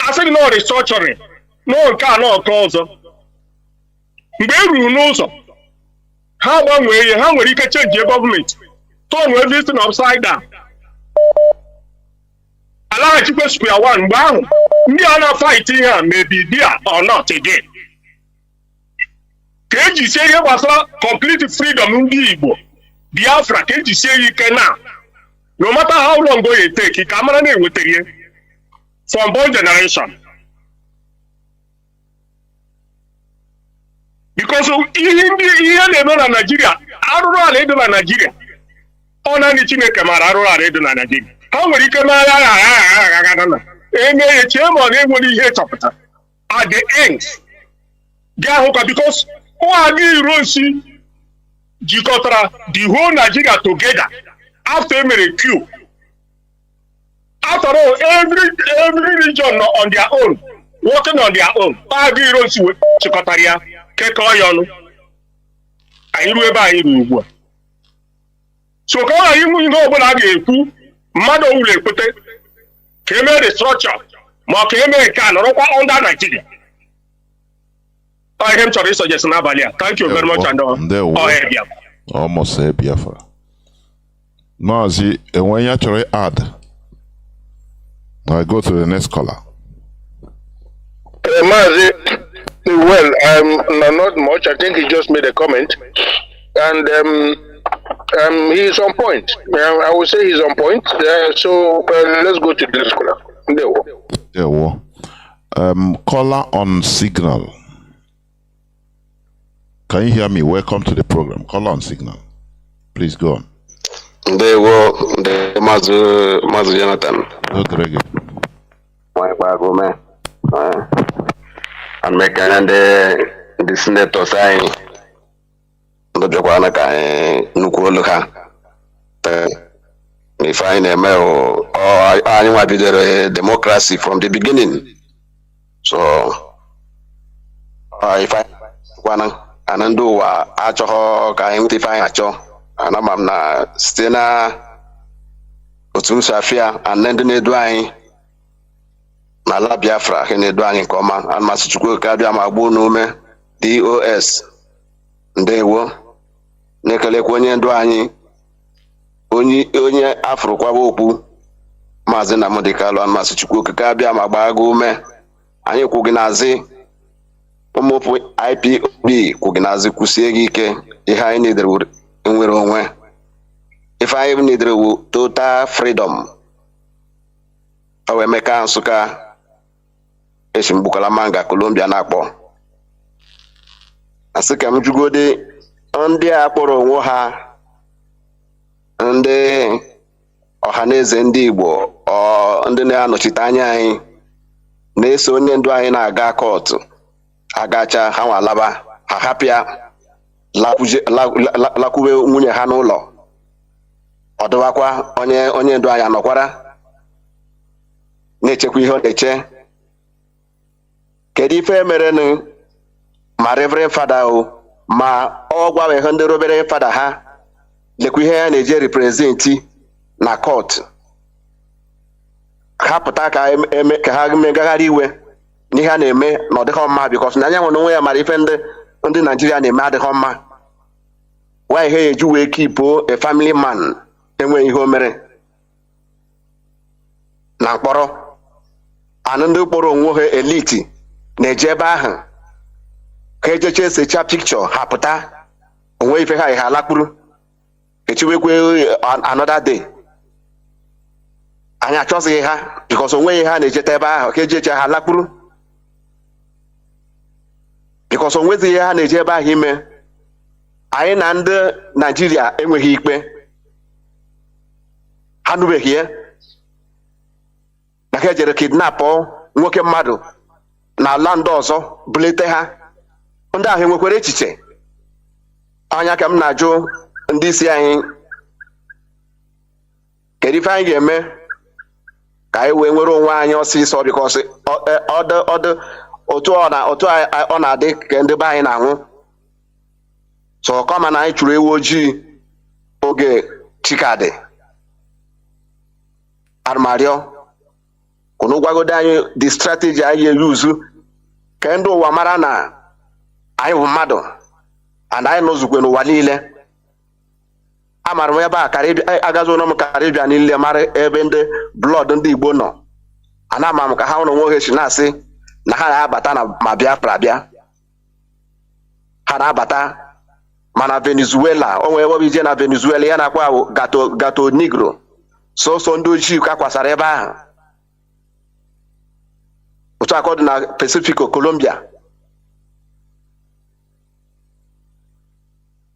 asịrị na restructuring no nke a na ọka ọzọ. Mgbe e ruru n'ụzọ ha gbanwee ihe, ha nwere ike change gọọmenti turn everything upside down, alaghachikwa square one. Mgbe ahụ ndị a na-fight ihe a maybe there or not again. Ka eji sie ihe gbasara complete freedom ndị Igbo Biafra ka eji sie ike na no matter how long it take ka amara na-enwetara ihe from one generation. Because ihe na-eme na Nigeria arụrụ ala edo na Nigeria ọ naanị Chineke mara arụrụ ala edo na Nigeria. Ha nwere ike mara agha eme eche ma ọ na-enwere ihe chọpụta at the end ga-ahụkwa because ụadị iro nsi jikọtara the whole Nigeria together after emere coup. After all, every region on their own, working on their own. Every region Chikotaria, Kekoyon, and you ever. So come you know what I gave you, Mother will put it, came the structure, Mark can under Nigeria. I am sorry, suggestion Avalia. Thank you very much, and almost say Biafra. Mazi, and when you actually add, I go to the next caller. Mazi, well, not much. I think he just made a comment, and he is on point. I would say he's on point. So let's go to the next caller. There were caller on signal. Can you hear me? Welcome to the program. Caller on signal. Please go on. There were the Mazi Jonathan. Not regular. My bago man. And make and the senator sign the Japan Nukuloka. If I name or I might be the democracy from the beginning. So if I want anando acho ka imtify acho anamam na stena otu safia anende na-edu anyị na la Biafra ke na-edu anyị nke ọma anmasị Chukwu ka bịa ma gbuo n'ume HDOS ndewo na-ekelekwa onye ndu anyị onye afụrụkwaba okwu Maazị Nnamdi Kanu anmasị Chukwu ka bịa ma gbaa gị ume anyị kwughị n'azị ụmụpụ IPOB kwughị n'azị kwụsie gị ike ihe anyị nidere nwere onwe ife anyị nidere wu total freedom o Emeka Nsụka esi mgbukala manga Colombia na-akpọ asị ka m jugode ndị a kpọrọ onwe ha ndị ọhaneze ndị Igbo ndị na-anọchite anya anyị na-eso onye ndu anyị na-aga kọtụ agacha ha nwalaba ha hapịa lakwube nwunye ha n'ụlọ ọdụwakwa onye ndu anyị anọkwara na-echekwa ihe ọ na-eche. Kedu ife merenụ ma Reverend Fada o ma ọ gwawe ndị robere fada ha lekwa ihe ya na-eje representi na kọtụ ha pụta ka ha megagharị iwe n'ihe a na-eme na ọdịghị mma bikọs na anya nwere onwe ya mara ife ndị Naijiria na-eme adịghị mma nwa ihe ya eji wee kipo a family man enweghị ihe o mere na mkpọrọ anụ ndị kpọrọ onwe ha eliti na-eje ebe ahụ ka ejeche esecha pikchọ ha pụta onwe ife ha ihe alakpuru echiwekwe another day anyị achọzighị ha bikọs onweghị ha na-ejeta ebe ahụ ka ejeche ha alakpuru bikọs onwezighị ha na-eje ebe ahụ ime. Anyị na ndị Naijiria enweghị ikpe ha nụbeghị ya na ha ejere kidnapụ nwoke mmadụ na ala ndị ọzọ bulete ha. Ndị ahụ enwekwara echiche anya ka m na-ajụ ndị isi anyị kedu ife anyị ga-eme ka anyị wee nwere onwe anyị ọsịsọ bikọs otu ọ na-adị ka ndị be anyị na-anwụ so kọma na anyị chụrụ ewu ojii oge chikadị arụmarịọ kwụnụ gwagodo anyị the strategy anyị eyuzu ka ndị ụwa mara na anyị bụ mmadụ and anyị nọzukwe n'ụwa niile. Amara m ebe a agazuola m Karibia niile mara ebe ndị blọd ndị Igbo nọ ana ama m ka ha nwere onwe ha si na-asị na ha na-abata na ma Biafra bịa ha na-abata mana Venezuela onwe ebe ije na Venezuela ya na-akwa gato negro so ndị ojii ka kwasara ebe ahụ otu akọdụ na Pacifico Colombia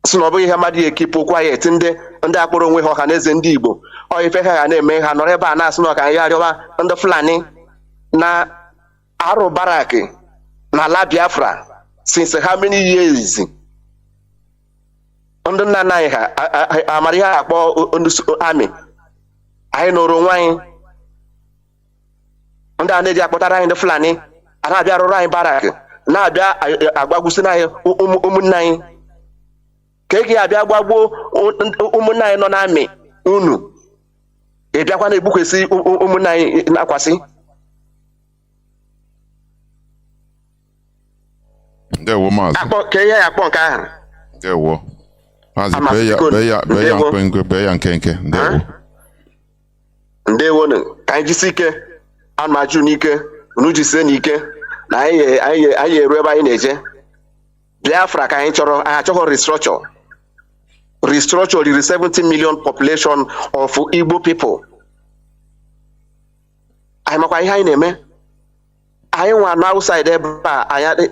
sị na ọ bụghị ihe mmadụ ekipụ kwayet ndị akpọrọ onwe ha ọha na eze ndị Igbo ọ ife ha na-eme ha nọrọ ebe a na-asị na ọka ya arịọba ndị Fulani na arụ baraki na ala Biafra since how many years ndị nna nna anyị ha amara ihe akpọ amị anyị nọrọ onwe anyị ndị a na-eji akpọtara anyị ndị Fulani a na-abịa rụrụ anyị barak na-abịa agbagbusi anyị ụmụnne anyị ka ị ga-abịa gbagbuo ụmụnne anyị nọ n'amị unu ị bịakwa na-egbukwesị ụmụnne anyị na-akwasị. Ndewo Mazi. Ka ihe ya akpọ nke ahụ. Ndewo. Mazi be ya nkenke. Ndewo. Ndewo ka anyị jisi ike anụmajụ n'ike unu jisie n'ike na anyị eru ebe anyị na-eje. Biafra ka anyị chọrọ, anyị achọghị restructure the 70 million population of Igbo people. Anyị makwa ihe anyị na-eme. Anyị nwa na outside ebe a anyị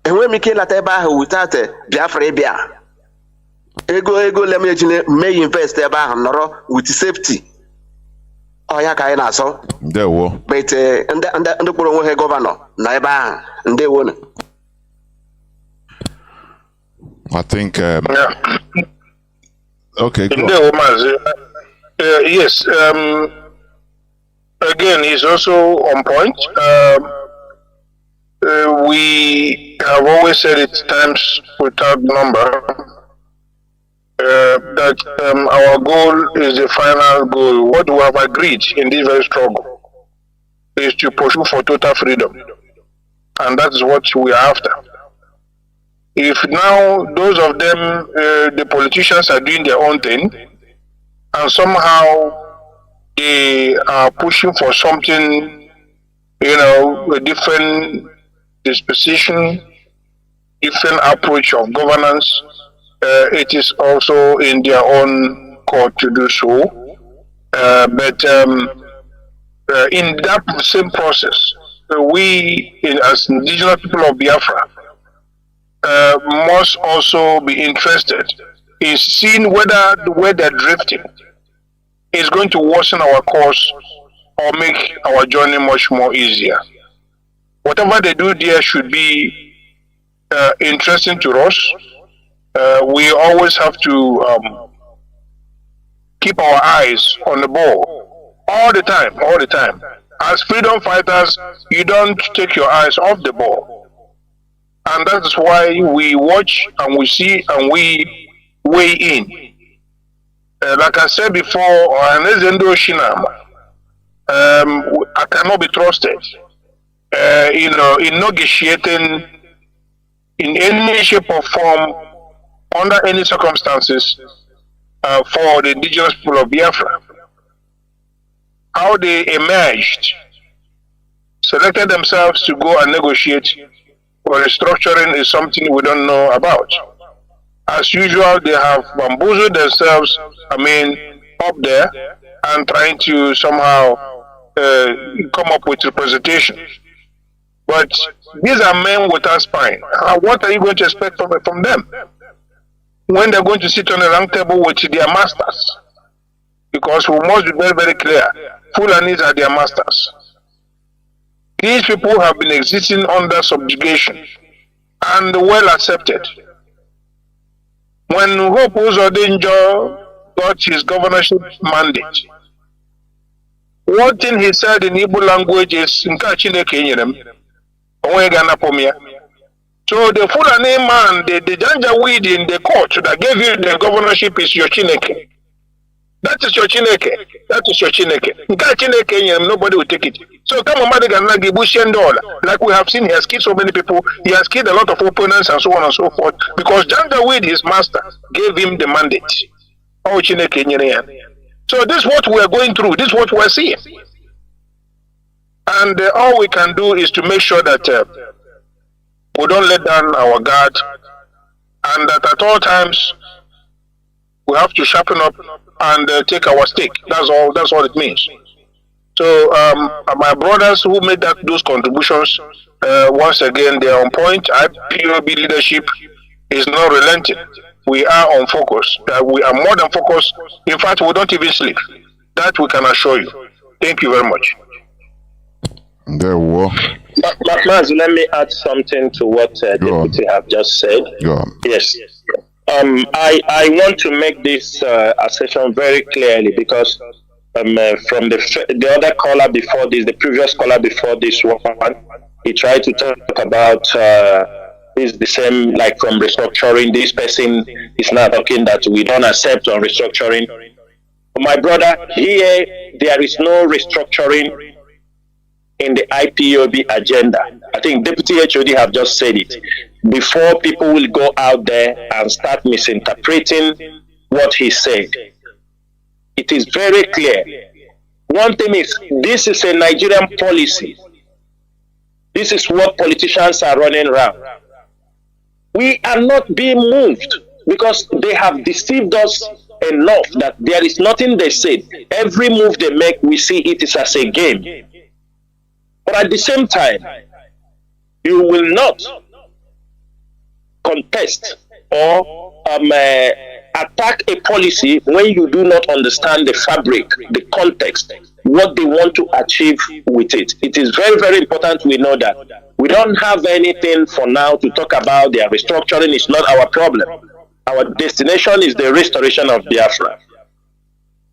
enweghị m ike ịlata ebe ahụ without Biafra ịbịa. Ego lem ejine mee invest ebe ahụ nọrọ with safety. Ọya ka anyị na-asọ. Ndewo. But ndị kpọrọ onwe ha gọvanọ na ebe ahụ. Ndewo. I think okay, go Ndewo Mazi. Yes, again, he's also on point. We have always said it times without number that our goal is the final goal. What we have agreed in this very struggle is to pursue for total freedom, and that is what we are after. If now those of them, the politicians, are doing their own thing, and somehow they are pushing for something, a different disposition, different approach of governance, it is also in their own court to do so. But in that same process, we, as indigenous people of Biafra, must also be interested in seeing whether the way they're drifting is going to worsen our course or make our journey much more easier. Whatever they do there should be interesting to us. We always have to keep our eyes on the ball all the time. As freedom fighters, you don't take your eyes off the ball. And that is why we watch and we see and we weigh in. Like I said before, I cannot be trusted. In negotiating in any shape or form, under any circumstances, for the indigenous people of Biafra. How they emerged, selected themselves to go and negotiate for restructuring is something we don't know about. As usual, they have bamboozled themselves, up there and trying to somehow come up with representation. But these are men without spine. What are you going to expect from them when they're going to sit on a round table with their masters? Because we must be very, very clear. Fulanis are their masters. These people have been existing under subjugation and well accepted. When Hope Uzodinjo got his governorship mandate, one thing he said in Igbo language is Nka Chineke nyerem, onwe Ghana pomia. So the Fulani man, the Janjaweed in the court that gave you the governorship is your Chineke. That is your Chineke. That is your Chineke. Nka Chineke nyerem, nobody will take it. So come on, like we have seen, he has killed so many people, he has killed a lot of opponents and so on and so forth, because Janjaweed, his master, gave him the mandate. Oh, Chineke nyerem. So this is what we are going through, this is what we are seeing. And all we can do is to make sure that we don't let down our guard, and that at all times we have to sharpen up and take our stake. That's all it means. So my brothers who made those contributions, once again, they are on point. IPOB leadership is not relenting. We are on focus. We are more than focused. In fact, we don't even sleep. That we can assure you. Thank you very much. There were. Mazi, let me add something to what Deputy have just said. Go on. Yes. I want to make this assertion very clearly, because from the other caller before this, the previous caller before this one, he tried to talk about this the same, like from restructuring. This person is now talking that we don't accept on restructuring. My brother, here there is no restructuring in the IPOB agenda. I think Deputy HOD have just said it. Before people will go out there and start misinterpreting what he said, it is very clear. One thing is, this is a Nigerian policy. This is what politicians are running around. We are not being moved because they have deceived us enough that there is nothing they said. Every move they make, we see it is as a game. But at the same time, you will not contest or attack a policy when you do not understand the fabric, the context, what they want to achieve with it. It is very, very important we know that. We don't have anything for now to talk about their restructuring. It's not our problem. Our destination is the restoration of Biafra.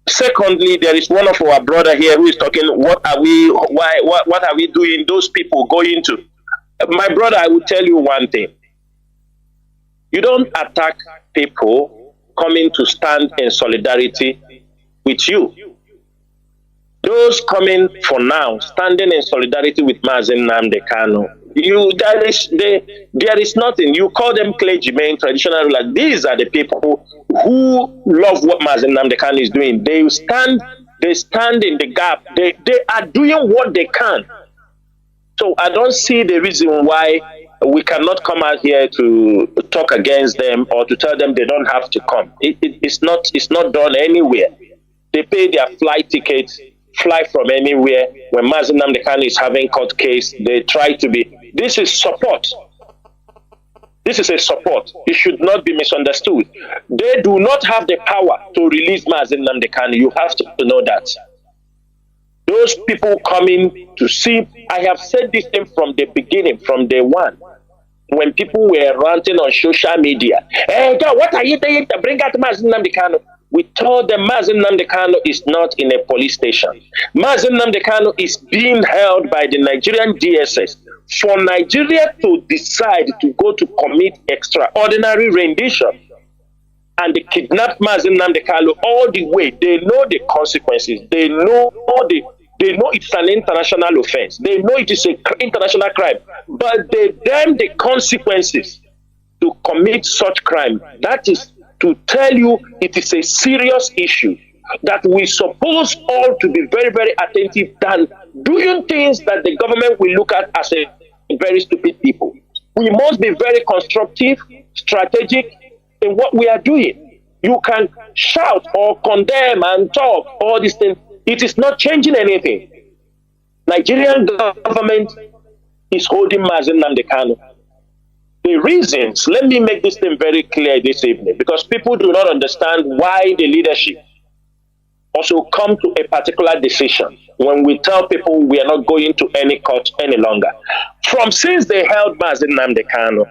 Secondly, there is one of our brother here who is talking, what are we doing, those people going to? My brother, I will tell you one thing. You don't attack people coming to stand in solidarity with you. Those coming for now, standing in solidarity with Mazi Nnamdi Kanu, there is nothing. You call them clergymen, traditional rulers. These are the people who love what Mazi Nnamdi Kanu is doing. They stand in the gap. They are doing what they can. So I don't see the reason why we cannot come out here to talk against them or to tell them they don't have to come. It's not done anywhere. They pay their flight tickets, fly from anywhere. When Mazi Nnamdi Kanu is having court case, they try to be. This is support. This is a support. It should not be misunderstood. They do not have the power to release Mazi Nnamdi Kanu. You have to know that. Those people coming to see, I have said this thing from the beginning, from day one. When people were ranting on social media, hey, God, what are you doing to bring out Mazi Nnamdi Kanu? We told them Mazi Nnamdi Kanu is not in a police station. Mazi Nnamdi Kanu is being held by the Nigerian DSS for Nigeria to decide to go to commit extraordinary rendition and they kidnap Mazi Nnamdi Kanu all the way. They know the consequences. They know it's an international offense. They know it is an international crime. But they damn the consequences to commit such crime. That is to tell you it is a serious issue that we suppose all to be very, very attentive than doing things that the government will look at as a very stupid people. We must be very constructive, strategic in what we are doing. You can shout or condemn and talk all these things. It is not changing anything. Nigerian government is holding Mazi Nnamdi Kanu. The reasons, let me make this thing very clear this evening, because people do not understand why the leadership also come to a particular decision when we tell people we are not going to any court any longer. Since they held Mazi Nnamdi Kanu,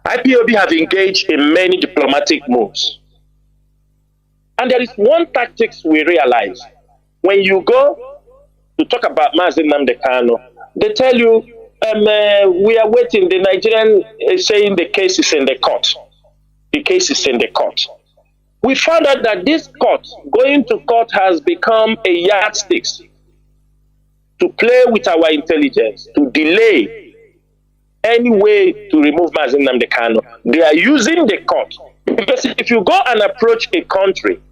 IPOB have engaged in many diplomatic moves. And there is one tactic we realize. When you go to talk about Mazi Nnamdi Kanu, they tell you, we are waiting. The Nigerian is saying the case is in the court. The case is in the court. We found out that this court, going to court, has become a yardstick to play with our intelligence, to delay any way to remove Mazi Nnamdi Kanu. They are using the court. Because if you go and approach a country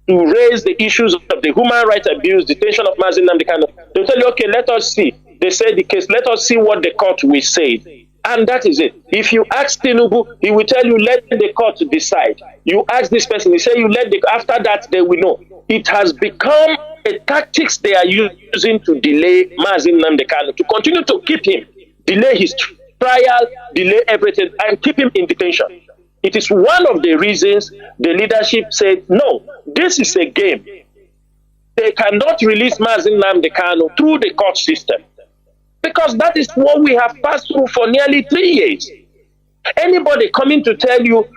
to raise the issues of the human rights abuse, detention of Mazi Nnamdi Kanu, they'll tell you, okay, let us see. They say the case, let us see what the court will say. And that is it. If you ask Tinubu, he will tell you, let the court decide. You ask this person, he say, after that, they will know. It has become a tactics they are using to delay Mazi Nnamdi Kanu, to continue to keep him, delay his trial, delay everything, and keep him in detention. It is one of the reasons the leadership said, no, this is a game. They cannot release Mazi Nnamdi Kanu through the court system. Because that is what we have passed through for nearly 3 years. Anybody coming to tell you,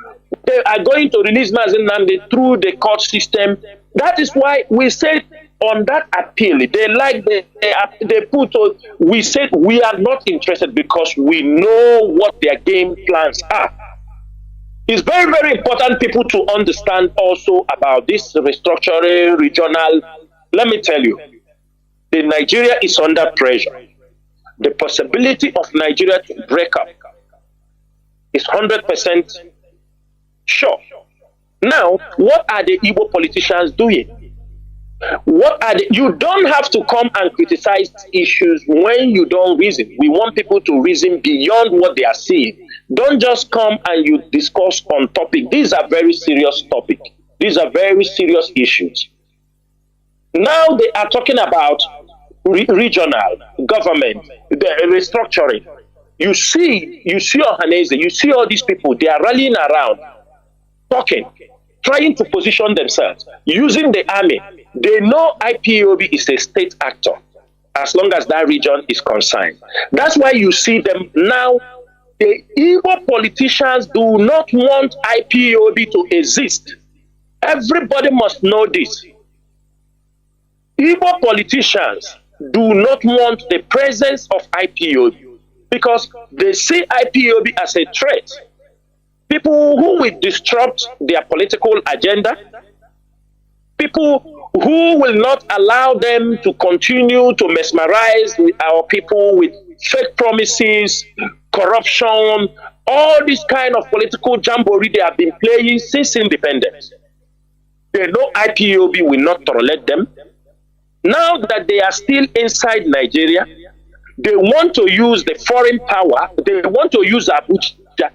They are going to release Mazi Nnamdi through the court system. That is why we said on that appeal, they put on, we said we are not interested because we know what their game plans are. It's very, very important people to understand also about this restructuring regional. Let me tell you, the Nigeria is under pressure. The possibility of Nigeria to break up is 100% sure. Now, what are the Igbo politicians doing? You don't have to come and criticize issues when you don't reason. We want people to reason beyond what they are seeing. Don't just come and you discuss on topic. These are very serious topics. These are very serious issues. Now they are talking about regional government, the restructuring. You see Ohaneze, you see all these people, they are rallying around, talking, trying to position themselves, using the army. They know IPOB is a state actor as long as that region is concerned. That's why you see them now. The Igbo politicians do not want IPOB to exist. Everybody must know this. Igbo politicians do not want the presence of IPOB because they see IPOB as a threat. People who will disrupt their political agenda, people who will not allow them to continue to mesmerize our people with fake promises, corruption, all this kind of political jamboree they have been playing since independence. They know IPOB will not tolerate them. Now that they are still inside Nigeria, they want to use the foreign power, they want to use Abuja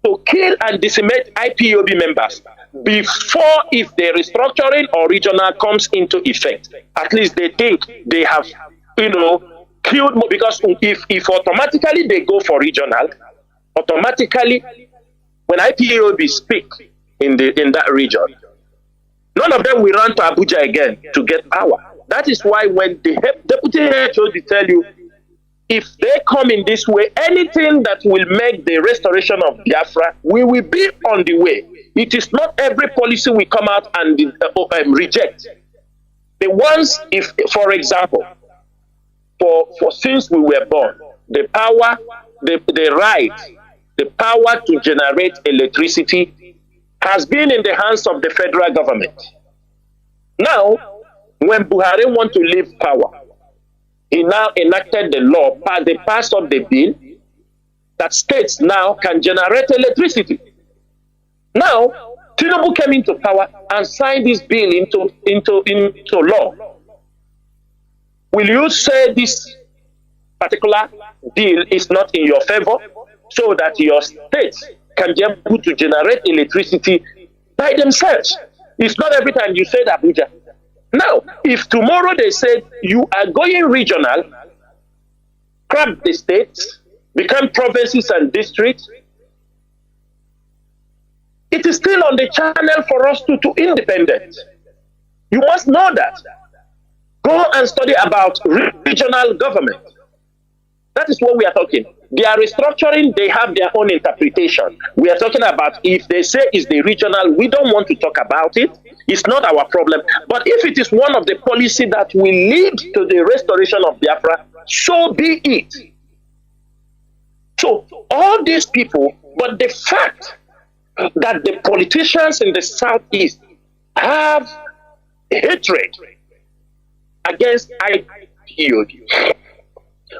to kill and decimate IPOB members before if the restructuring or regional comes into effect. At least they think they have, killed more, because if automatically they go for regional, automatically when IPOB speak in that region, none of them will run to Abuja again to get power. That is why when the deputy HOD tell you, if they come in this way, anything that will make the restoration of Biafra, we will be on the way. It is not every policy we come out and reject. The ones, if, for example, for since we were born, the power, the right, the power to generate electricity has been in the hands of the federal government. Now, when Buhari want to leave power, he now enacted the law, they passed on the bill that states now can generate electricity. Now, Chinedu came into power and signed this bill into law. Will you say this particular deal is not in your favor so that your state can be able to generate electricity by themselves? It's not every time you say that, Abuja. Now, if tomorrow they said you are going regional, scrap the states, become provinces and districts, it is still on the channel for us to independence. You must know that. Go and study about regional government. That is what we are talking. They are restructuring, they have their own interpretation. We are talking about if they say it's the regional, we don't want to talk about it. It's not our problem. But if it is one of the policy that will lead to the restoration of Biafra, so be it. So all these people, but the fact that the politicians in the Southeast have hatred against IPOB.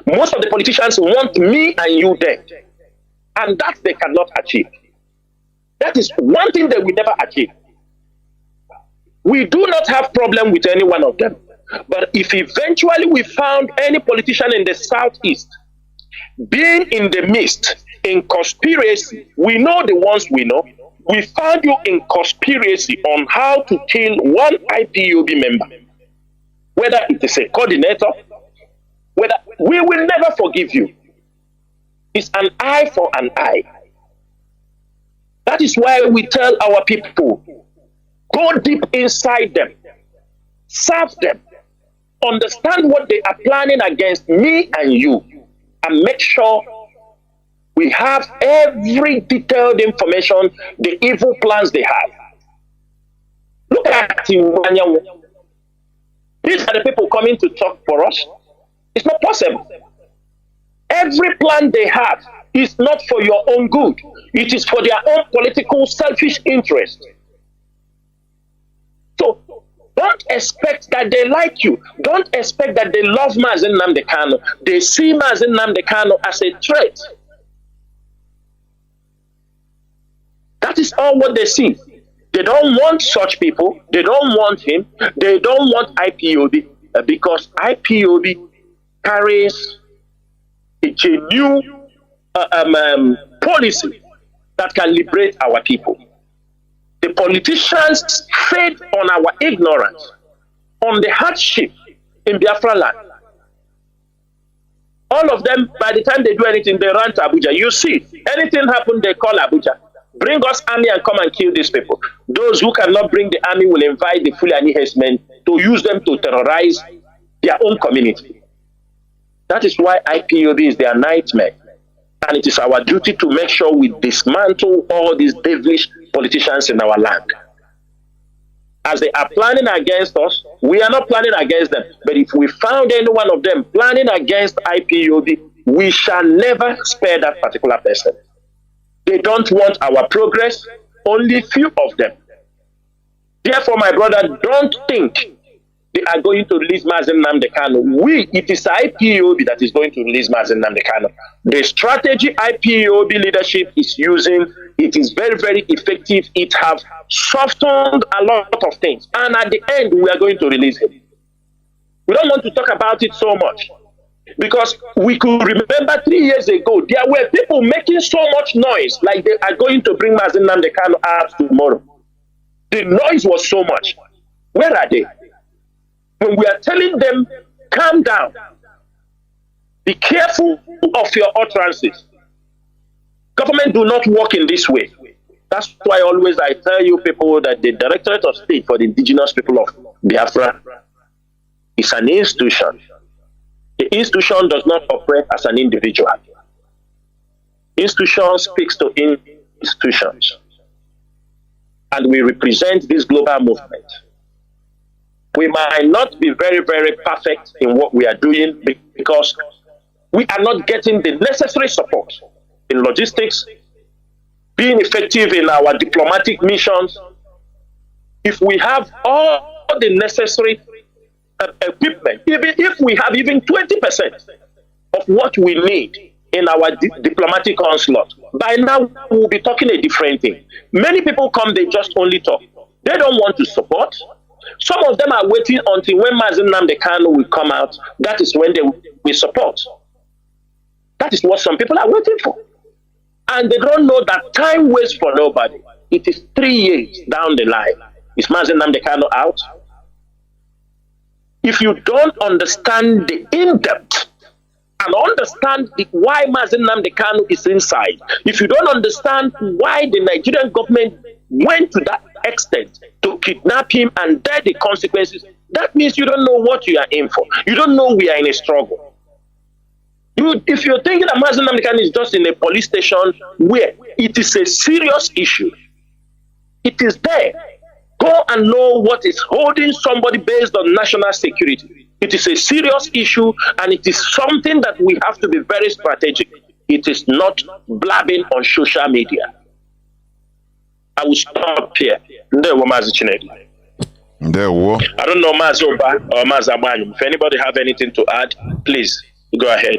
Most of the politicians want me and you dead. And that they cannot achieve. That is one thing they will never achieve. We do not have problem with any one of them. But if eventually we found any politician in the Southeast being in the midst, in conspiracy, we know the ones we know. We found you in conspiracy on how to kill one IPOB member. Whether it is a coordinator, whether we will never forgive you. It's an eye for an eye. That is why we tell our people, go deep inside them, serve them, understand what they are planning against me and you, and make sure We have every detailed information, the evil plans they have. Look at Iwanyanwu. These are the people coming to talk for us. It's not possible. Every plan they have is not for your own good. It is for their own political, selfish interest. So don't expect that they like you. Don't expect that they love Mazi Nnamdi Kanu. They see Mazi Nnamdi Kanu as a threat. That is all what they see. They don't want such people. They don't want him. They don't want IPOB because IPOB carries a genuine policy that can liberate our people. The politicians fed on our ignorance, on the hardship in Biafra land. All of them, by the time they do anything, they run to Abuja. You see, anything happen, they call Abuja. Bring us army and come and kill these people. Those who cannot bring the army will invite the Fulani herdsmen to use them to terrorize their own community. That is why IPOB is their nightmare. And it is our duty to make sure we dismantle all these devilish politicians in our land. As they are planning against us, we are not planning against them. But if we found any one of them planning against IPOB, we shall never spare that particular person. They don't want our progress, only few of them. Therefore, my brother, don't think they are going to release Mazi Nnamdi Kanu. It is IPOB that is going to release Mazi Nnamdi Kanu. The strategy IPOB leadership is using, it is very, very effective. It has softened a lot of things. And at the end, we are going to release him. We don't want to talk about it so much. Because we could remember 3 years ago, there were people making so much noise, like they are going to bring Mazi Nnamdi Kanu out tomorrow. The noise was so much. Where are they? When we are telling them, calm down, be careful of your utterances. Government do not work in this way. That's why always I tell you people that the Directorate of State for the Indigenous People of Biafra is an institution. The institution does not operate as an individual. Institution speaks to institutions. And we represent this global movement. We might not be very, very perfect in what we are doing because we are not getting the necessary support in logistics, being effective in our diplomatic missions. If we have all the necessary equipment, even if we have even 20% of what we need in our diplomatic onslaught, by now we'll be talking a different thing. Many people come, they just only talk. They don't want to support. Some of them are waiting until when Mazi Nnamdi Kanu will come out. That is when they will support. That is what some people are waiting for. And they don't know that time waits for nobody. It is 3 years down the line. Is Mazi Nnamdi Kanu out? If you don't understand the in-depth and understand why Mazi Nnamdi Kanu is inside, if you don't understand why the Nigerian government went to that extent to kidnap him and bear the consequences, that means you don't know what you are in for. You don't know we are in a struggle. If you're thinking that Mazi Nnamdi Kanu is just in a police station where it is a serious issue, it is there. Go and know what is holding somebody based on national security. It is a serious issue and it is something that we have to be very strategic. It is not blabbing on social media. I will stop here. Mazi Chinedu. I don't know Mazi Oba or Mazi Abanyum. If anybody have anything to add, please go ahead.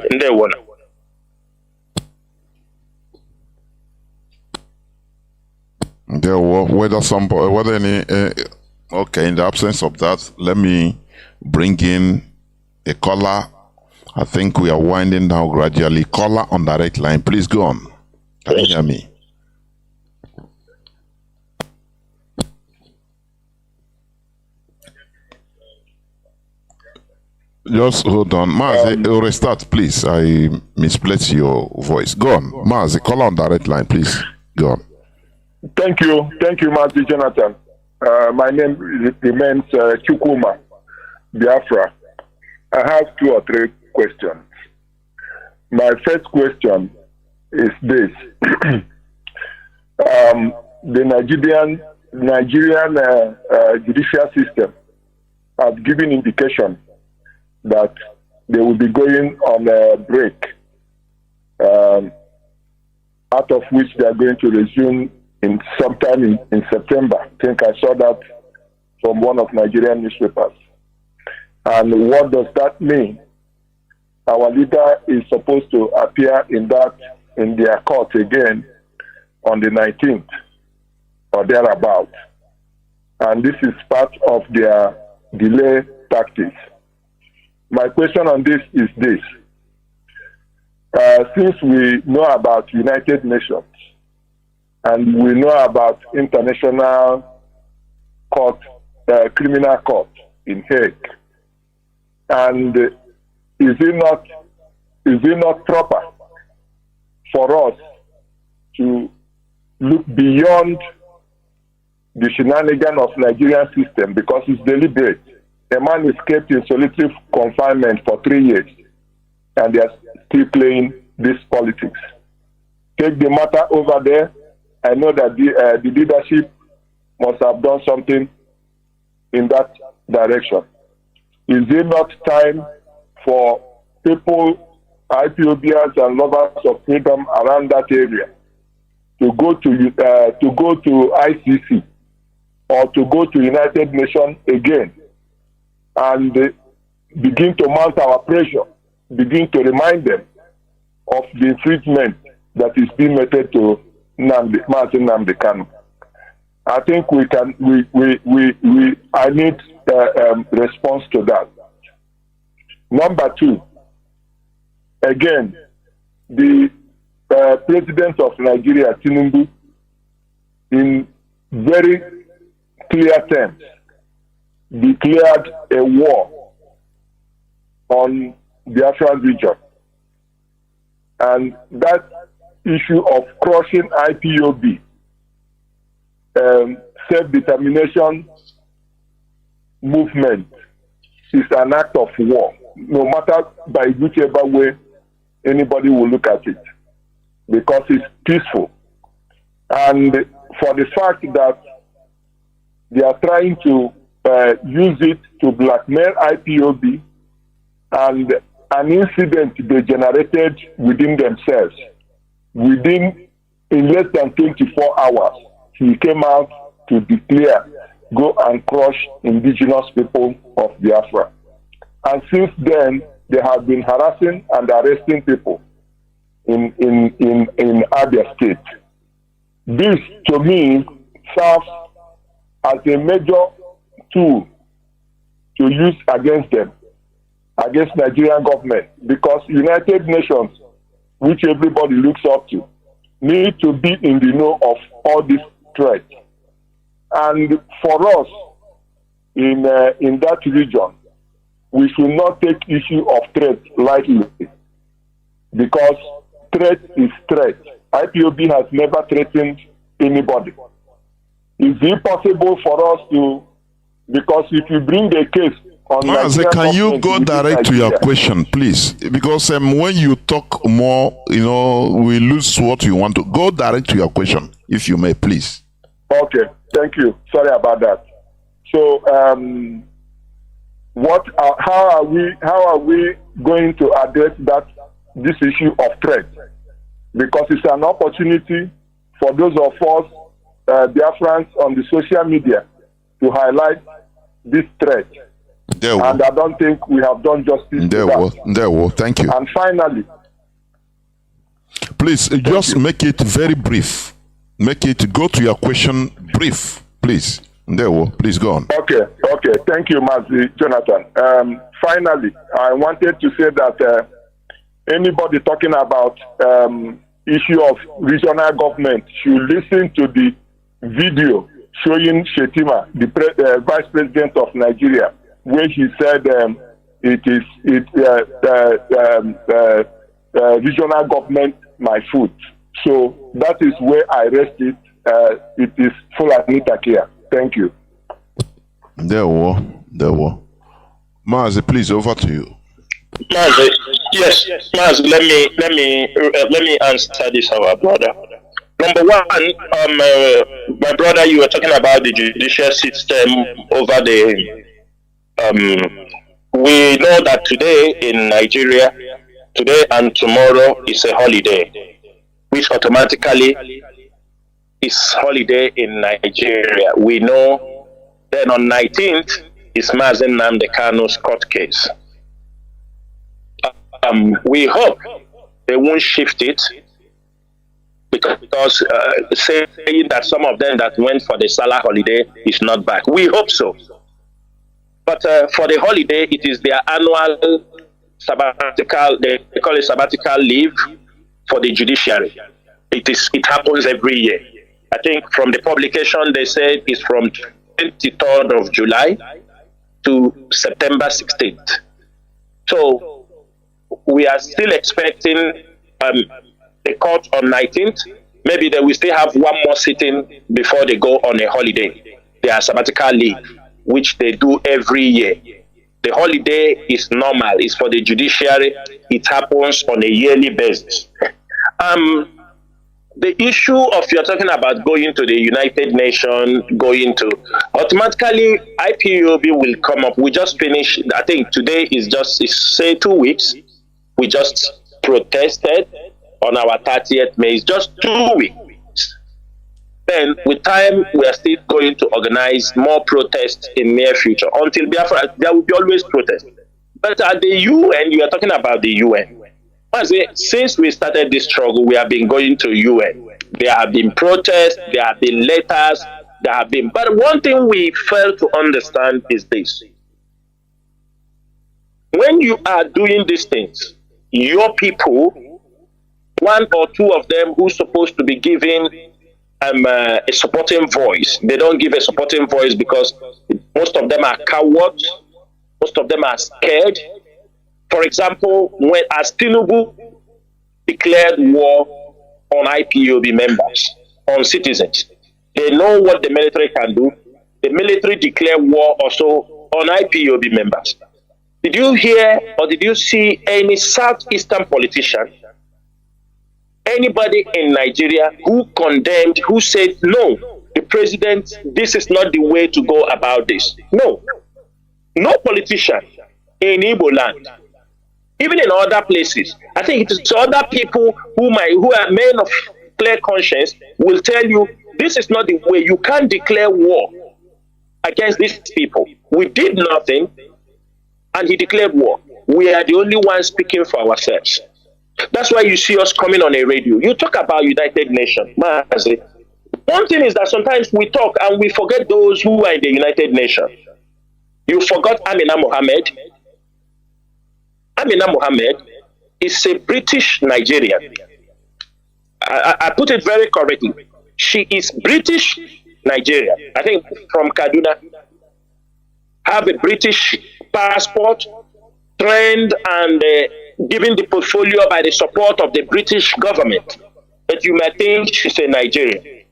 Okay, in the absence of that, let me bring in a caller. I think we are winding down gradually. Caller on direct line, please go on. Can you hear me? Just hold on. Mazi, restart, please. I misplaced your voice. Go on. Mazi, caller on direct line, please. Go on. Thank you, Mazi Jonathan. My name remains Chukuma, Biafra. I have 2 or 3 questions. My first question is this. The Nigerian judicial system has given indication that they will be going on a break, out of which they are going to resume in sometime in September. I think I saw that from one of Nigerian newspapers. And what does that mean? Our leader is supposed to appear in their court again on the 19th or thereabout. And this is part of their delay tactics. My question on this is this. Since we know about United Nations and we know about International Court, Criminal Court in Hague, and is it not proper for us to look beyond the shenanigan of Nigerian system, because it's deliberate? A man is kept in solitary confinement for 3 years, and they are still playing this politics. Take the matter over there. I know that the leadership must have done something in that direction. Is it not time for people, IPOBers and lovers of freedom around that area, to go to ICC or to go to United Nations again and begin to mount our pressure, begin to remind them of the infringement that is being meted to Mazi Nnamdi Kanu? I think I need response to that. Number two, again, the president of Nigeria, Chinedu, in very clear terms, declared a war on the Biafra region. And that issue of crushing IPOB, self-determination movement, is an act of war, no matter by whichever way anybody will look at it, because it's peaceful. And for the fact that they are trying to use it to blackmail IPOB, and an incident they generated within themselves, in less than 24 hours, he came out to declare, go and crush indigenous people of Biafra. And since then, they have been harassing and arresting people in Abia State. This, to me, serves as a major tool to use against them, against Nigerian government, because United Nations, which everybody looks up to, need to be in the know of all these threats. And for us in that region, we should not take issue of threat lightly, because threat is threat. IPOB has never threatened anybody. Is it possible for us to, because if you bring a case on Mazi, can you go direct to your question, please? Because when you talk more, we lose what you want to. Go direct to your question, if you may, please. Okay, thank you. Sorry about that. So, how are we going to address this issue of threat? Because it's an opportunity for those of us, Biafrans on the social media, to highlight this threat. And I don't think we have done justice to that. Thank you. And finally, please just make it very brief. Go to your question brief, please. Please go on. Okay. Thank you, Mazi Jonathan. Finally, I wanted to say that anybody talking about issue of regional government should listen to the video showing Shetima, the Vice President of Nigeria, where he said regional government my foot. So that is where I rest it. It is full of Nitakia. Thank you. There were. Mazi, please, over to you. Mazi, Yes, Mazi, let me answer this, our brother. Number one, my brother, you were talking about the judicial system over the. We know that today in Nigeria, today and tomorrow is a holiday, which automatically is holiday in Nigeria. We know. Then on 19th is Mazi Nnamdi Kanu's court case. We hope they won't shift it because saying that some of them that went for the Salah holiday is not back. We hope so. But for the holiday, it is their annual sabbatical, they call it sabbatical leave for the judiciary. It happens every year. I think from the publication, they said it's from 23rd of July to September 16th. So we are still expecting the court on 19th. Maybe they will still have one more sitting before they go on a holiday. Their sabbatical leave, which they do every year. The holiday is normal. It's for the judiciary. It happens on a yearly basis. The issue of you're talking about going to the United Nations, automatically IPOB will come up. We just finished, I think today is say 2 weeks. We just protested on our 30th May. It's just 2 weeks. Then with time, we are still going to organize more protests in near future. Until Biafra, there will be always protests. But at the UN, you are talking about the UN. Since we started this struggle, we have been going to UN. There have been protests, there have been letters, but one thing we fail to understand is this. When you are doing these things, your people, one or two of them who's supposed to be giving a supporting voice, they don't give a supporting voice because most of them are cowards, most of them are scared. For example, when as Chinedu declared war on IPOB members, on citizens, they know what the military can do. The military declared war also on IPOB members. Did you hear or did you see any Southeastern politician, anybody in Nigeria who condemned, who said, no, the president, this is not the way to go about this? No. No politician in Igbo land. Even in other places, I think it is other people who are men of clear conscience will tell you this is not the way. You can't declare war against these people. We did nothing, and he declared war. We are the only ones speaking for ourselves. That's why you see us coming on a radio. You talk about United Nations. Mazi. One thing is that sometimes we talk and we forget those who are in the United Nations. You forgot Amina Mohammed. Amina Mohammed is a British Nigerian. I put it very correctly. She is British Nigerian. I think from Kaduna. Have a British passport, trained and given the portfolio by the support of the British government. But you may think she's a Nigerian.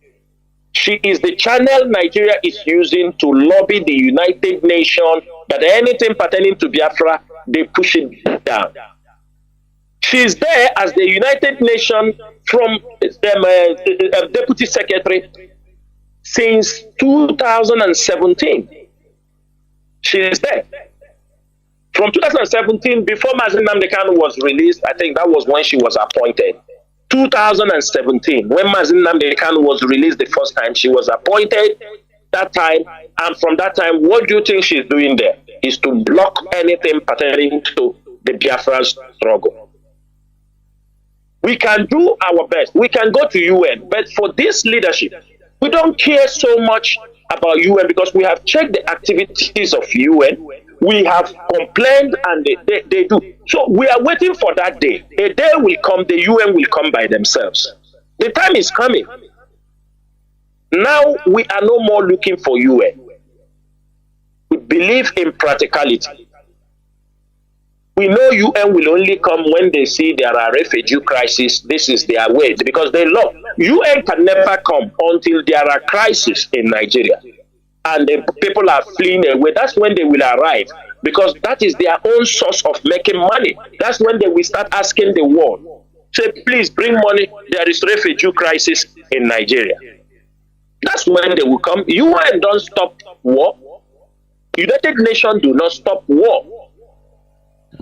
She is the channel Nigeria is using to lobby the United Nations that anything pertaining to Biafra, they push it down. She is there as the United Nations from the Deputy Secretary since 2017. She is there. From 2017, before Mazi Nnamdi Kanu was released, I think that was when she was appointed. 2017, when Mazi Nnamdi Kanu was released the first time, she was appointed that time, and from that time, what do you think she's doing there? Is to block anything pertaining to the Biafran struggle. We can do our best. We can go to UN, but for this leadership, we don't care so much about UN because we have checked the activities of UN. We have complained and they do. So we are waiting for that day. A day will come, the UN will come by themselves. The time is coming. Now we are no more looking for UN. We believe in practicality. We know UN will only come when they see there are refugee crises. This is their way because they love. UN can never come until there are crises in Nigeria and the people are fleeing away. That's when they will arrive. because that is their own source of making money. That's when they will start asking the world, say, please bring money. There is refugee crisis in Nigeria. That's when they will come. UN don't stop war. United Nations do not stop war.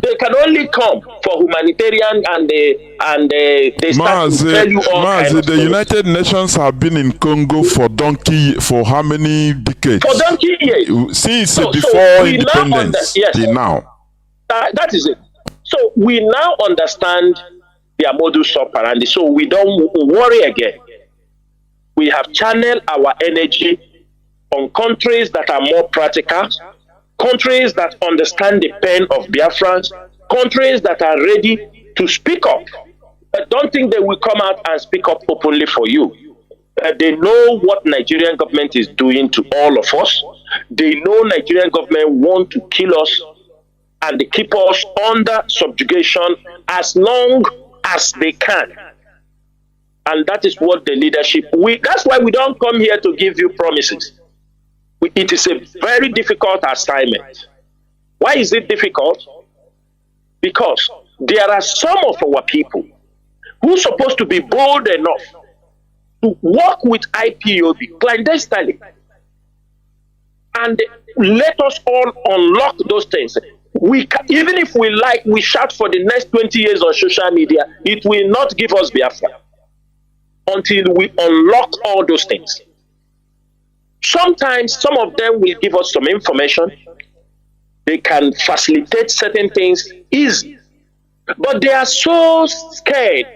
They can only come for humanitarian and they start to tell you all kinds of the United Nations have been in Congo for how many decades? For donkey years. Since before independence till now. That is it. So we now understand their modus operandi, so we don't worry again. We have channeled our energy on countries that are more practical, countries that understand the pain of Biafrans, countries that are ready to speak up. But don't think they will come out and speak up openly for you. They know what Nigerian government is doing to all of us. They know Nigerian government want to kill us and they keep us under subjugation as long as they can. And that is what the leadership, that's why we don't come here to give you promises. It is a very difficult assignment. Why is it difficult? Because there are some of our people who are supposed to be bold enough to work with IPOB clandestinely and let us all unlock those things. Even if we like, we shout for the next 20 years on social media, it will not give us Biafra until we unlock all those things. Sometimes some of them will give us some information. They can facilitate certain things easy. But they are so scared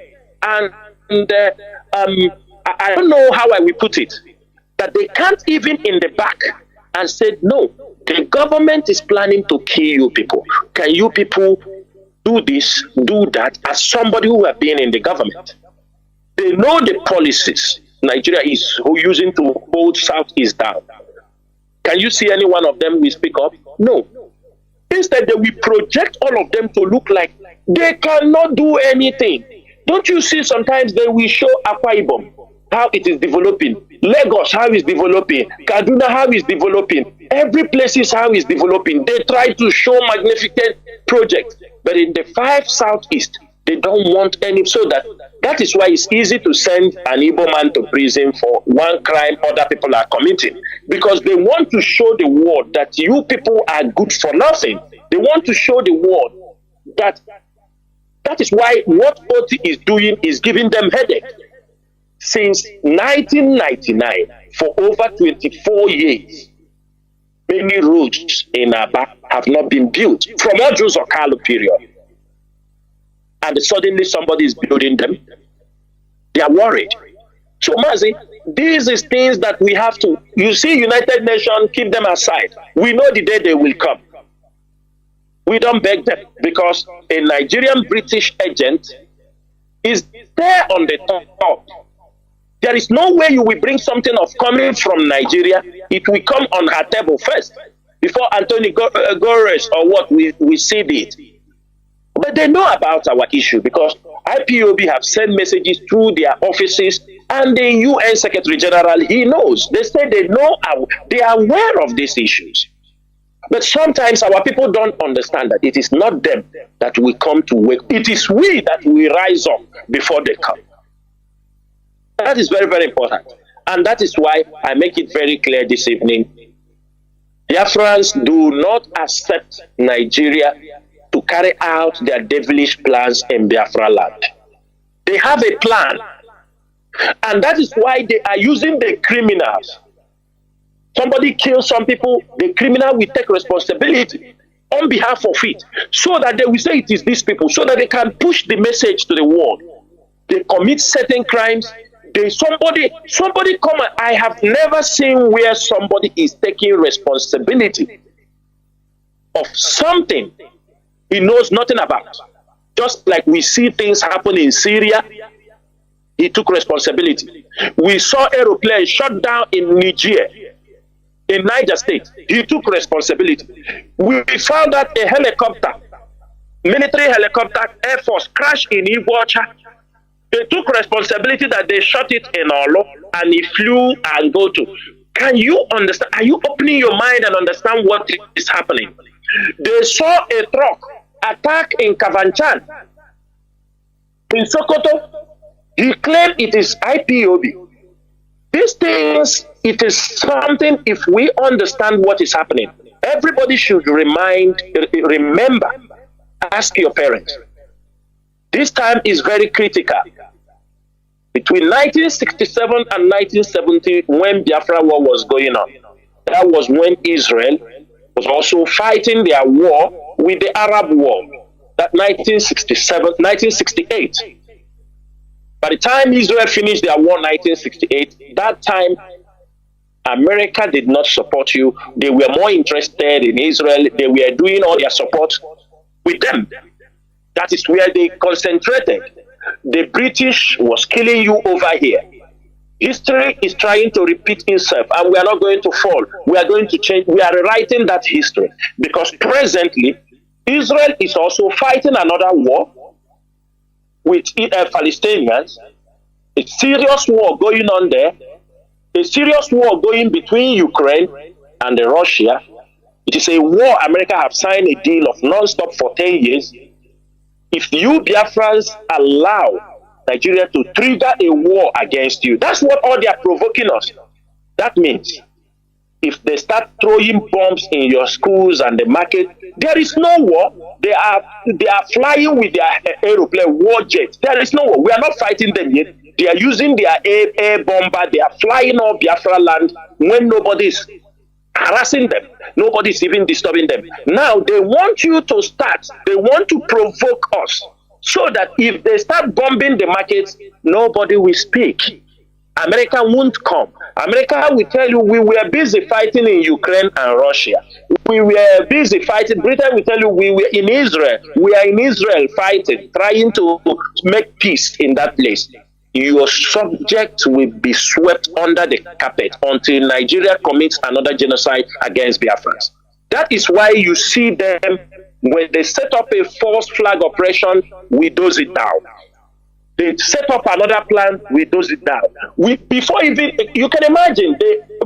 and I don't know how I will put it, that they can't even in the back and say, no, the government is planning to kill you people. Can you people do this, do that, as somebody who have been in the government? They know the policies Nigeria is using to hold Southeast down. Can you see any one of them will speak up? No. Instead, they will project all of them to look like they cannot do anything. Don't you see sometimes they will show Akwa Ibom, how it is developing, Lagos, how it's developing, Kaduna, how it's developing, every place is how it's developing. They try to show magnificent projects, but in the 5 Southeast, they don't want any, so that is why it's easy to send an Igbo man to prison for one crime other people are committing, because they want to show the world that you people are good for nothing. They want to show the world that is why what OT is doing is giving them headache. Since 1999, for over 24 years, many roads in Aba have not been built from Oju's or Kalu period. And suddenly somebody is building them. They are worried. So Mazi, these is things that we have to, you see, United Nations, keep them aside. We know the day they will come. We don't beg them because a Nigerian British agent is there on the top. There is no way you will bring something of coming from Nigeria. It will come on her table first before Anthony Gores or what we see it. But they know about our issue because IPOB have sent messages through their offices and the UN Secretary General, he knows. They say they know, they are aware of these issues. But sometimes our people don't understand that it is not them that will come to wake. It is we that will rise up before they come. That is very, very important. And that is why I make it very clear this evening. Biafrans do not accept Nigeria to carry out their devilish plans in Biafra land. They have a plan. And that is why they are using the criminals. Somebody kills some people, the criminal will take responsibility on behalf of it, so that they will say it is these people, so that they can push the message to the world. They commit certain crimes. Somebody come. I have never seen where somebody is taking responsibility of something he knows nothing about. Just like we see things happen in Syria, he took responsibility. We saw aeroplanes shut down in Niger, in Niger State. He took responsibility. We found out a helicopter, military helicopter, Air Force, crashed in Iguacha. They took responsibility that they shot it in Olo and he flew and go to. Can you understand? Are you opening your mind and understand what is happening? They saw a truck attack in Kavanchan, in Sokoto. He claimed it is IPOB. These things, it is something, if we understand what is happening, everybody should remember, ask your parents. This time is very critical. Between 1967 and 1970, when Biafra war was going on, that was when Israel was also fighting their war with the Arab war, that 1968. By the time Israel finished their war in 1968, that time America did not support you. They were more interested in Israel. They were doing all their support with them. That is where they concentrated. The British was killing you over here. History is trying to repeat itself, and we are not going to fall. We are going to change. We are rewriting that history, because presently Israel is also fighting another war with Palestinians. A serious war going on there. A serious war going between Ukraine and Russia. It is a war America have signed a deal of non-stop for 10 years. If you Biafrans allow Nigeria to trigger a war against you, that's what all they are provoking us. That means if they start throwing bombs in your schools and the market, there is no war. They are flying with their aeroplane, war jets. There is no war. We are not fighting them yet. They are using their air bomber. They are flying off Biafra land when nobody is harassing them. Nobody is even disturbing them. Now they want you to start. They want to provoke us so that if they start bombing the markets, nobody will speak. America won't come. America will tell you we were busy fighting in Ukraine and Russia. We were busy fighting. Britain will tell you we were in Israel. We are in Israel fighting, trying to make peace in that place. Your subject will be swept under the carpet until Nigeria commits another genocide against Biafrans. That is why you see them, when they set up a false flag operation, we dose it down. They set up another plan, we dose it down. Before even, you can imagine,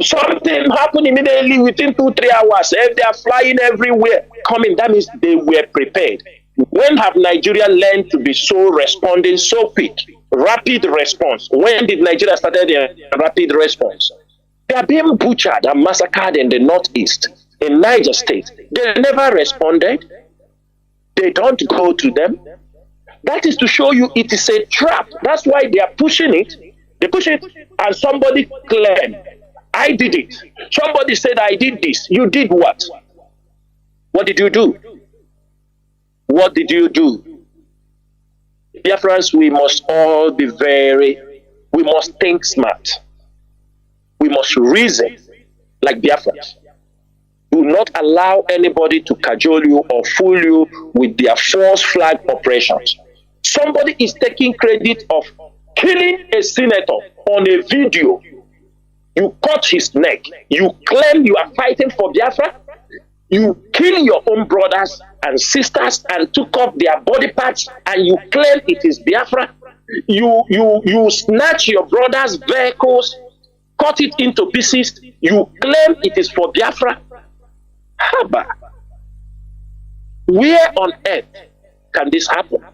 something happened immediately within 2-3 hours. If they are flying everywhere, coming, that means they were prepared. When have Nigeria learned to be so responding so quick? Rapid response. When did Nigeria start their rapid response? They are being butchered and massacred in the northeast, in Niger State. They never responded. They don't go to them. That is to show you it is a trap. That's why they are pushing it. They push it, and somebody claimed, I did it. Somebody said, I did this. You did what? What did you do? What did you do? Biafrans, we must all be we must think smart. We must reason like Biafrans. Do not allow anybody to cajole you or fool you with their false flag operations. Somebody is taking credit of killing a senator on a video. You cut his neck. You claim you are fighting for Biafra. You kill your own brothers and sisters and took off their body parts, and you claim it is Biafra. You snatch your brother's vehicles, cut it into pieces. You claim it is for Biafra. Haba. Where on earth can this happen?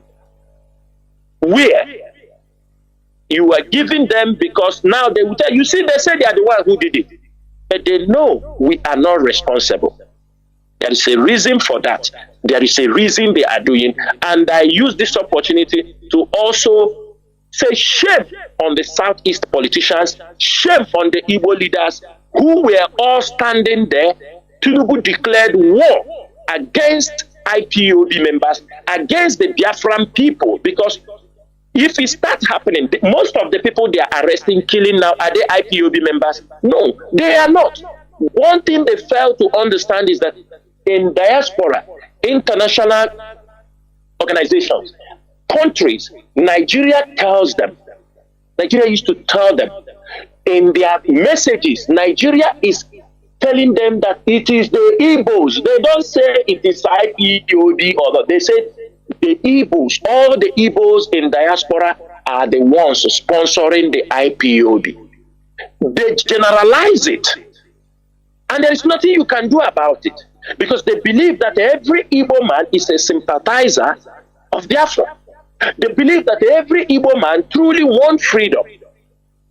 Where? You are giving them, because now they will tell you, see, they say they are the ones who did it. But they know we are not responsible. There is a reason for that. There is a reason they are doing. And I use this opportunity to also say shame on the Southeast politicians, shame on the Igbo leaders who were all standing there. Tinubu declared war against IPOB members, against the Biafran people, because if it starts happening, most of the people they are arresting, killing now, are they IPOB members? No, they are not. One thing they fail to understand is that in diaspora, international organizations, countries, Nigeria used to tell them in their messages, Nigeria is telling them that it is the Igbos. They don't say it is IPOB or not. They say the Igbos, all the Igbos in diaspora are the ones sponsoring the IPOB. They generalize it. And there is nothing you can do about it. because they believe that every Igbo man is a sympathizer of Biafra. They believe that every Igbo man truly wants freedom.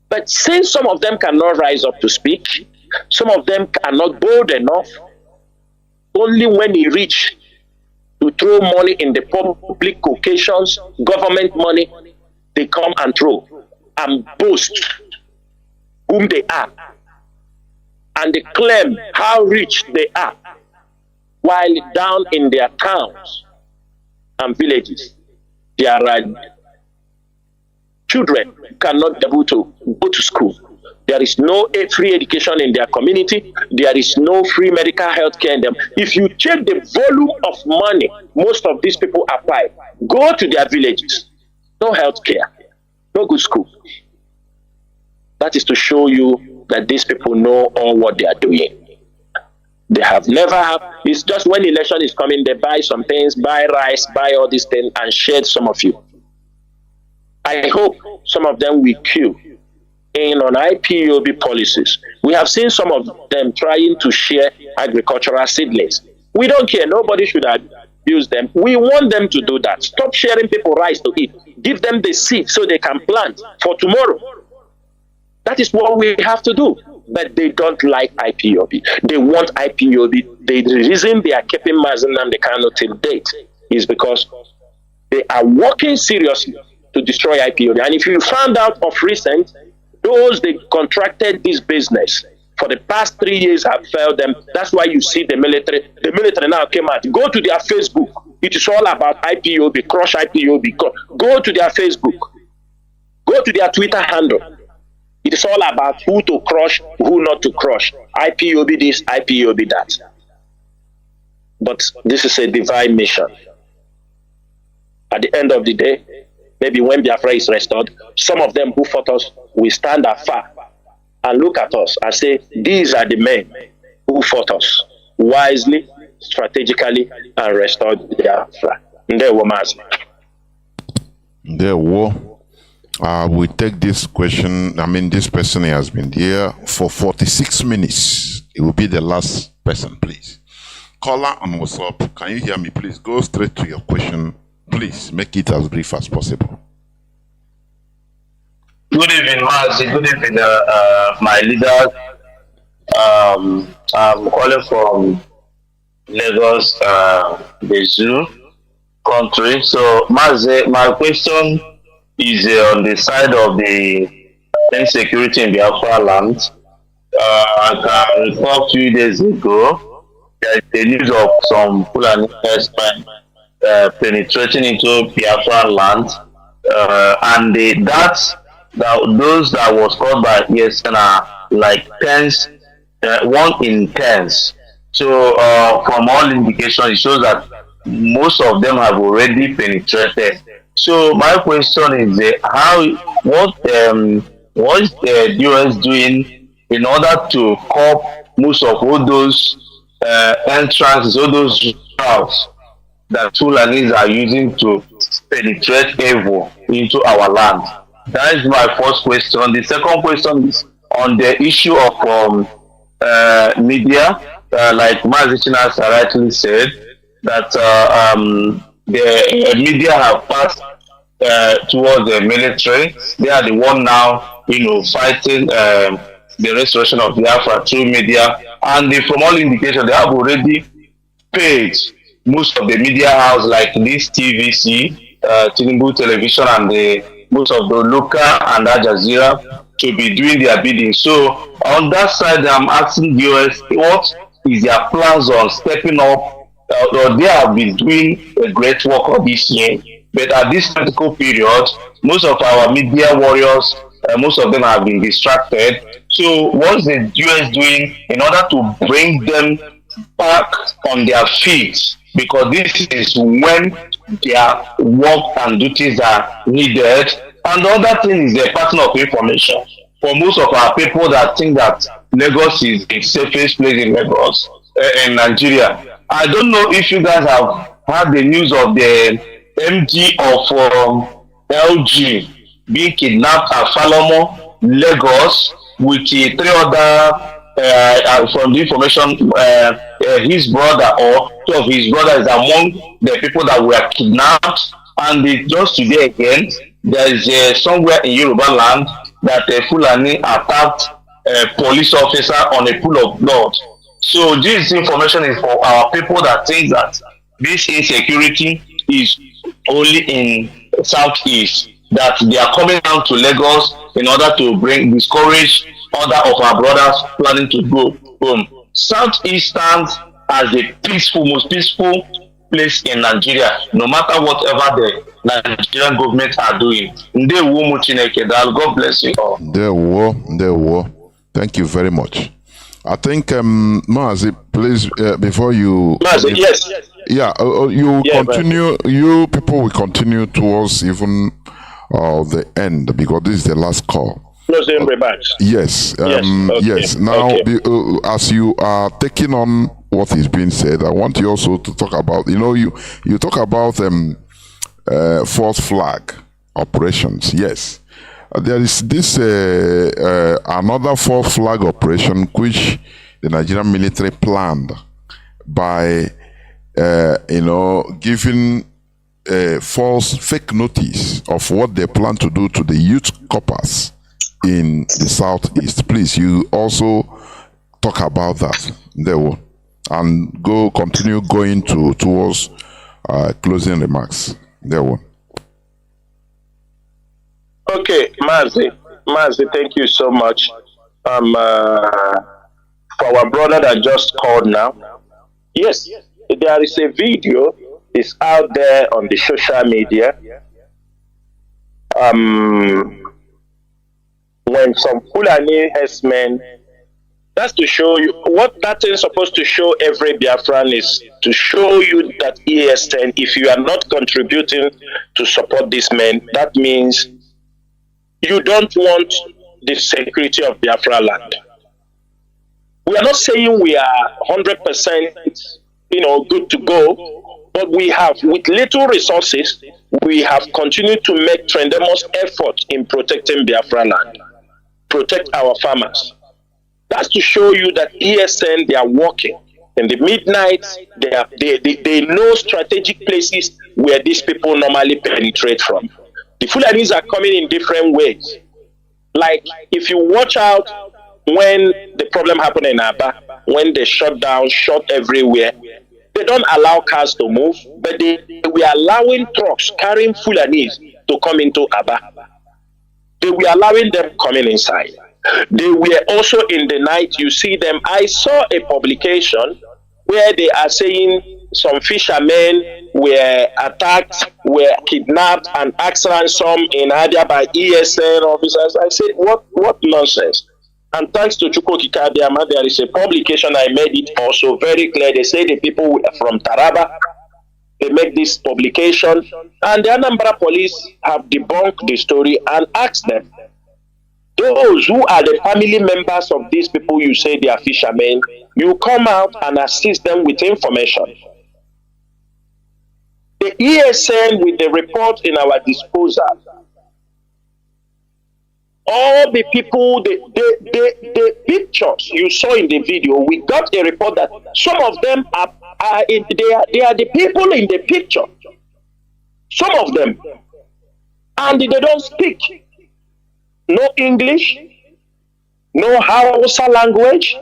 But since some of them cannot rise up to speak, some of them are not bold enough, only when he reach to throw money in the public occasions, government money, they come and throw and boast whom they are. And they claim how rich they are, while down in their towns and villages, there are children who cannot be able to go to school. There is no free education in their community. There is no free medical health care in them. If you check the volume of money most of these people apply, go to their villages. No health care, no good school. That is to show you that these people know all what they are doing. They have never have. It's just when election is coming, they buy some things, buy rice, buy all these things, and share some of you. I hope some of them will queue in on IPOB policies. We have seen some of them trying to share agricultural seedlings. We don't care. Nobody should abuse them. We want them to do that. Stop sharing people rice to eat. Give them the seed so they can plant for tomorrow. That is what we have to do. But they don't like IPOB. They want IPOB. The reason they are keeping Mazi Nnamdi Kanu till date is because they are working seriously to destroy IPOB. And if you found out of recent, those they contracted this business for the past 3 years have failed them. That's why you see the military. The military now came out. Go to their Facebook. It is all about IPOB, crush IPOB. Go to their Facebook. Go to their Twitter handle. It is all about who to crush, who not to crush. IPOB this, IPOB that. But this is a divine mission. At the end of the day, maybe when Biafra is restored, some of them who fought us will stand afar and look at us and say, these are the men who fought us wisely, strategically, and restored Biafra. Ndewo Mazi. Ndewo. We take this question. I mean, this person has been here for 46 minutes. It will be the last person, please. Caller on WhatsApp, can you hear me? Please go straight to your question. Please make it as brief as possible. Good evening, Mazi. Good evening, my leaders. I'm calling from Lagos, the zoo country. So, Mazi, my question is on the side of the insecurity in Biafra land. I can recall a few days ago, there is the news of some Fulani herdsmen penetrating into Biafra land, and those that was caught by ESN are like tens, 1 in 10s. So from all indications, it shows that most of them have already penetrated. So my question is, what is the US doing in order to curb most of all those entrances, all those routes that Fulanis are using to penetrate evil into our land? That is my first question. The second question is on the issue of media, like Mazi rightly said, that the media have passed towards the military. They are the one now, fighting the restoration of Biafra through media. And from all indications, they have already paid most of the media house, like this TVC, Chinedu television, and most of the local and Al Jazeera to be doing their bidding. So on that side, I'm asking US, what is their plans on stepping up? They have been doing a great work of this year, but at this critical period, most of our media warriors, most of them have been distracted. So what's the US doing in order to bring them back on their feet? Because this is when their work and duties are needed. And the other thing is the pattern of information. For most of our people that think that Lagos is the safest place in Lagos, in Nigeria, I don't know if you guys have heard the news of the MD of LG being kidnapped at Falomo, Lagos, with 3 other from the information, his brother or two of his brothers among the people that were kidnapped. And just today again, there is somewhere in Yoruba land that a Fulani attacked a police officer on a pool of blood. So this information is for our people that think that this insecurity is only in Southeast, that they are coming down to Lagos in order to discourage other of our brothers planning to go home. Southeast stands as the most peaceful place in Nigeria, no matter whatever the Nigerian government are doing. God bless you all. There were. Thank you very much. I think, Mazi, please, before you... Mazi, yes. Yeah, continue, you people will continue towards even the end, because this is the last call. Closing remarks. Yes. Okay. Yes. Now, Okay. As you are taking on what is being said, I want you also to talk about, you talk about false flag operations. Yes. There is this another false flag operation which the Nigerian military planned by giving false fake notice of what they plan to do to the youth corpers in the Southeast. Please, you also talk about that there, and continue going towards closing remarks there. Okay, Mazi, thank you so much. For our brother that just called now. Yes, there is a video. It's out there on the social media. When some Fulani herdsmen, that's to show you what that is supposed to show every Biafran is to show you that ESN, if you are not contributing to support these men, that means you don't want the security of Biafra land. We are not saying we are 100%, good to go, but we have, with little resources, we have continued to make tremendous effort in protecting Biafra land, protect our farmers. That's to show you that ESN, they are working. In the midnight, they know strategic places where these people normally penetrate from. The Fulanis are coming in different ways. Like, if you watch out when the problem happened in Aba, when they shut everywhere, they don't allow cars to move, but they were allowing trucks carrying Fulanis to come into Aba. They were allowing them coming inside. They were also in the night, you see them. I saw a publication where they are saying some fishermen were attacked, were kidnapped, and asked ransom in Adia by ESN officers. I said, what nonsense? And thanks to Chukwu Kikabiama, there is a publication, I made it also very clear. They say the people from Taraba, they make this publication, and the Anambra police have debunked the story and asked them, those who are the family members of these people you say they are fishermen, you come out and assist them with information. The ESN, with the report in our disposal, all the people, the pictures you saw in the video, we got a report that some of them they are the people in the picture. Some of them, and they don't speak no English, no Hausa language.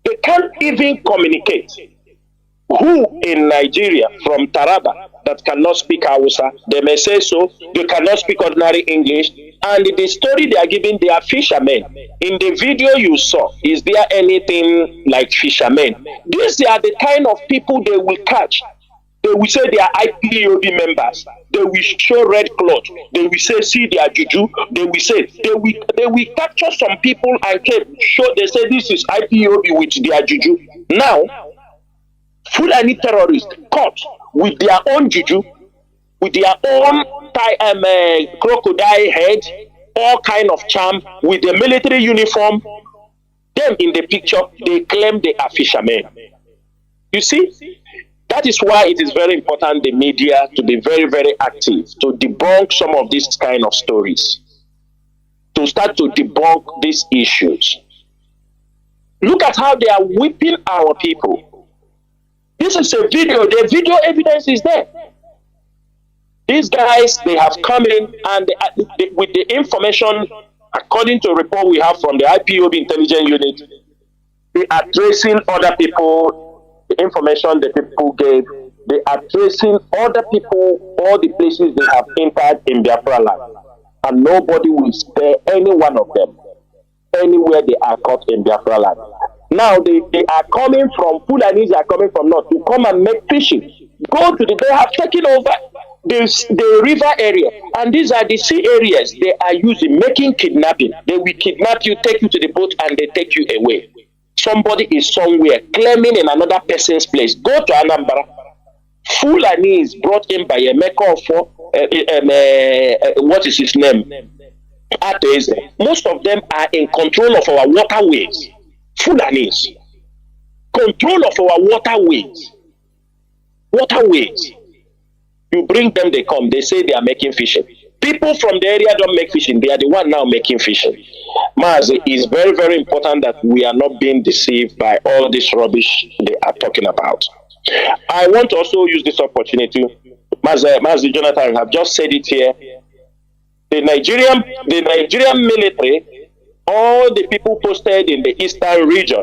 They can't even communicate. Who in Nigeria from Taraba that cannot speak Hausa? They may say so. They cannot speak ordinary English. And the story they are giving, they are fishermen. In the video you saw, is there anything like fishermen? These are the kind of people they will catch. They will say they are IPOB members. They will show red cloth. They will say, see their juju. They will say, they will capture some people and show, they say this is IPOB with their juju. Now, Fulani terrorists caught with their own juju, with their own crocodile head, all kind of charm, with the military uniform. Them in the picture, they claim they are fishermen. You see? That is why it is very important, the media, to be very, very active, to debunk some of these kind of stories, to start to debunk these issues. Look at how they are whipping our people. This is a video. The video evidence is there. These guys, they have come in and with the information, according to a report we have from the IPOB intelligence unit, they are tracing other people, the information the people gave, they are tracing other people, all the places they have entered in Biafra land. And nobody will spare any one of them, anywhere they are caught in Biafra land. Now they are coming from, Fulanis are coming from north to come and make fishing. Go to they have taken over the river area, and these are the sea areas they are using, making kidnapping. They will kidnap you, take you to the boat, and they take you away. Somebody is somewhere claiming in another person's place. Go to Anambra. Fulani is brought in by a maker for what is his name? Most of them are in control of our waterways. Fulanis. Control of our waterways. Waterways. You bring them, they come, they say they are making fishing. People from the area don't make fishing, they are the one now making fishing. Mazi, it's very, very important that we are not being deceived by all this rubbish they are talking about. I want to also use this opportunity. Mazi Jonathan have just said it here. The Nigerian military, all the people posted in the eastern region,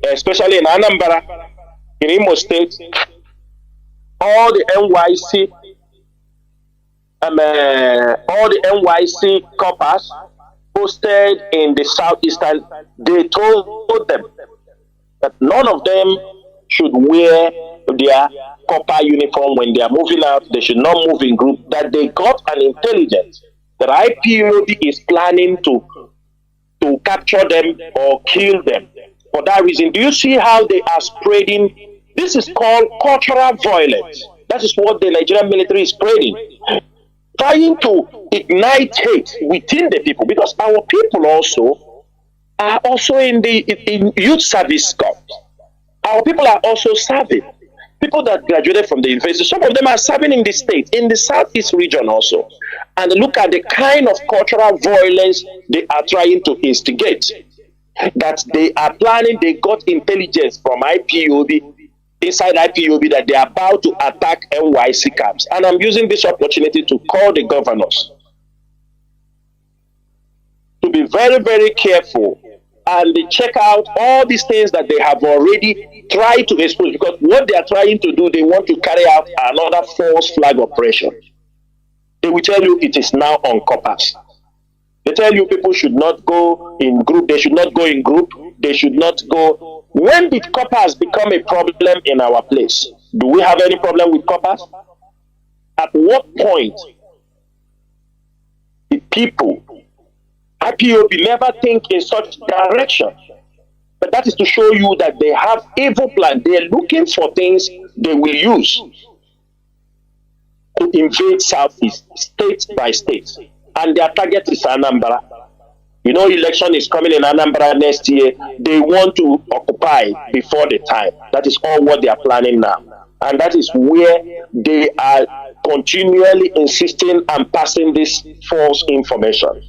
especially in Anambra, in Imo State, all the NYC, all the NYC coppers posted in the southeastern, they told them that none of them should wear their copper uniform when they are moving out. They should not move in group. That they got an intelligence that IPOB is planning to capture them or kill them. For that reason, do you see how they are spreading? This is called cultural violence. That is what the Nigerian military is spreading. Trying to ignite hate within the people, because our people also are also in youth service corps. Our people are also serving. People that graduated from the university, some of them are serving in the state, in the southeast region also. And look at the kind of cultural violence they are trying to instigate. That they are planning, they got intelligence from IPOB, inside IPOB, that they are about to attack NYC camps. And I'm using this opportunity to call the governors to be very, very careful and they check out all these things that they have already tried to expose, because what they are trying to do, they want to carry out another false flag operation. They will tell you it is now on coppers. They tell you people should not go in group, they should not go in group, they should not go. When did coppers become a problem in our place? Do we have any problem with coppers? At what point did people, IPOB, never think in such direction? But that is to show you that they have evil plan. They are looking for things they will use to invade Southeast, state by state. And their target is Anambra. You know, election is coming in Anambra next year. They want to occupy before the time. That is all what they are planning now. And that is where they are continually insisting and passing this false information.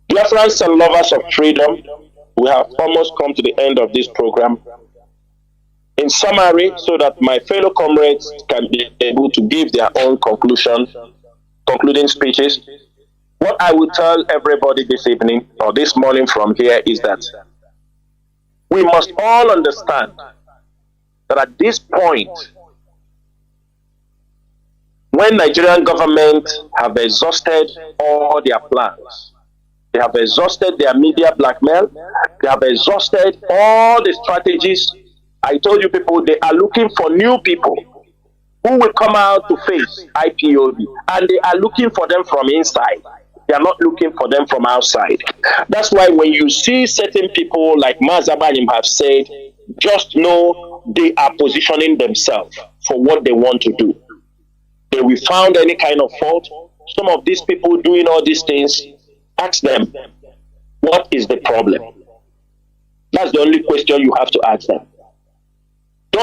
Dear friends and lovers of freedom, we have almost come to the end of this program. In summary, so that my fellow comrades can be able to give their own concluding speeches, what I will tell everybody this evening or this morning from here is that we must all understand that at this point, when Nigerian government have exhausted all their plans, they have exhausted their media blackmail, they have exhausted all the strategies. I told you people, they are looking for new people who will come out to face IPOB, and they are looking for them from inside. They are not looking for them from outside. That's why when you see certain people like Mazabanim have said, just know they are positioning themselves for what they want to do. They will find any kind of fault. Some of these people doing all these things, ask them, what is the problem? That's the only question you have to ask them.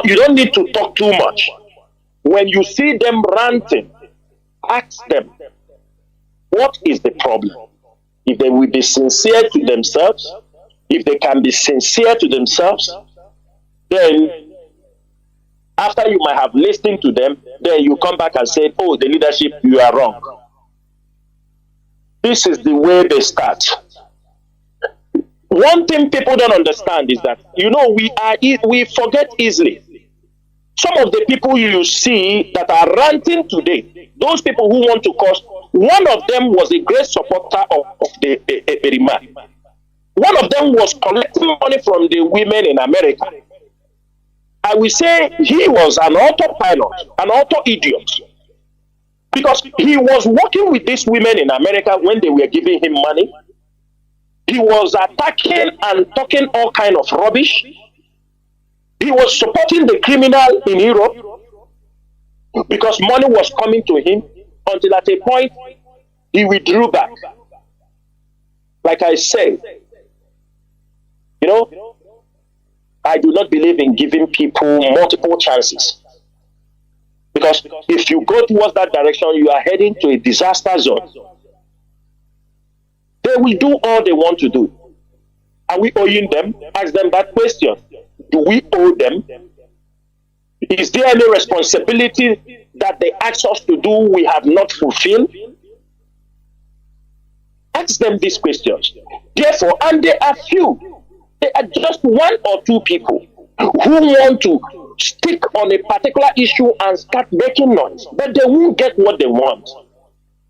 You don't need to talk too much. When you see them ranting, ask them, what is the problem? If they will be sincere to themselves, if they can be sincere to themselves, then after you might have listened to them, then you come back and say, oh, the leadership, you are wrong. This is the way they start. One thing people don't understand is that, we forget easily. Some of the people you see that are ranting today, those people who want to cause, one of them was a great supporter of the man. One of them was collecting money from the women in America. I will say he was an autopilot, an auto-idiot. Because he was working with these women in America when they were giving him money. He was attacking and talking all kind of rubbish. He was supporting the criminal in Europe because money was coming to him until at a point he withdrew back. Like I said, I do not believe in giving people multiple chances. Because if you go towards that direction, you are heading to a disaster zone. They will do all they want to do. Are we owing them? Ask them that question. Do we owe them? Is there any responsibility that they ask us to do we have not fulfilled? Ask them these questions. Therefore, and there are few, there are just one or two people who want to stick on a particular issue and start making noise, but they won't get what they want.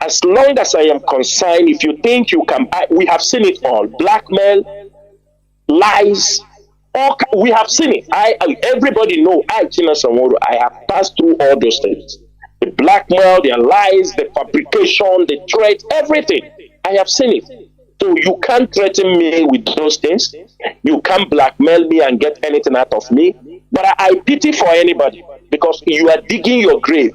As long as I am concerned, if you think you can, we have seen it all. Blackmail, lies, we have seen it. Everybody know, I have passed through all those things. The blackmail, the lies, the fabrication, the threat, everything. I have seen it. So you can't threaten me with those things. You can't blackmail me and get anything out of me. But I pity for anybody because you are digging your grave.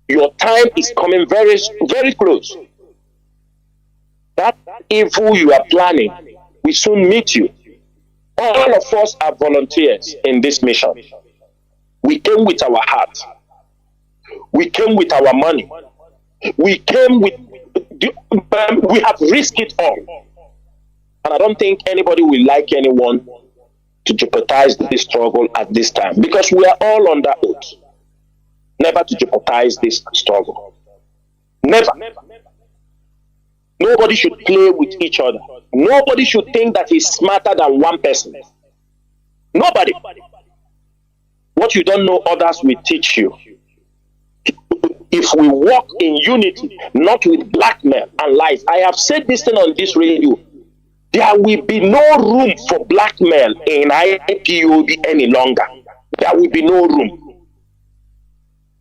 Your time is coming very, very close. That evil you are planning will soon meet you. All of us are volunteers in this mission. We came with our heart. We came with our money. We came with, we have risked it all. And I don't think anybody will like anyone to jeopardize this struggle at this time because we are all under oath. Never to jeopardize this struggle. Never. Nobody should play with each other. Nobody should think that he's smarter than one person. Nobody. What you don't know, others will teach you. If we work in unity, not with blackmail and lies. I have said this thing on this radio. There will be no room for blackmail in IPOB any longer. There will be no room.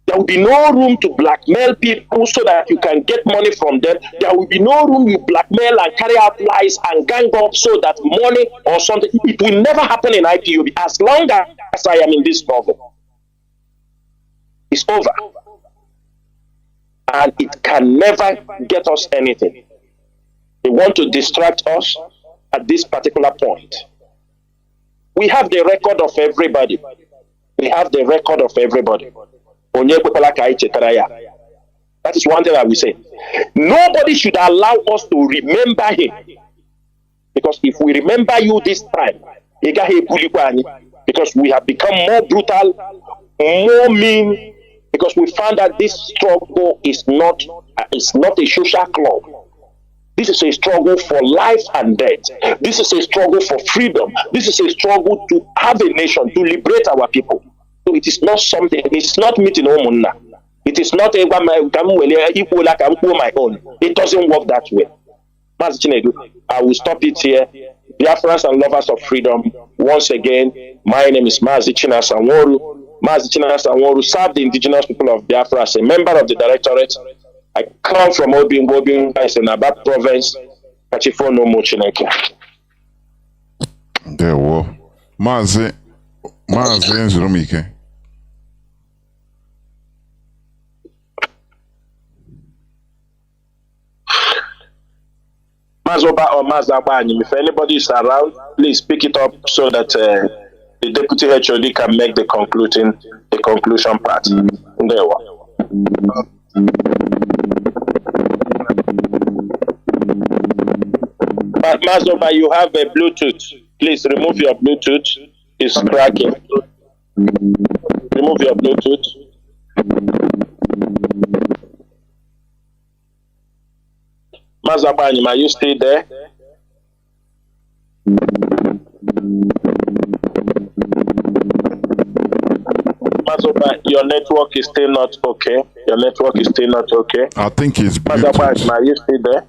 There will be no room to blackmail people so that you can get money from them. There will be no room you blackmail and carry out lies and gang up so that money or something. It will never happen in IPOB as long as I am in this struggle. It's over. And it can never get us anything. They want to distract us at this particular point. We have the record of everybody. We have the record of everybody. That is one thing I will say. Nobody should allow us to remember him. Because if we remember you this time, because we have become more brutal, more mean, because we found that this struggle is not a social club. This is a struggle for life and death. This is a struggle for freedom. This is a struggle to have a nation, to liberate our people. So it is not something, it's not meeting Omunna. It is not my own. It doesn't work that way. Mazi Chinedu, I will stop it here. Biafrans and lovers of freedom, once again, my name is Mazi Chinedu. Mazi Chinedu served the indigenous people of Biafra as a member of the directorate. I come from Obing, as in Abab province. Kachifo no mo Chineke. There were Mazi Nzurumike. Mazoba or Mazabani, if anybody is around, please pick it up so that the deputy HOD can make the conclusion part. There Mazoba, you have a Bluetooth. Please remove your Bluetooth. It's cracking. Remove your Bluetooth. Mazoba, are you still there? Mazoba, your network is still not okay. Your network is still not okay. I think it's Mazoba, Bluetooth. are you still there?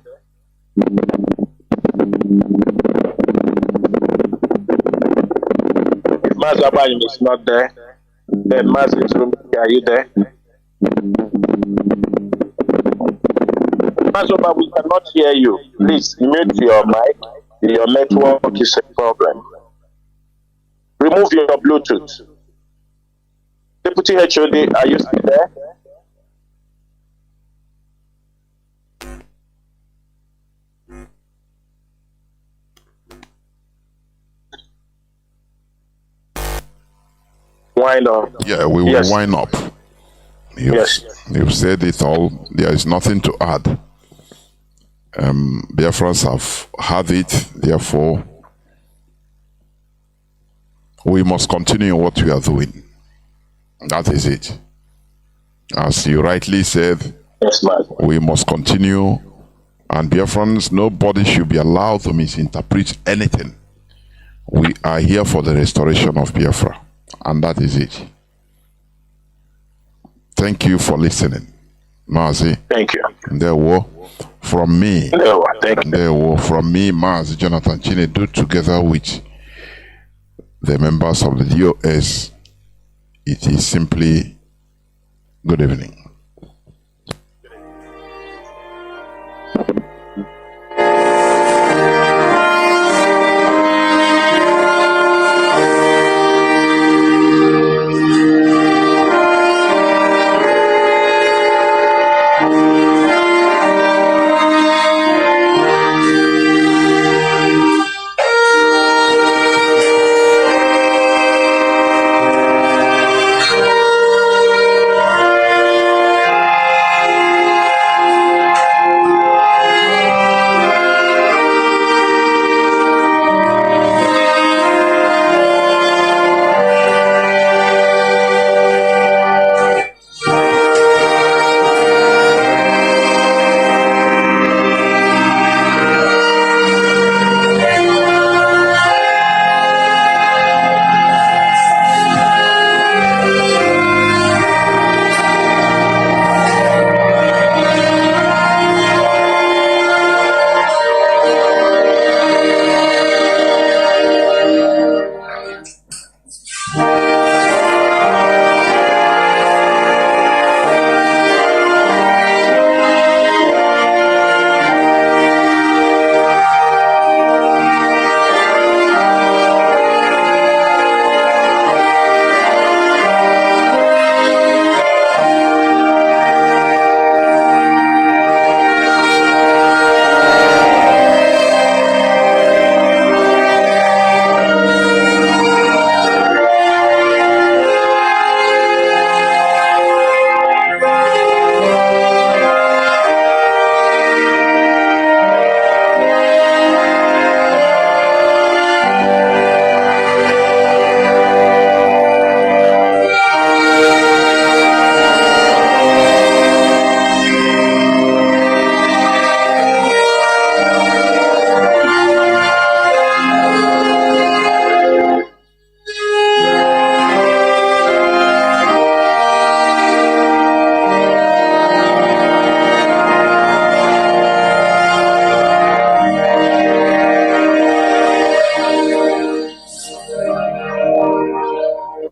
If Mazoba is not there, then Nzurumike, are you there? Mazoba, we cannot hear you. Please mute your mic. Your network is a problem. Remove your Bluetooth. Deputy HOD, are you still there? Wind up. Yeah, we will Yes. wind up. You've said it all. There is nothing to add. Biafrans have had it, therefore we must continue what we are doing. That is it. As you rightly said, yes, we must continue, and Biafrans, nobody should be allowed to misinterpret anything. We are here for the restoration of Biafra, and that is it. Thank you for listening, Mazi. Thank you. There were from me, Mazi Jonathan Chinedu, together with the members of the DOS. It is simply good evening.